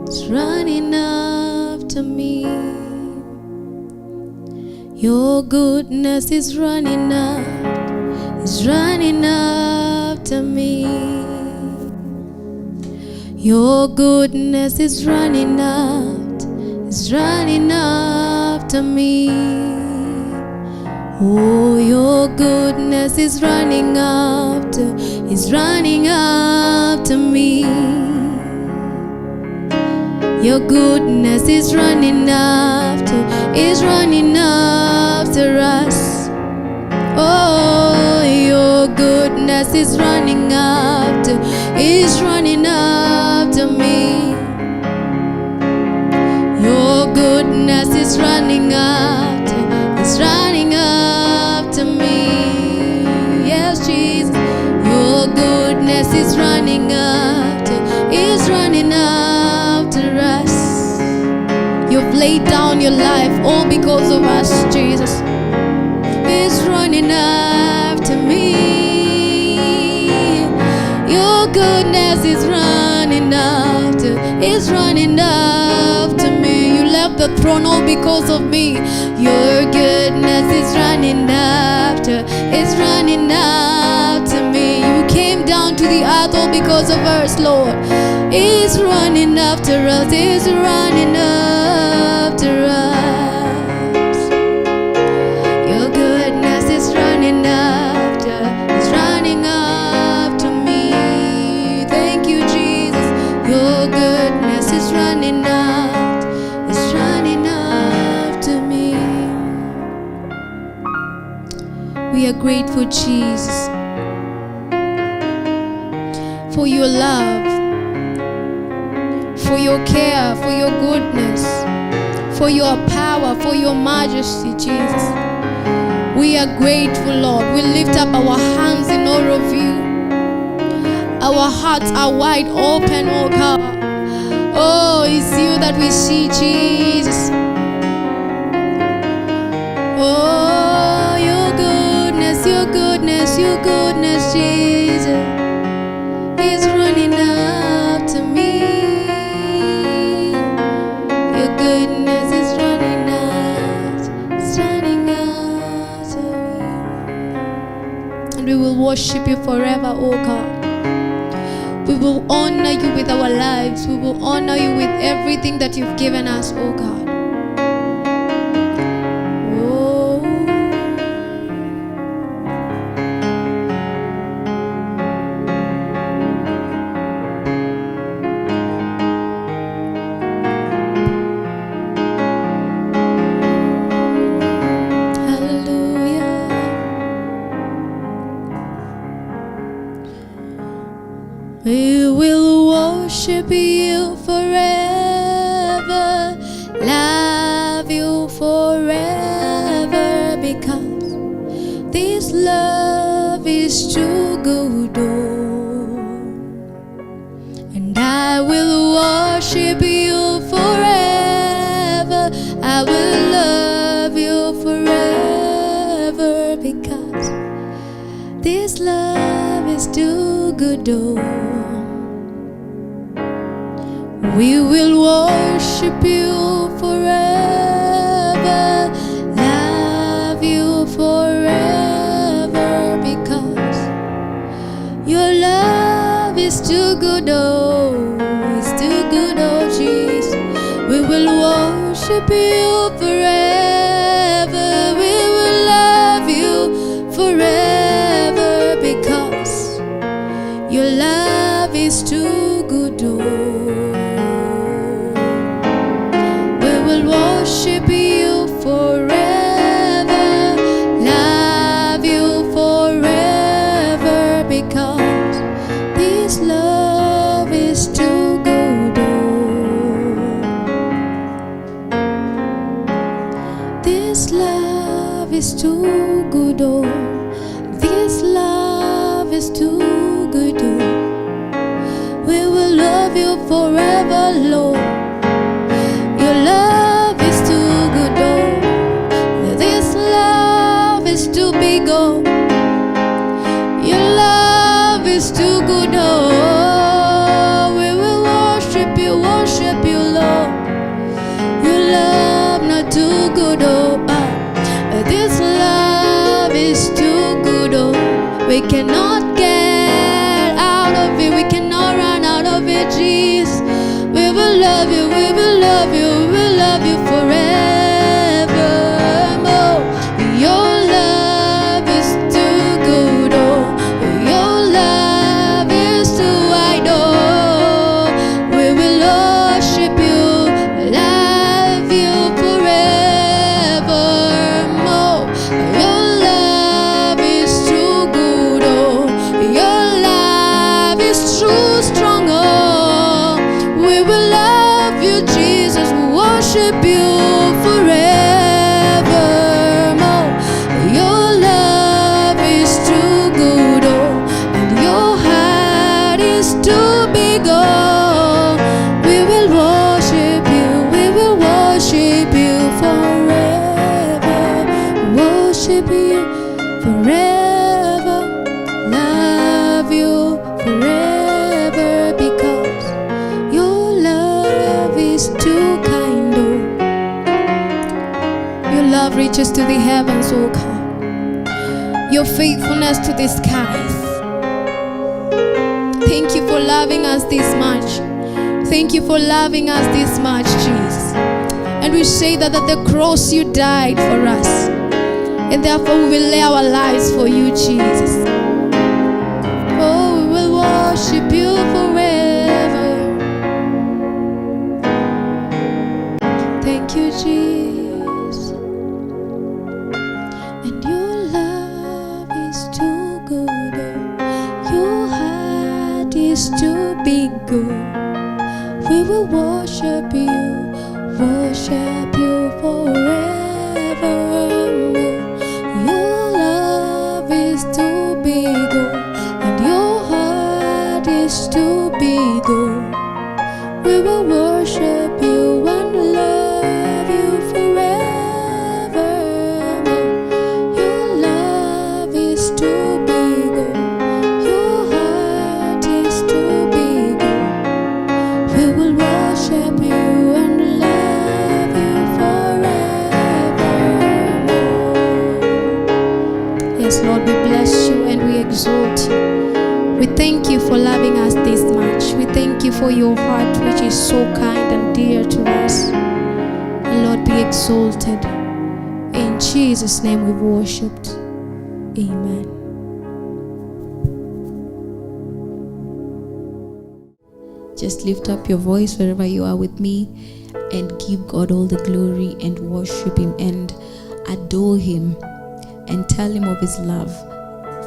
it's running after me. Your goodness is running out, it's running after me. Your goodness is running out, it's running after me. Oh, your goodness is running after, is running after me. Your goodness is running after, is running after us. Oh, your goodness is running after, is running after me. Your goodness is running after, is running after me. Yes, Jesus. Your goodness is running after, is running after us. You've laid down your life all because of us, Jesus. It's running after me. Your goodness is running after, is running after me. You left the throne all because of me. Your goodness is running after, is running after me. You came down to to the earth, all because of us, Lord. He's running after us, He's running after us. Your goodness is running after, it's running after me. Thank you, Jesus. Your goodness is running after, it's running after me. We are grateful, Jesus, for your love, for your care, for your goodness, for your power, for your majesty, Jesus. We are grateful, Lord. We lift up our hands in all of you. Our hearts are wide open, oh God. Oh, it's you that we see, Jesus. Oh, your goodness, your goodness, your goodness, Jesus. He's running after me. Your goodness is running after, it's running after me. And we will worship you forever, oh God. We will honor you with our lives. We will honor you with everything that you've given us, oh God. We will worship you forever, love you forever, because this love is too good, oh. And I will worship you forever, I will love you forever, because this love is too good, oh. We will worship you forever, love you forever, because your love is too good, oh, it's too good, oh Jesus. We will worship you forever, we will love you forever, because your love is too good, oh. Worship you forever, love you forever, because this love is too good, oh. This love is too good, oh. This love is too good, oh. We will love you forever, Lord. Your love is too good, oh. This love is too big, oh. Your love is too good, oh. We will worship you, Lord. Your love not too good, oh. This love is too good, oh. We cannot get out of it, we cannot run out of it, Jesus. We will love you, we will love you, we will love you forever. Oh, your love is too good, oh. Your love is too wide, oh. We will worship you, love you forever. Oh, your love is too good, oh. Your love is too strong, oh. We will love you, Jesus. We worship you forevermore. Your love is too good, oh, and your heart is too big, oh. We will worship you. We will worship you forever. Worship you forever. Love you forever, because your love is too kind, oh. Your love reaches to the heavens, oh God. Your faithfulness to the skies. Thank you for loving us this much. Thank you for loving us this much, Jesus. And we say that at the cross you died for us. And therefore we will lay our lives for you, Jesus. Oh, we will worship you forever. Thank you, Jesus. And your love is too good. Your heart is too big. We will worship you forever. Your love is too big, and your heart is too big. We will worship you and love you forever. Your love is too big, your heart is too big. We will worship you and love you forever. Yes, Lord, we bless you and we exalt you. We thank you for loving us this much. We thank you for your heart, which is so kind and dear to us. And Lord, be exalted. In Jesus' name we've worshipped. Amen. Just lift up your voice wherever you are with me and give God all the glory and worship him and adore him and tell him of his love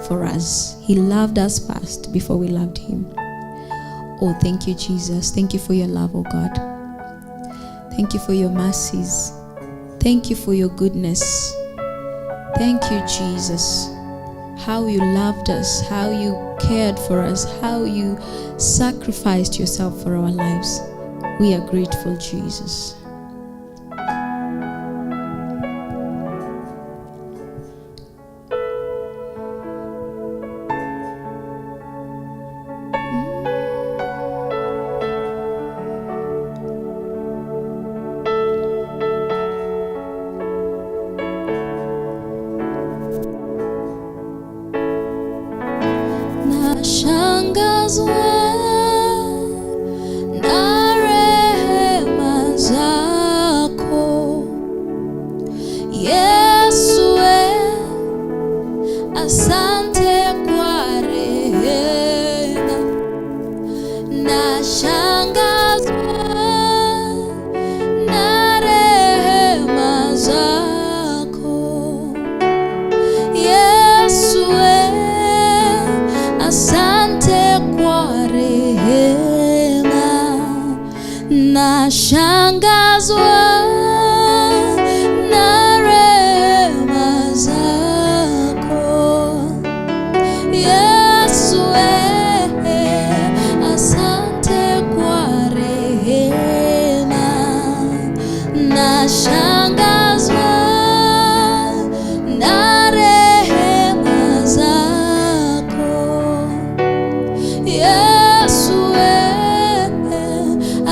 for us. He loved us first before we loved him. Oh, thank you, Jesus. Thank you for your love, oh God. Thank you for your mercies. Thank you for your goodness. Thank you, Jesus. How you loved us, how you cared for us, how you sacrificed yourself for our lives. We are grateful, Jesus. Nashangazwa na rehema zako, Yesu, asante kwa rehema. Nashangazwa na rehema zako, Yesu, asante kwa rehema. Nashangazwa na rehema zako, Yesu, asante kwa rehema. Nashangazwa na rehema zako, Yesu,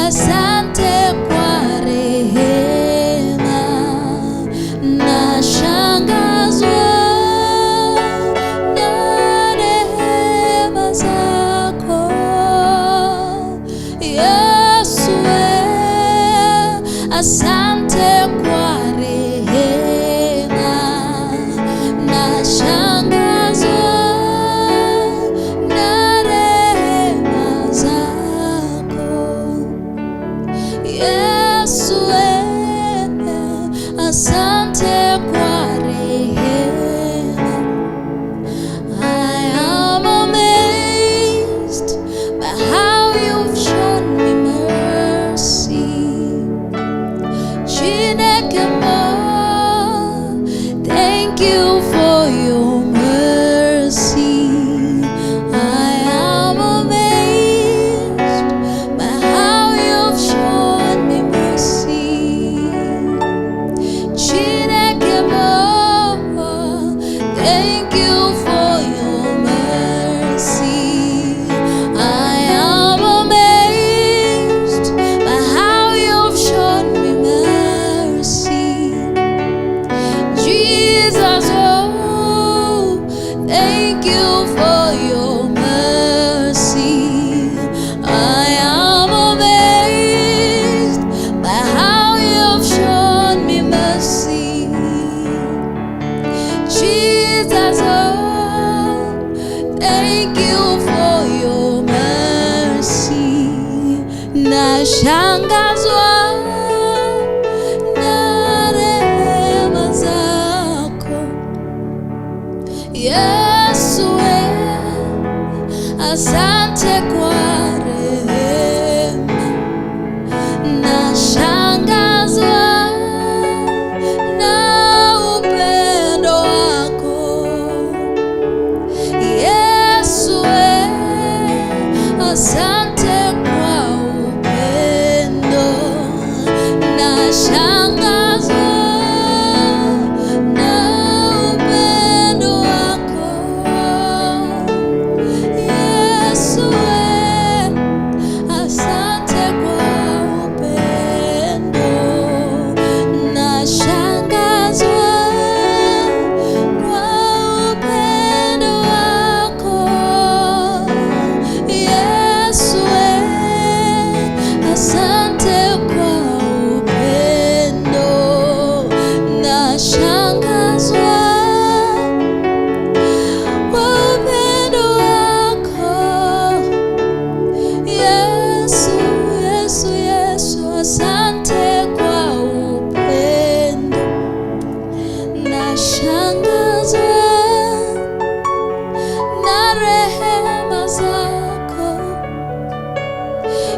asante kwa rehema. Nashangazwa na rehema zako, Yesu, asante kwa rehema. Nashangazwa na rehema zako, Yesu, asante kwa rehema. I am amazed by how you've shown me mercy. Chineke mo, thank you for your mercy. I am amazed by how you've shown me mercy. Chineke mo, thank you for your mercy. I am amazed by how you've shown me mercy. Jesus, oh, thank you for your mercy. Jesus, oh, thank you for your mercy. Nashangazwa na rehema zako Yesu, asante kwa rehema. Nashangazwa na upendo wako Yesu, asante kwa upendo. Nashangazwa na upendo wako Yesu, asante kwa upendo. Nashangazwa kwa upendo wako Yesu, asante kwa upendo. Nashangazwa kwa upendo wako Yesu, Yesu, Yesu, asante kwa upendo. Nashangazwa na rehema zako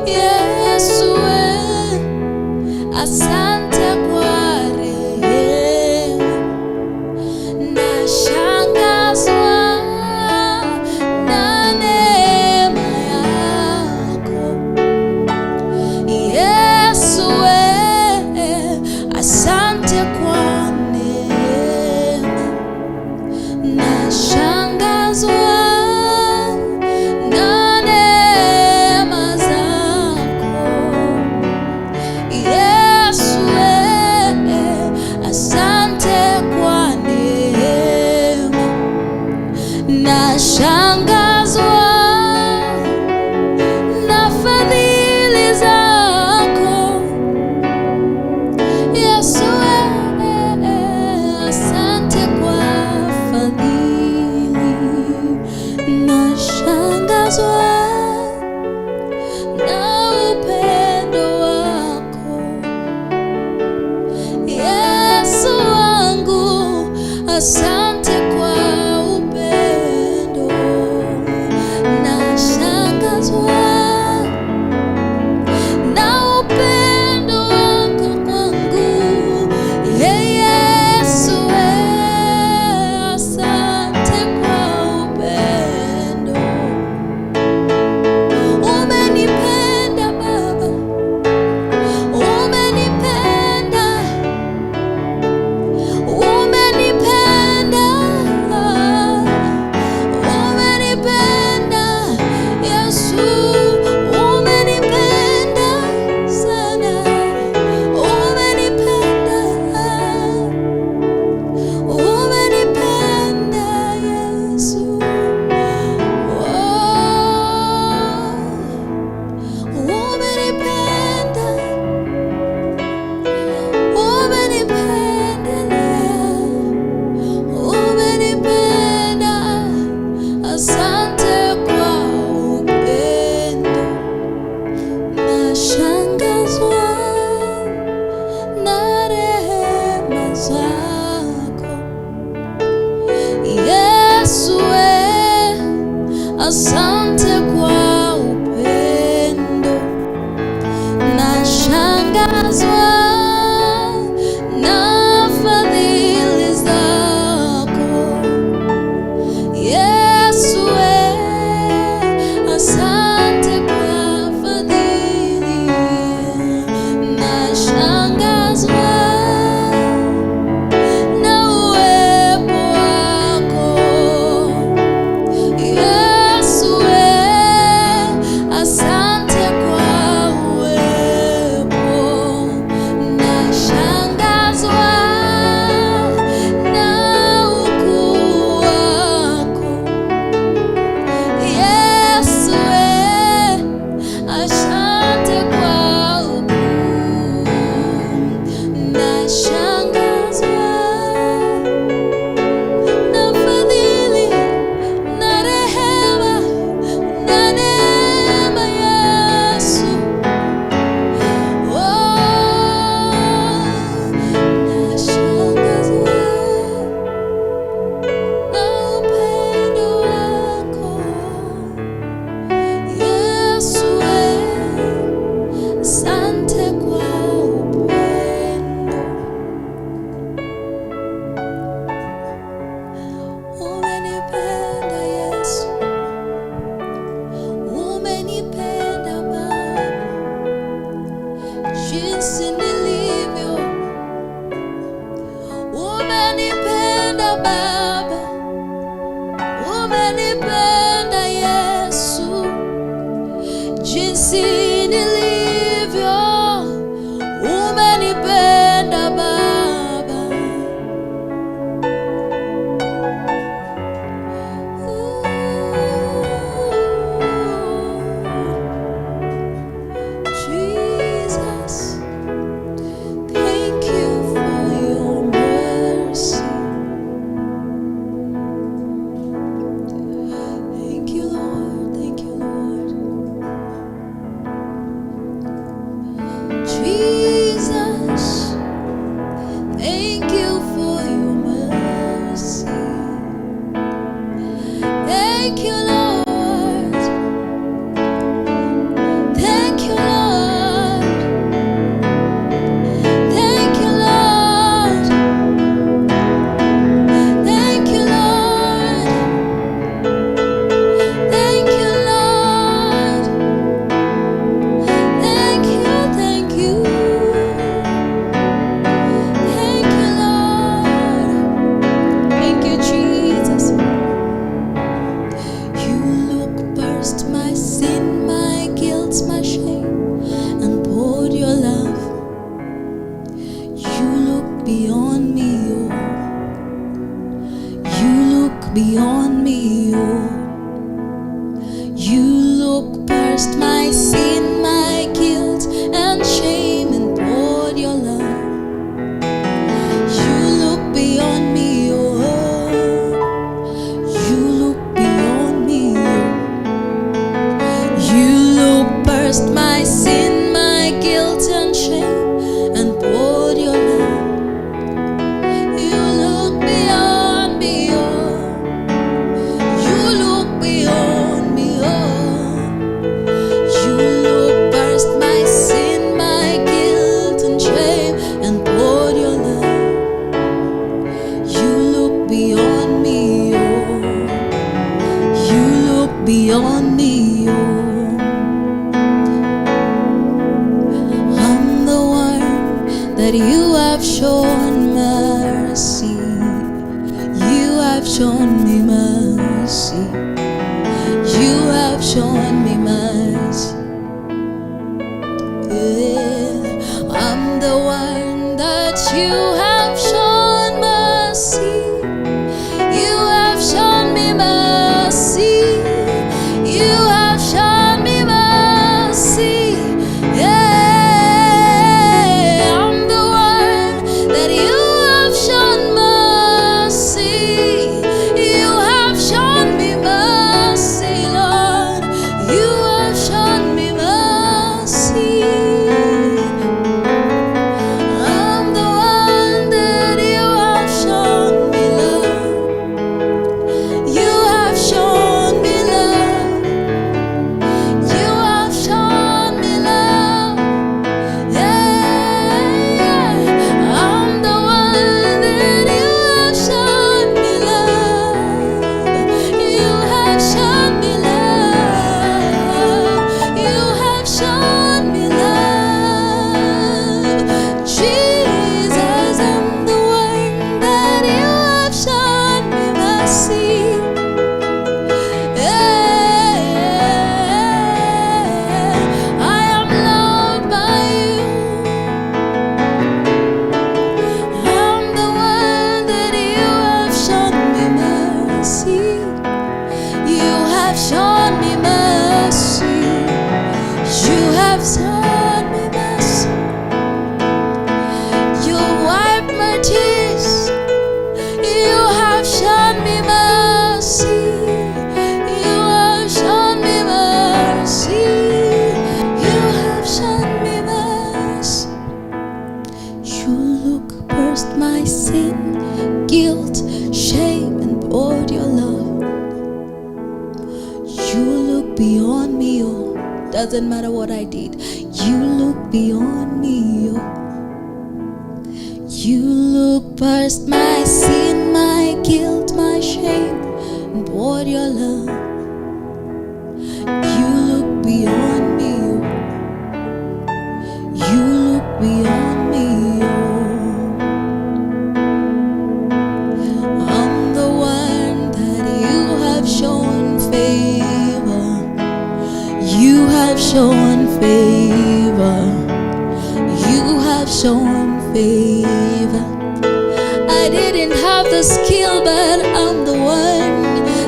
Yesu, asante kwa rehema. Nashangazwa na neema yako Yesu, asante kwa neema. Nashangazwa na neema zako Yesu, asante kwa neema. Nashangazwa na fadhili zako Yesu, asante kwa fadhili. Nashangazwa na upendo wako Yesu wangu, asante kwa upendo. Nashangazwa na upendo wako kwangu Yesu, asante kwa upendo. Umenipenda Baba, umenipenda, umenipenda beyond me, oh. You look past my sin, my guilt and shame, and poured your love. You look beyond me, oh. You look beyond me, oh. You look past my sin, my guilt and shame, and poured your love. You look beyond me, oh. You look beyond me, oh. You look past my sin, my guilt and shame, and poured your love. You look beyond me, oh. You look beyond me, oh. I'm the one that you have shown mercy. You have shown me mercy. You have shown me mercy. Yeah. I'm the one that you have shown mercy. You have shown me mercy. You have shown me mercy. Yeah, I'm the one that you have shown mercy. You have shown me mercy, Lord. You have shown me mercy. I'm the one that you have shown me love. You have shown me love. You have shown me love. Yeah, I'm the one that you have shown me love. You have shown me love. You have shown me love. Jesus, I'm the one that you have shown me mercy. I am loved by you. I'm the one that you have shown me mercy. You have shown me mercy. You have shown me mercy. You wiped my tears. You have shown me mercy. You have shown me mercy. You have shown me mercy. You look past my sin, guilt, shame, and poured your love. You look beyond me, oh. Doesn't matter what I did. You look beyond me, oh. You look past my sin, my guilt, my shame, and poured your love. You look beyond me, oh. You look beyond me, oh. I'm the one that you have shown favor. You have shown favor. You have shown favor. I didn't have the skill, but I'm the one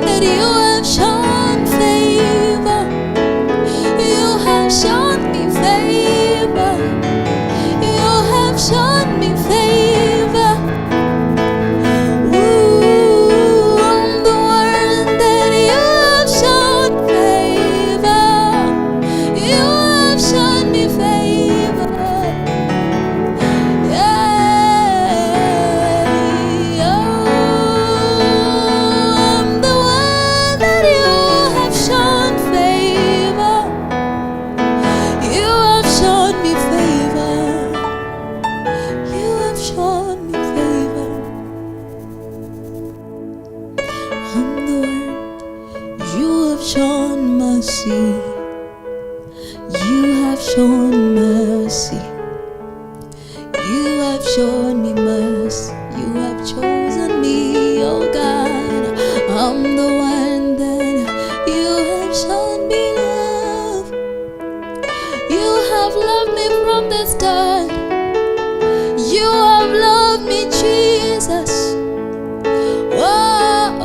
that you have shown favor. You have shown me favor. You have shown me favor. Ooh, I'm the one that you have shown favor. You have shown me favor. Yeah, oh, I'm the one that you have shown favor. You have shown me favor. You have shown me favor. I'm the one. You have shown mercy. You have shown mercy. You have shown me mercy. You have chosen me, oh God. I'm the one that you have shown me love. You have loved me from the start. You have loved me, Jesus. Whoa,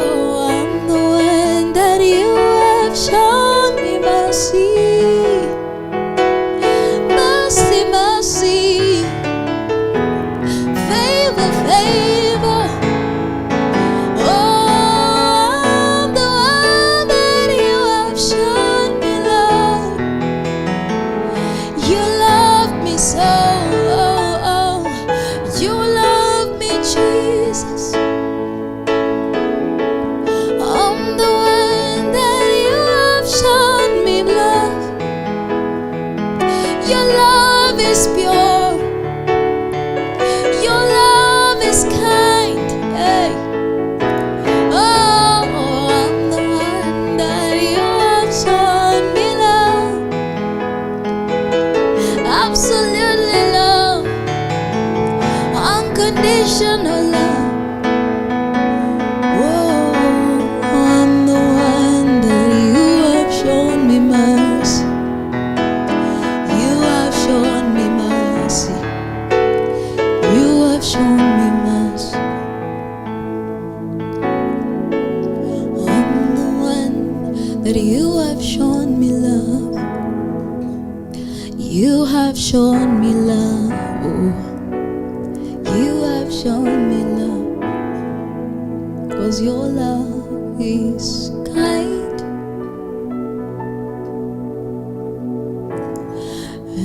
that you have shown me love. You have shown me love. Oh, you have shown me love. 'Cause your love is kind,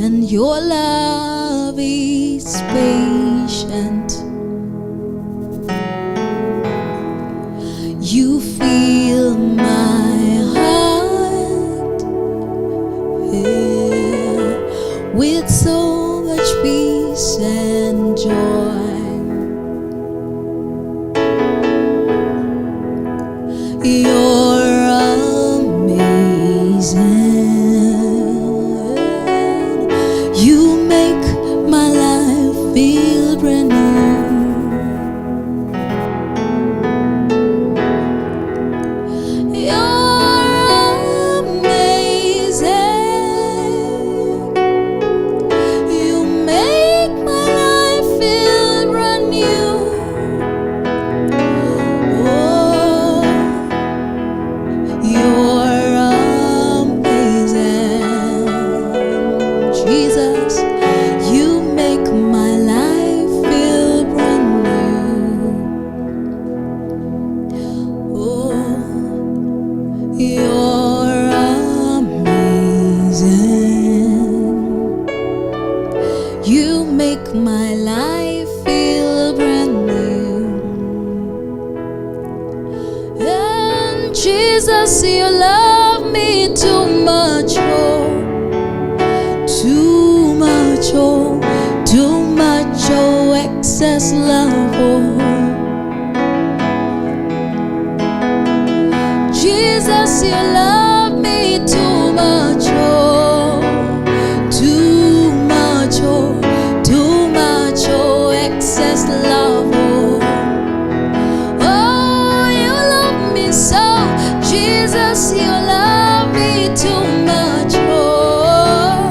and your love is patient. You fill my heart, yeah, with so much peace and joy. You're amazing. You make my life feel brand new. You make my life feel brand new. And Jesus, you love me too much, oh, too much, oh, too much, oh, excess love, oh. Jesus, you love me too much, oh, too much, oh, too much, oh, excess love, oh. Oh, you love me so, Jesus, you love me too much, oh,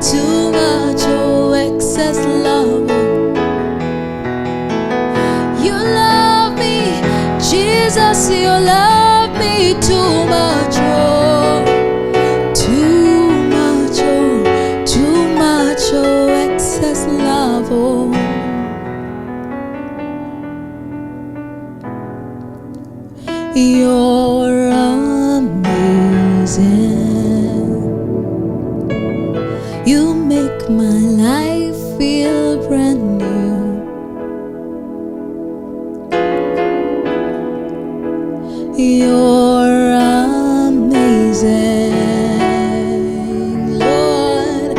too much, oh, excess love, oh. You love me, Jesus, you love me too much, oh, too much, oh, too much, oh, excess love, oh. You're amazing. You make my life feel brand new. You're amazing, Lord.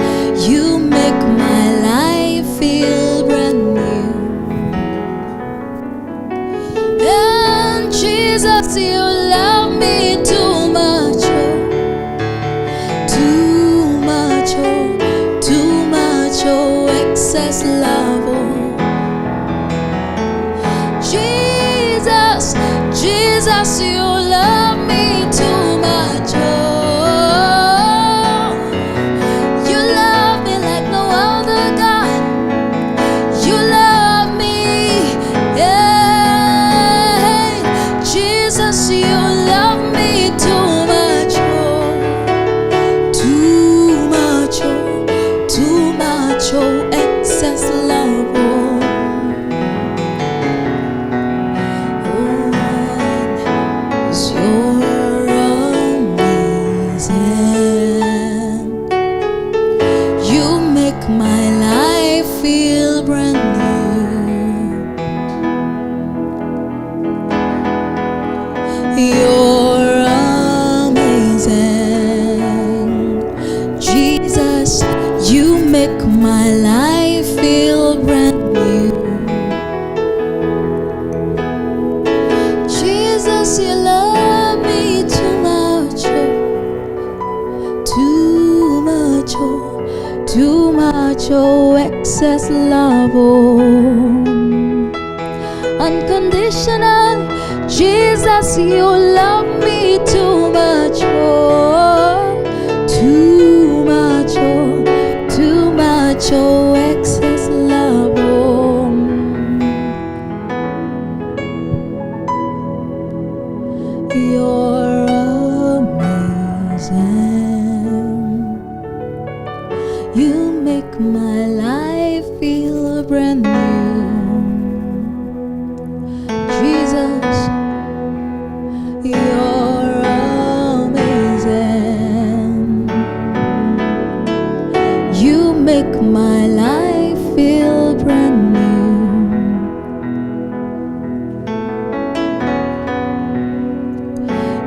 You make my life feel brand new. And Jesus, you love me too much, oh, too much, oh, too much, oh, excess love, oh. Jesus, Jesus, you love me too much, oh. You love me like no other God. You love me, yeah. Jesus, you love me too much, oh, too much, oh, too much, oh, excess love, oh. You're amazing. You make my life feel brand new. You're amazing. Jesus, you make my life feel brand new. Jesus, you love me too much, oh, too much, oh, too much, oh, excess love, oh. Unconditional, Jesus, you love me too much, oh, too much, oh, too much, oh, excess love, oh.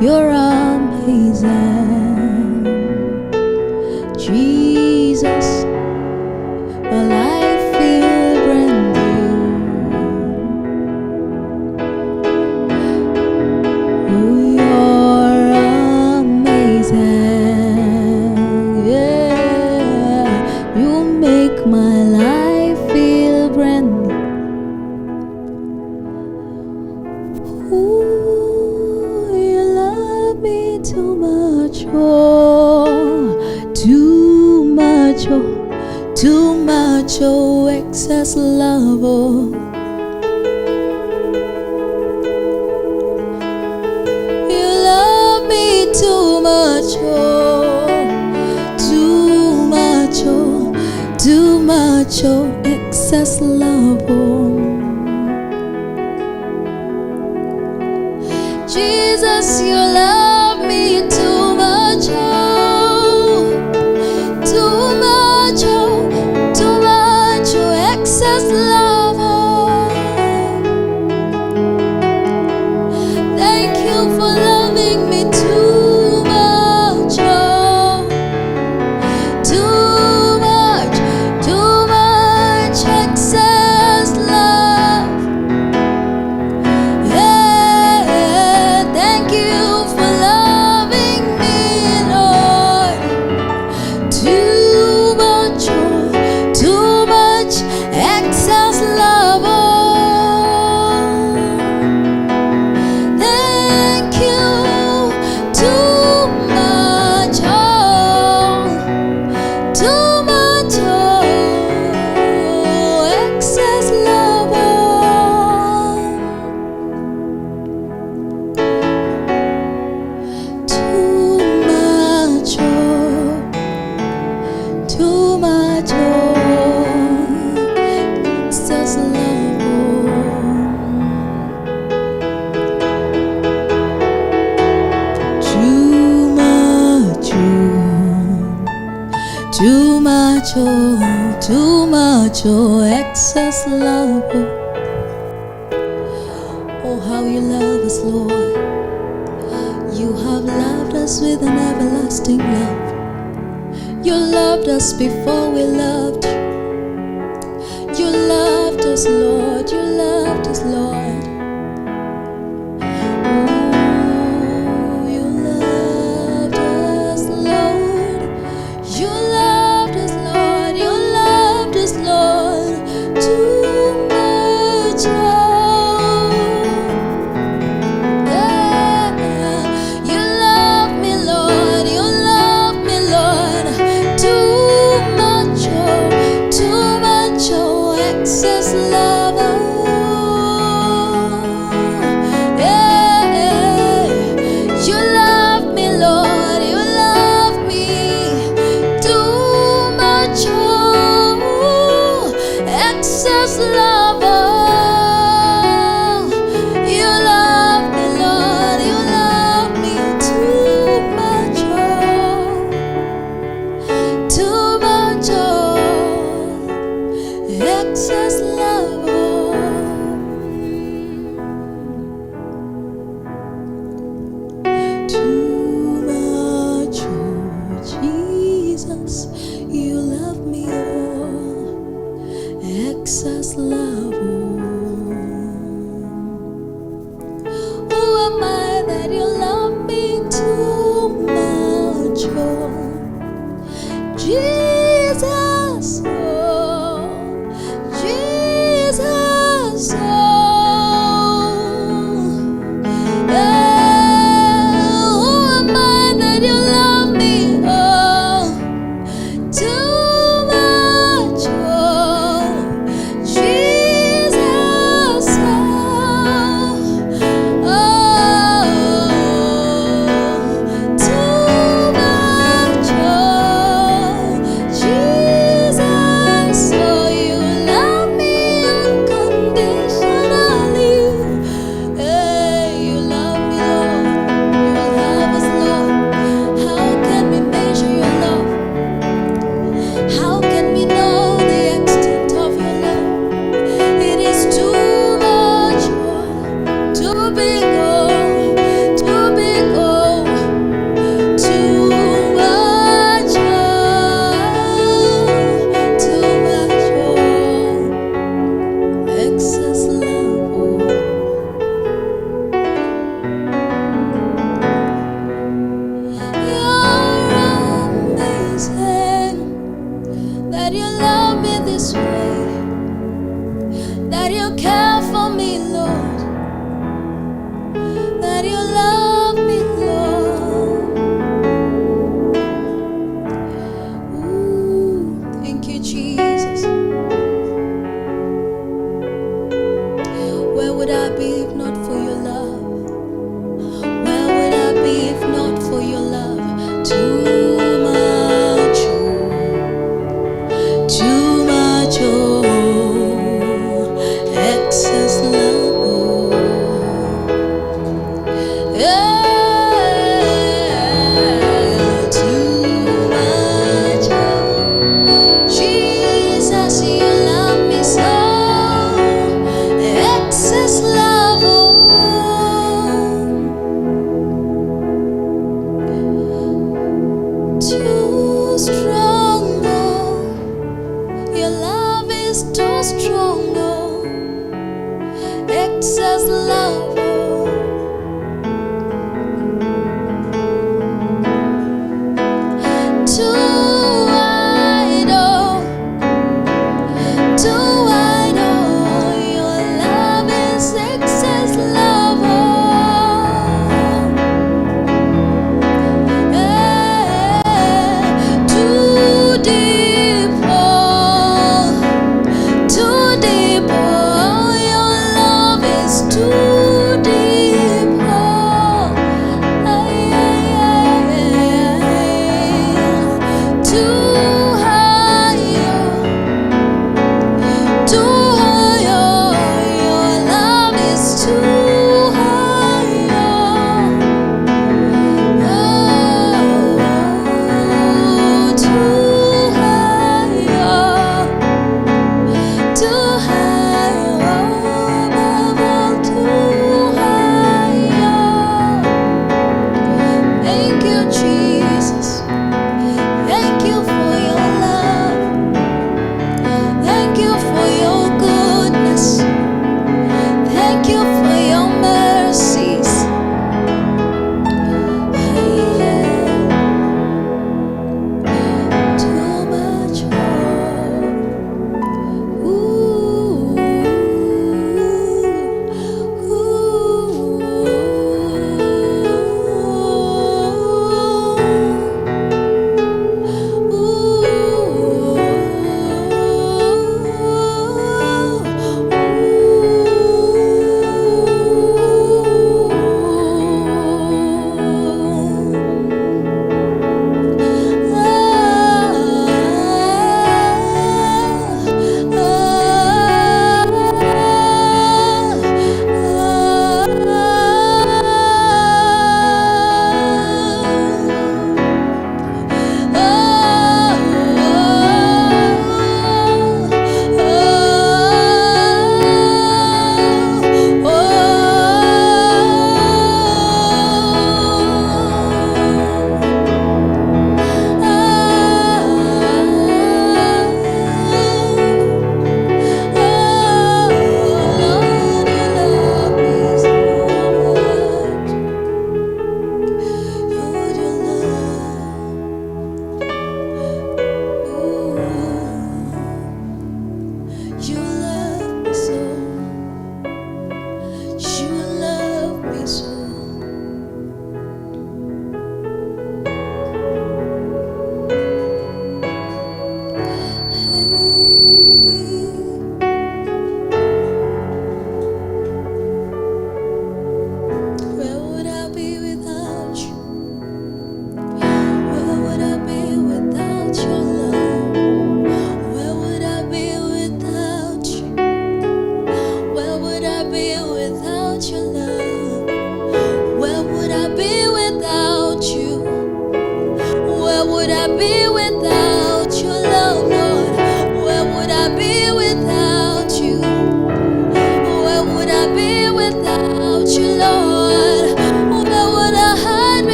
You're amazing, Jesus. My life feel brand new. You're amazing, yeah. You make my life feel brand new. Ooh, you love me too much, oh, too much, oh, too much, oh, excess love, oh. You love me too much, oh, too much, oh, too much, oh, excess love, oh. Jesus, you love me too much, oh, too much, oh, too much, oh, excess love, oh. Thank you for loving me too much, oh, too much, excess love. Yeah, thank you for loving me, Lord. Too much, oh, too much, excess love, oh. Thank you, too much, oh, too much, oh, excess love, oh. Too much, oh, too much, oh, excess love, oh. Too much, oh, too much, oh, too much, oh, excess love, oh. Oh, how you love us, Lord. You have loved us with an everlasting love. You loved us before we loved you. You loved us, Lord. You loved us, Lord. Oh, you loved us, Lord. You loved us, Lord. You loved us, Lord. Too much, oh. Yeah, you love me, Lord. You love me, Lord. Too much, oh, excess love, oh. Yeah, you love me, Lord. You love me. Too much, oh, excess love, oh. You love me, Lord. You love me too much, oh, too much, oh, excess love, oh. Too much, oh, Jesus, you love me, oh, excess love, oh. Who am I that you love me too much, oh, Jesus, oh, Jesus, oh. Yeah, who am I that you love me, oh, too much, oh, Jesus, oh, oh, too much, oh, love. Yeah, too much. Jesus, you love me so. Excess love. Too strong. Your love is too strong. Excess love. Too wide, too wide, your love is excess love. Too deep, too deep, your love is too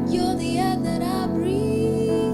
You're the air that I breathe.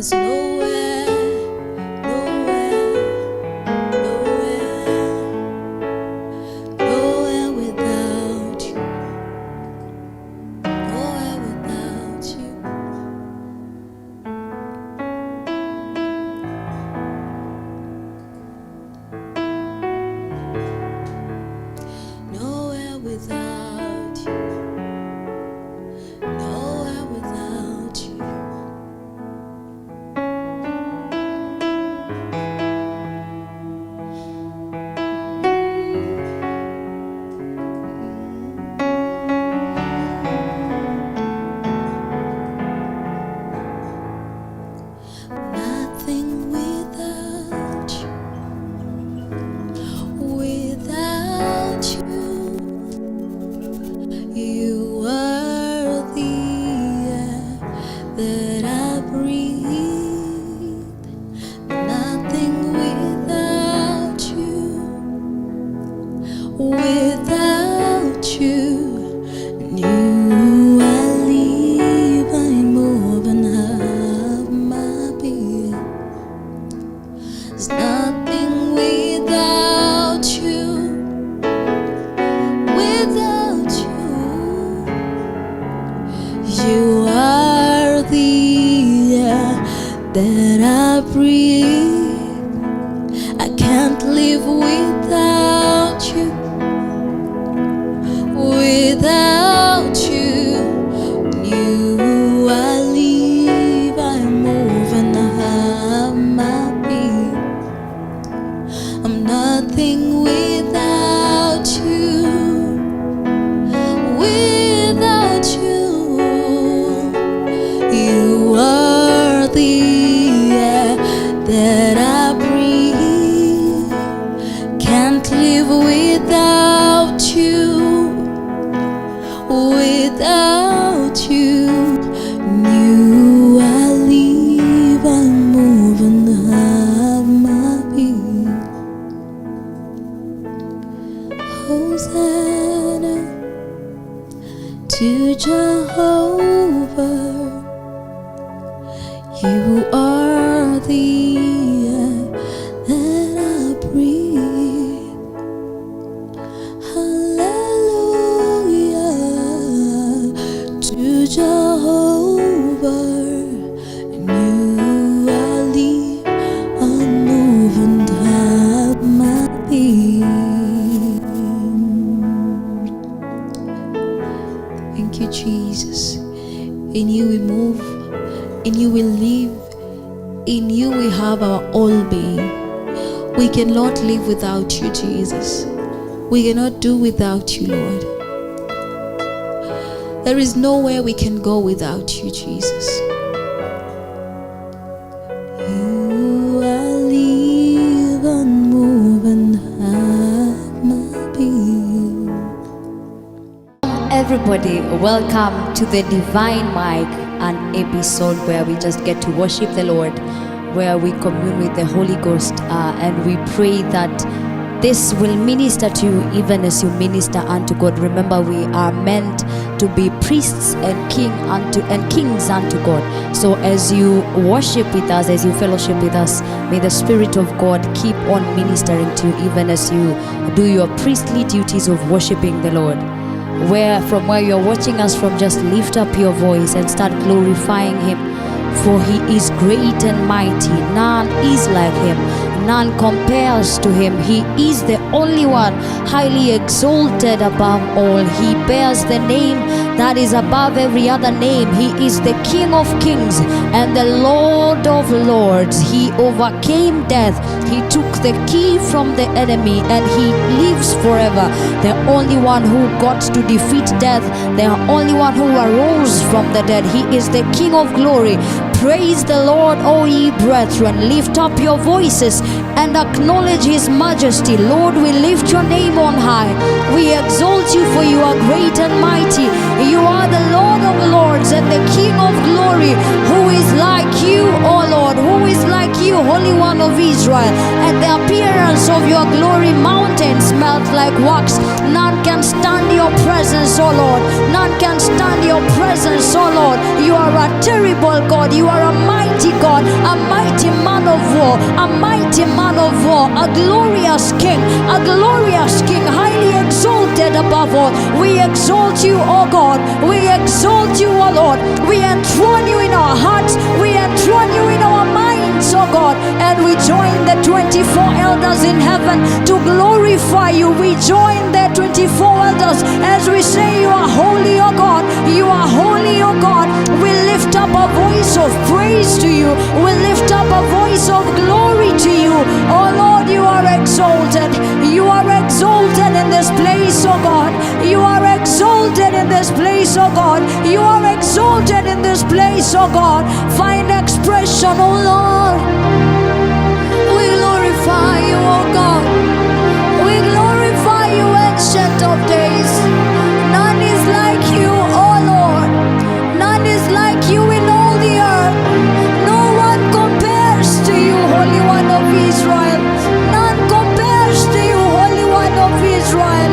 There's nowhere, nowhere without you. Nowhere without you. Nowhere without you. Nowhere without you. Nothing without you. Without you. You are the air that I breathe. Nothing without you. Without you. You I live, I move and have my being. There's nothing without you. Without you. You are the air that I breathe. I can't live without you. Without you. You I live, I move and I have my being. I'm nothing without you. Without you. You are the air that I breathe. Can't live without you. Without you. You I live, I move and have my being. Hosanna to Jehovah. You are the air that I breathe. Hallelujah to Jehovah. And you I live, I move and have my being. Thank you, Jesus. In you we move, in you we live, in you we have our all being. We cannot live without you, Jesus. We cannot do without you, Lord. There is nowhere we can go without you, Jesus. You I live and move and have my being. Everybody, welcome to the Divine Mic, an episode where we just get to worship the Lord, where we commune with the Holy Ghost, and we pray that this will minister to you even as you minister unto God. Remember, we are meant to be priests and kings unto God. So as you worship with us, as you fellowship with us, may the Spirit of God keep on ministering to you even as you do your priestly duties of worshiping the Lord. From where you're watching us from, just lift up your voice and start glorifying Him, for He is great and mighty. None is like Him. None compares to Him. He is the only one, highly exalted above all. He bears the name that is above every other name. He is the King of kings and the Lord of lords. He overcame death. He took the key from the enemy and He lives forever. The only one who got to defeat death, the only one who arose from the dead. He is the King of glory. Praise the Lord, O ye brethren. Lift up your voices and acknowledge His majesty. Lord, we lift your name on high. We exalt you, for you are great and mighty. You are the Lord of lords and the King of glory. Who is like you, O Lord? Who is like you, Holy One of Israel? At the appearance appearance of your glory, mountains melt like wax. None can stand your presence, O Lord. None can stand your presence, O Lord. You are a terrible God. You are a mighty God, a mighty man of war, a mighty man of war, a glorious King, highly exalted above all. We exalt you, O God. We exalt you, O Lord. We enthrone you in our hearts. We enthrone you in our minds, O God. And we join the 24 elders in heaven to glorify you. We join the 24 elders as we say you are holy, O God. You are holy, O God. We lift up a voice of praise to you. We lift up a voice of glory to you. Oh Lord, you are exalted. You are exalted in this place, oh God. You are exalted in this place, oh God. You are exalted in this place, oh God. Find expression, oh Lord. We glorify you, oh God. We glorify you, ancient of days. None is like you, oh Lord. None is like you in all the earth. No one compares to you, Holy One of Israel. None compares to you, Holy One of Israel.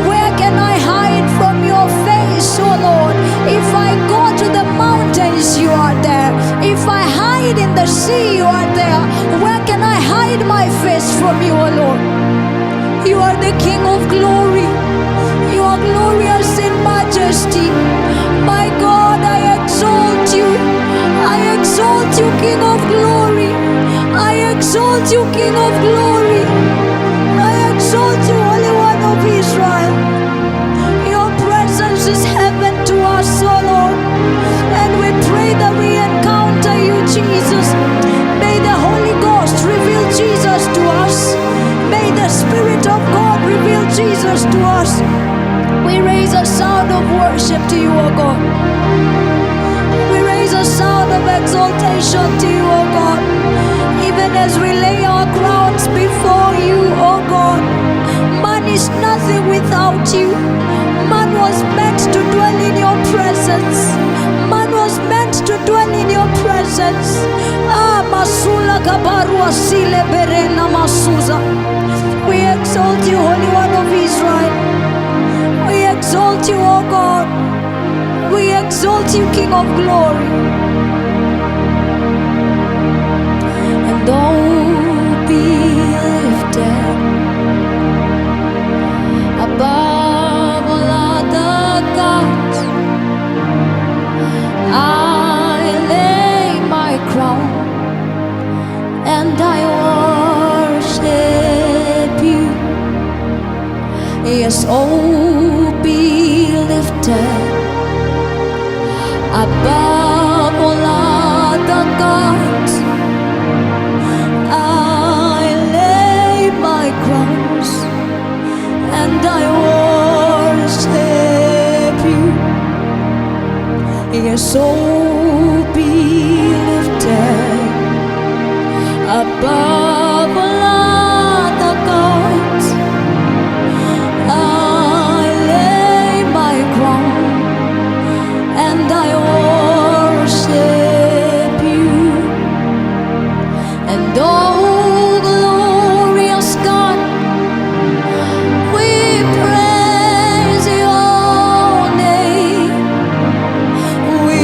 Where can I hide from your face, oh Lord? If I go to the mountains, you are there. If I hide in the sea, you are there. Where can I hide my face from you, oh Lord? You are the King of glory. You are glorious in majesty. My God, I exalt you. I exalt you, King of glory. I exalt you, King of glory. I exalt you, Holy One of Israel. Your presence is heaven to us, O Lord. And we pray that we encounter you, Jesus. May the Holy Ghost reveal Jesus to us. May the Spirit of God reveal Jesus to us. We raise a sound of worship to you, O God. We raise a sound of exaltation to you, O God. Even as we lay our crowns before you, O God. Man is nothing without you. Man was meant to dwell in your presence. Man was meant to dwell in your presence. Masula kabarua sile berena masuza. We exalt you, Holy One of Israel. We exalt you, O God. We exalt you, King of glory. And oh, be lifted above all other gods. I lay my crown and I worship you. Yes, oh, be lifted above all other gods. I lay my crowns and I worship you. Yes, oh, be lifted above all other gods. I lay my crown and I worship you. And oh, glorious God, we praise your name. We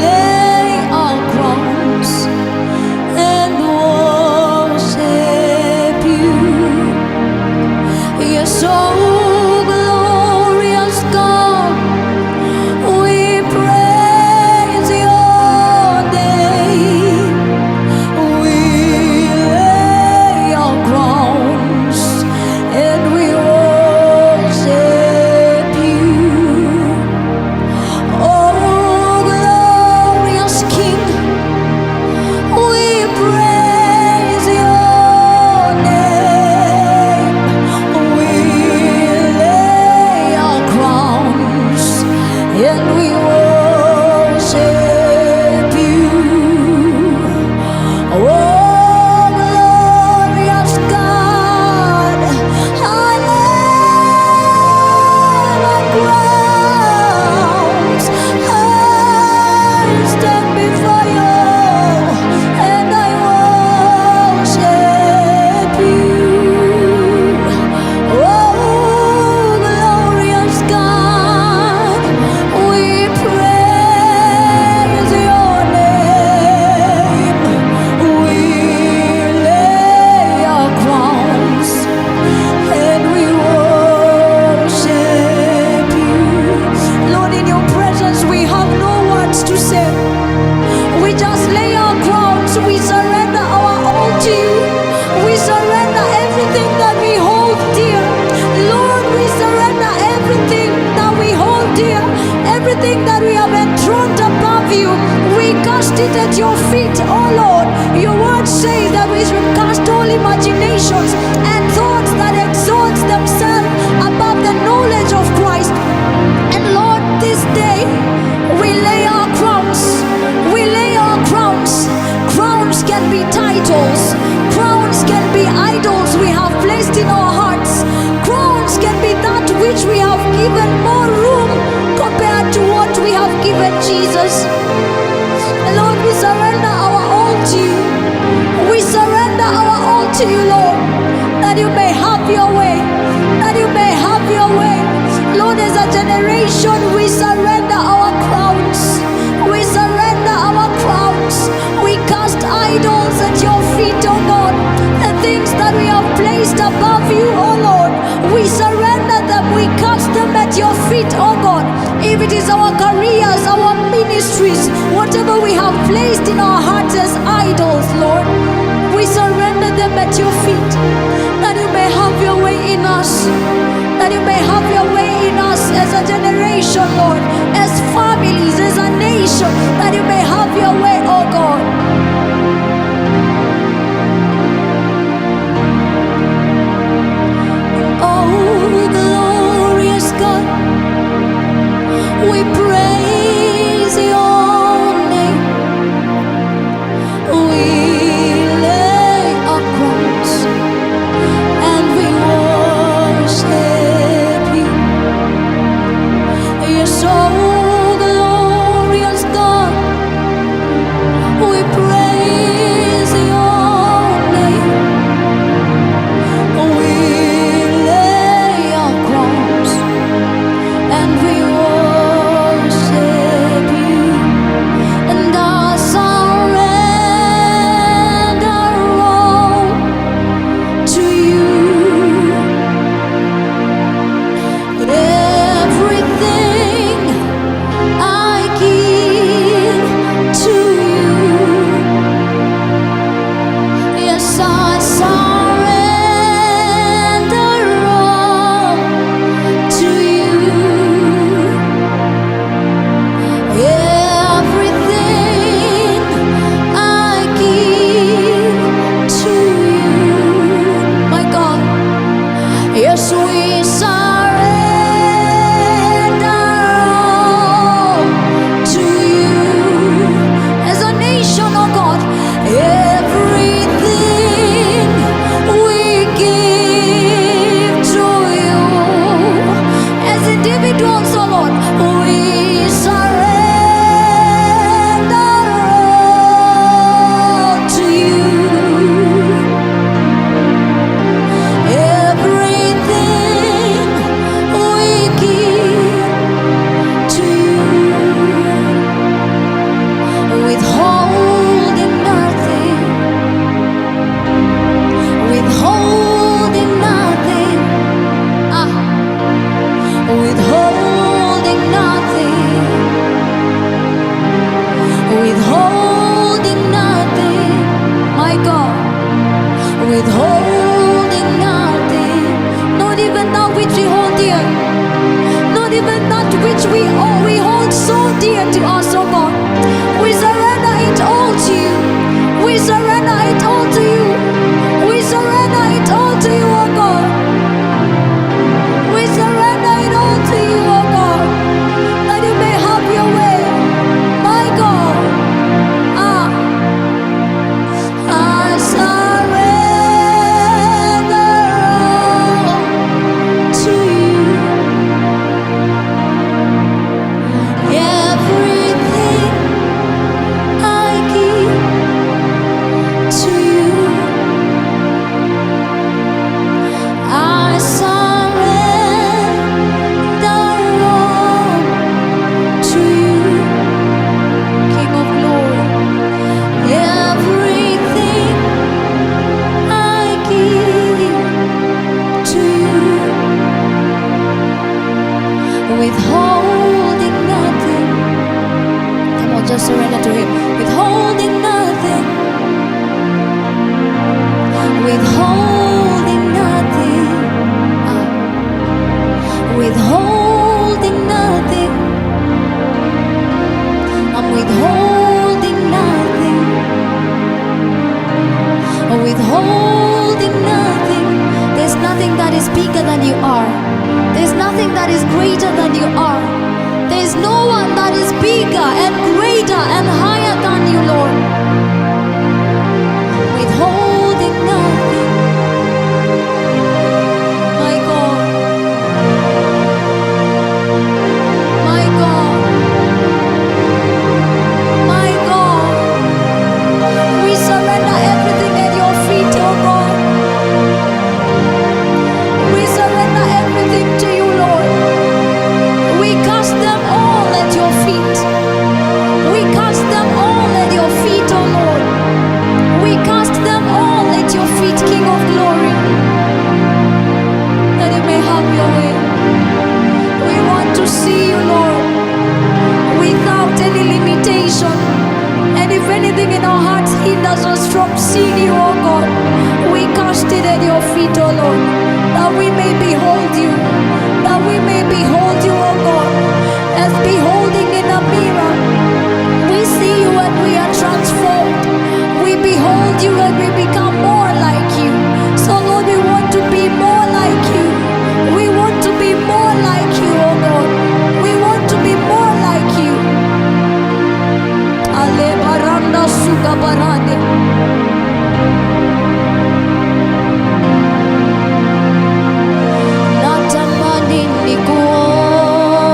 lay our crowns and worship you. Yes, oh, glorious God, we praise your name. We lay our crowns and we worship you. Oh, glorious King, we praise your name. We lay our crowns and we worship you. Oh, glorious God, I lay my crowns. I stand before you and I worship you. oh Lord, your word says that we should cast all imaginations and thoughts that exalt themselves above the knowledge of Christ. And Lord, this day we lay our crowns. We lay our crowns. Crowns can be titles. Crowns can be idols we have placed in our hearts. Crowns can be that which we have given more room compared to what we have given Jesus. Lord, we surrender our all to you. We surrender our all to you, Lord, that you may have your way. That you may have your way. Lord, as a generation, we surrender our crowns. We surrender our crowns. We cast idols at your feet, oh God. The things that we have placed above you, oh Lord, we surrender them. We cast them at your feet, oh God. If it is our careers, our ministries, whatever we have placed in our hearts as idols, Lord, we surrender them at your feet. That you may have your way in us. That you may have your way in us as a generation, Lord, as families, as a nation. That you may have your way, oh God. Oh, glorious God, we praise your name. We lay our crowns and we worship you. You're so glorious, God. We praise your name. We lay our crowns and we worship you. And I surrender all to you. Everything I give to you. Yes, I surrender all to you. Everything I give to you. My God. Yes, we surrender all to you. As a nation, oh God, everything we give to you. As individuals, oh Lord, we surrender all to you. Everything we give to you, withholding nothing, withholding nothing, withholding nothing, withholding nothing, my God. Withholding nothing, not even that which we hold dear, not even that which we hold so dear to us, oh God. We surrender it all to you. We surrender it all to you. We surrender it all to you, oh God. We surrender it all to you, oh God, that you may have your way, my God. I surrender all to you. Everything you are. There's nothing that is greater than you are. There's no one that is bigger and greater and higher than you, Lord. Withholding nothing, my God, my God, my God. We surrender everything at your feet, oh God. We surrender everything to you, Lord. We cast them all at your feet. We cast them all at your feet, oh Lord. We cast them all at your feet, King of glory, that you may have your way. We want to see you, Lord, without any limitation. And if anything in our hearts hinders us from seeing you, oh God, we cast it at your feet, oh Lord, that we may behold you, that we may behold you, oh God, as beholding in a mirror. We see you and we are transformed. We behold you and we become more like you. So Lord, we want to be more like you. We want to be more like you, oh God. We want to be more like you. Ale baranda suga barande. Natamani nikuone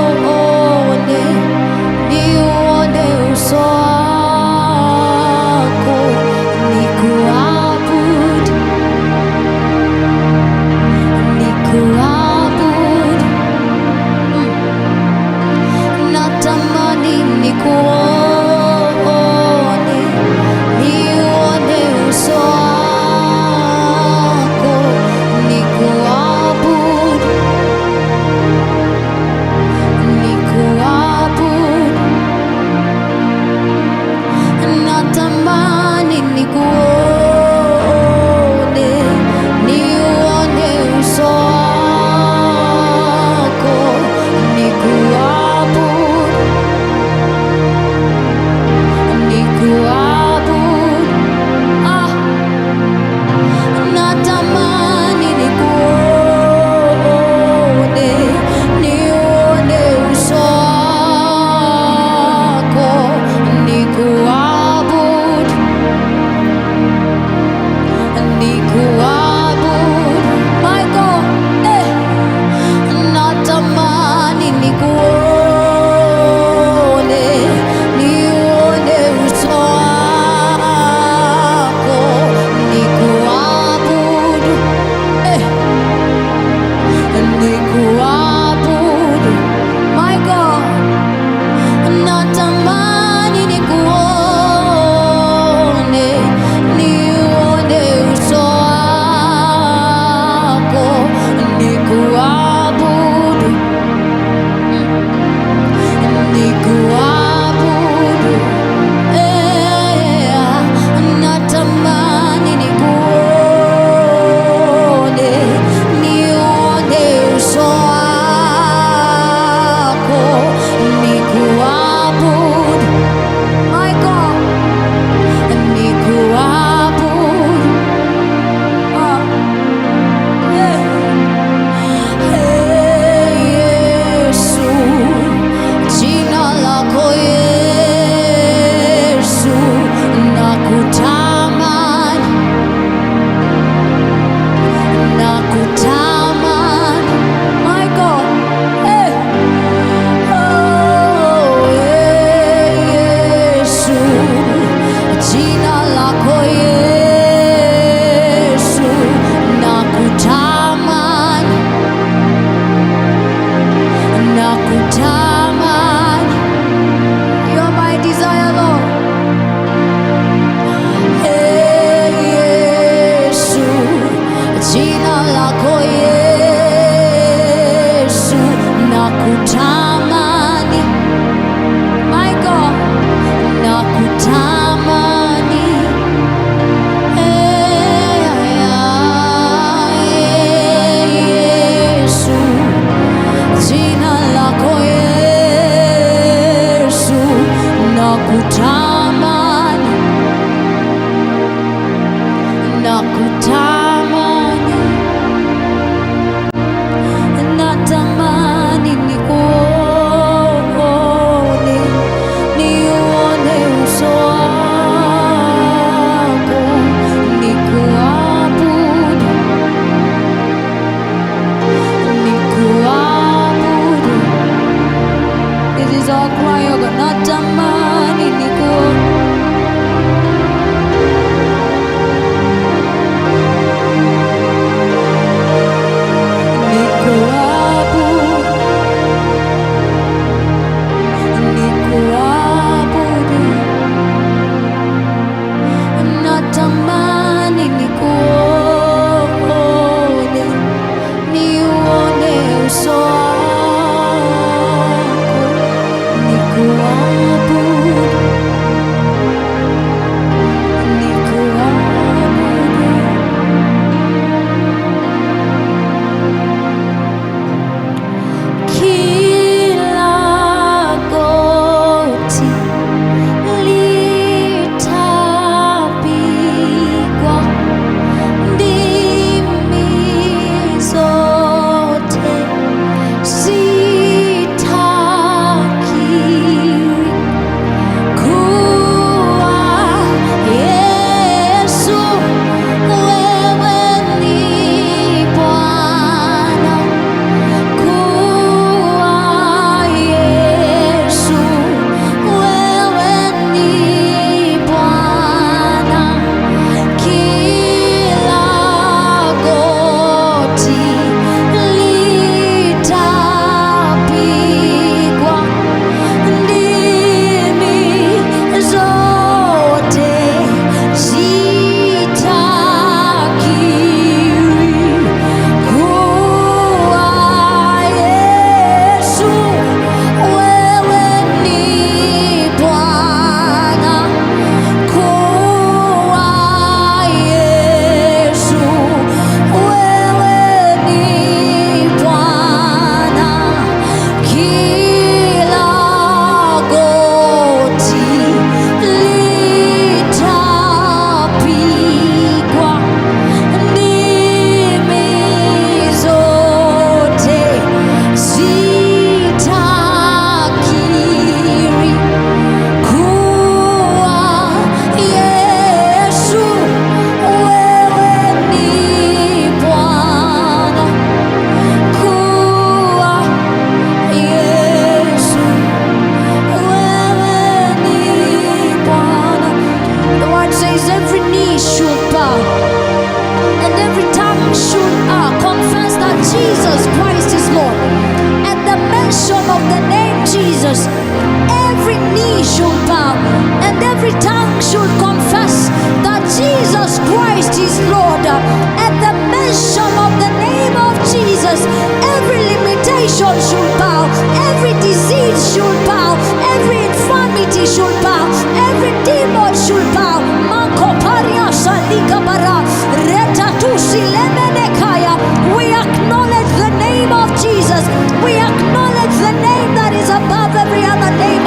demon should bow, every disease should bow, every infirmity should bow, every demon should bow. Makoparia salika bara, reta tusi lemenekaya. We acknowledge the name of Jesus. We acknowledge the name that is above every other name.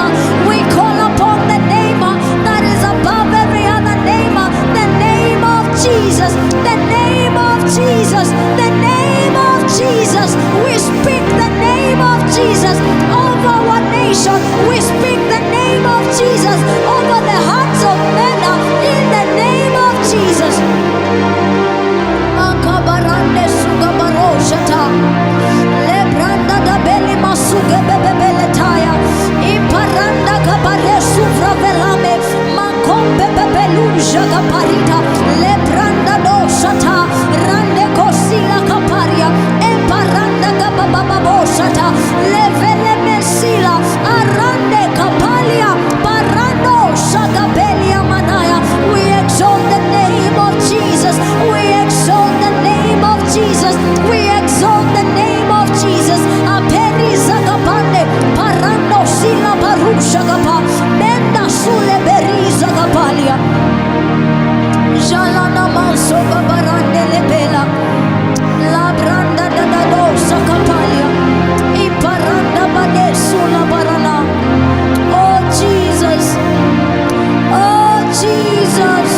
We call upon the name that is above every other name. The name of Jesus. The name of Jesus. The name of Jesus. We speak the name of Jesus over our nation. We speak the name of Jesus over the hearts of men. In the name of Jesus. Makabarande sugabaroshata. Lebranda da beli masuge bebebele taya. Imparanda kabaresu fravelame. Makombe bebeluja kaparita. Lebranda doshata. Rande kosila kaparia. Emparanda kababababosata. Levele mesila. Arande kapalia. Parando shakabelia manaya. We exalt the name of Jesus. We exalt the name of Jesus. We exalt the name of Jesus. Aperiza kapande. Parando sila barusha kapa. Menda sule beriza kapalia. Jalana maso babarande lebela. La branda da da dosa kapalia. Iparanda badesu la barana. Oh Jesus. Oh Jesus.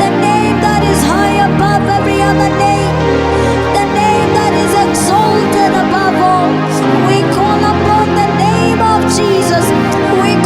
The name that is high above every other name. The name that is exalted above all. We call upon the name of Jesus. We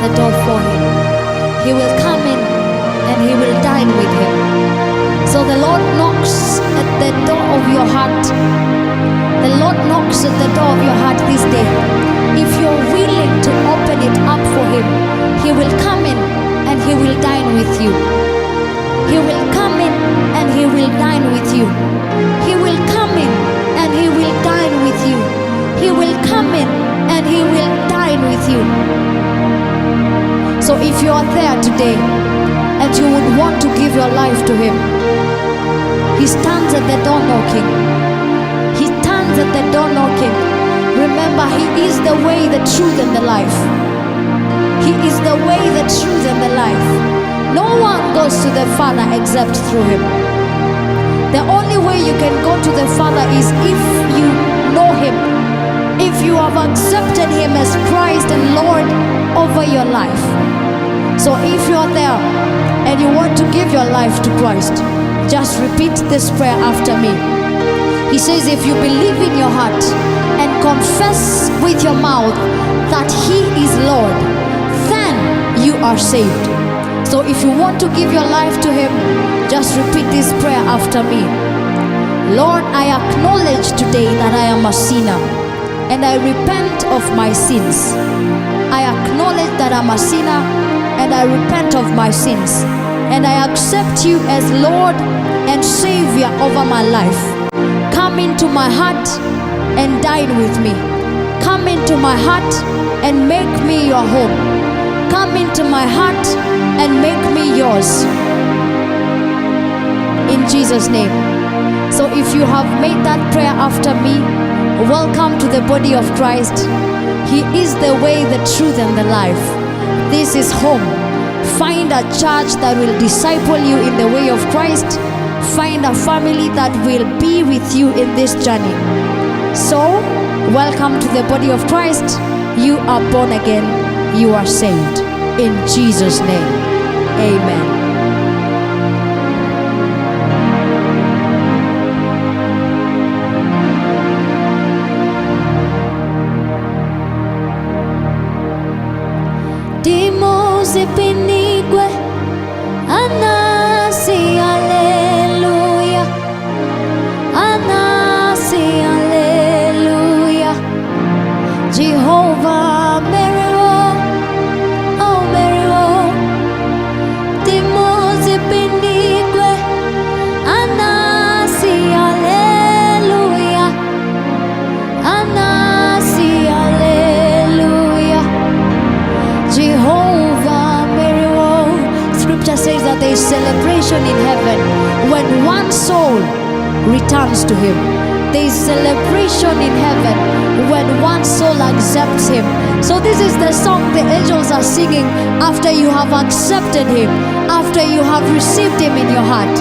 the door for him. He will come in and he will dine with him. So the Lord knocks at the door of your heart. The Lord knocks at the door of your heart this day. If you're willing to open it up for him, he will come in and he will dine with you. He will come in and he will dine with you. He will come in and he will dine with you. He will come in and he will dine with you. So if you are there today and you would want to give your life to him, he stands at the door knocking. He stands at the door knocking. Remember, he is the way, the truth, and the life. He is the way, the truth, and the life. No one goes to the Father except through him. The only way you can go to the Father is if you know him, if you have accepted him as Christ and Lord over your life. So if you are there and you want to give your life to Christ, just repeat this prayer after me. He says, if you believe in your heart and confess with your mouth that he is Lord, then you are saved. So if you want to give your life to him, just repeat this prayer after me. Lord, I acknowledge today that I am a sinner and I repent of my sins. I acknowledge that I'm a sinner and I repent of my sins. And I accept you as Lord and Savior over my life. Come into my heart and dine with me. Come into my heart and make me your home. Come into my heart and make me yours. In Jesus' name. So if you have made that prayer after me, welcome to the body of Christ. He is the way, the truth, and the life. This is home. Find a church that will disciple you in the way of Christ. Find a family that will be with you in this journey. So, welcome to the body of Christ. You are born again. You are saved. In Jesus' name, amen. Zipinigwe anasi haleluya, anasi haleluya. Jehovah Meriwo, oh Meriwo. Dimo zipinigwe anasi haleluya, anasi haleluya. Jehovah says that there is celebration in heaven when one soul returns to him. There is celebration in heaven when one soul accepts him. So this is the song the angels are singing after you have accepted him, after you have received him in your heart.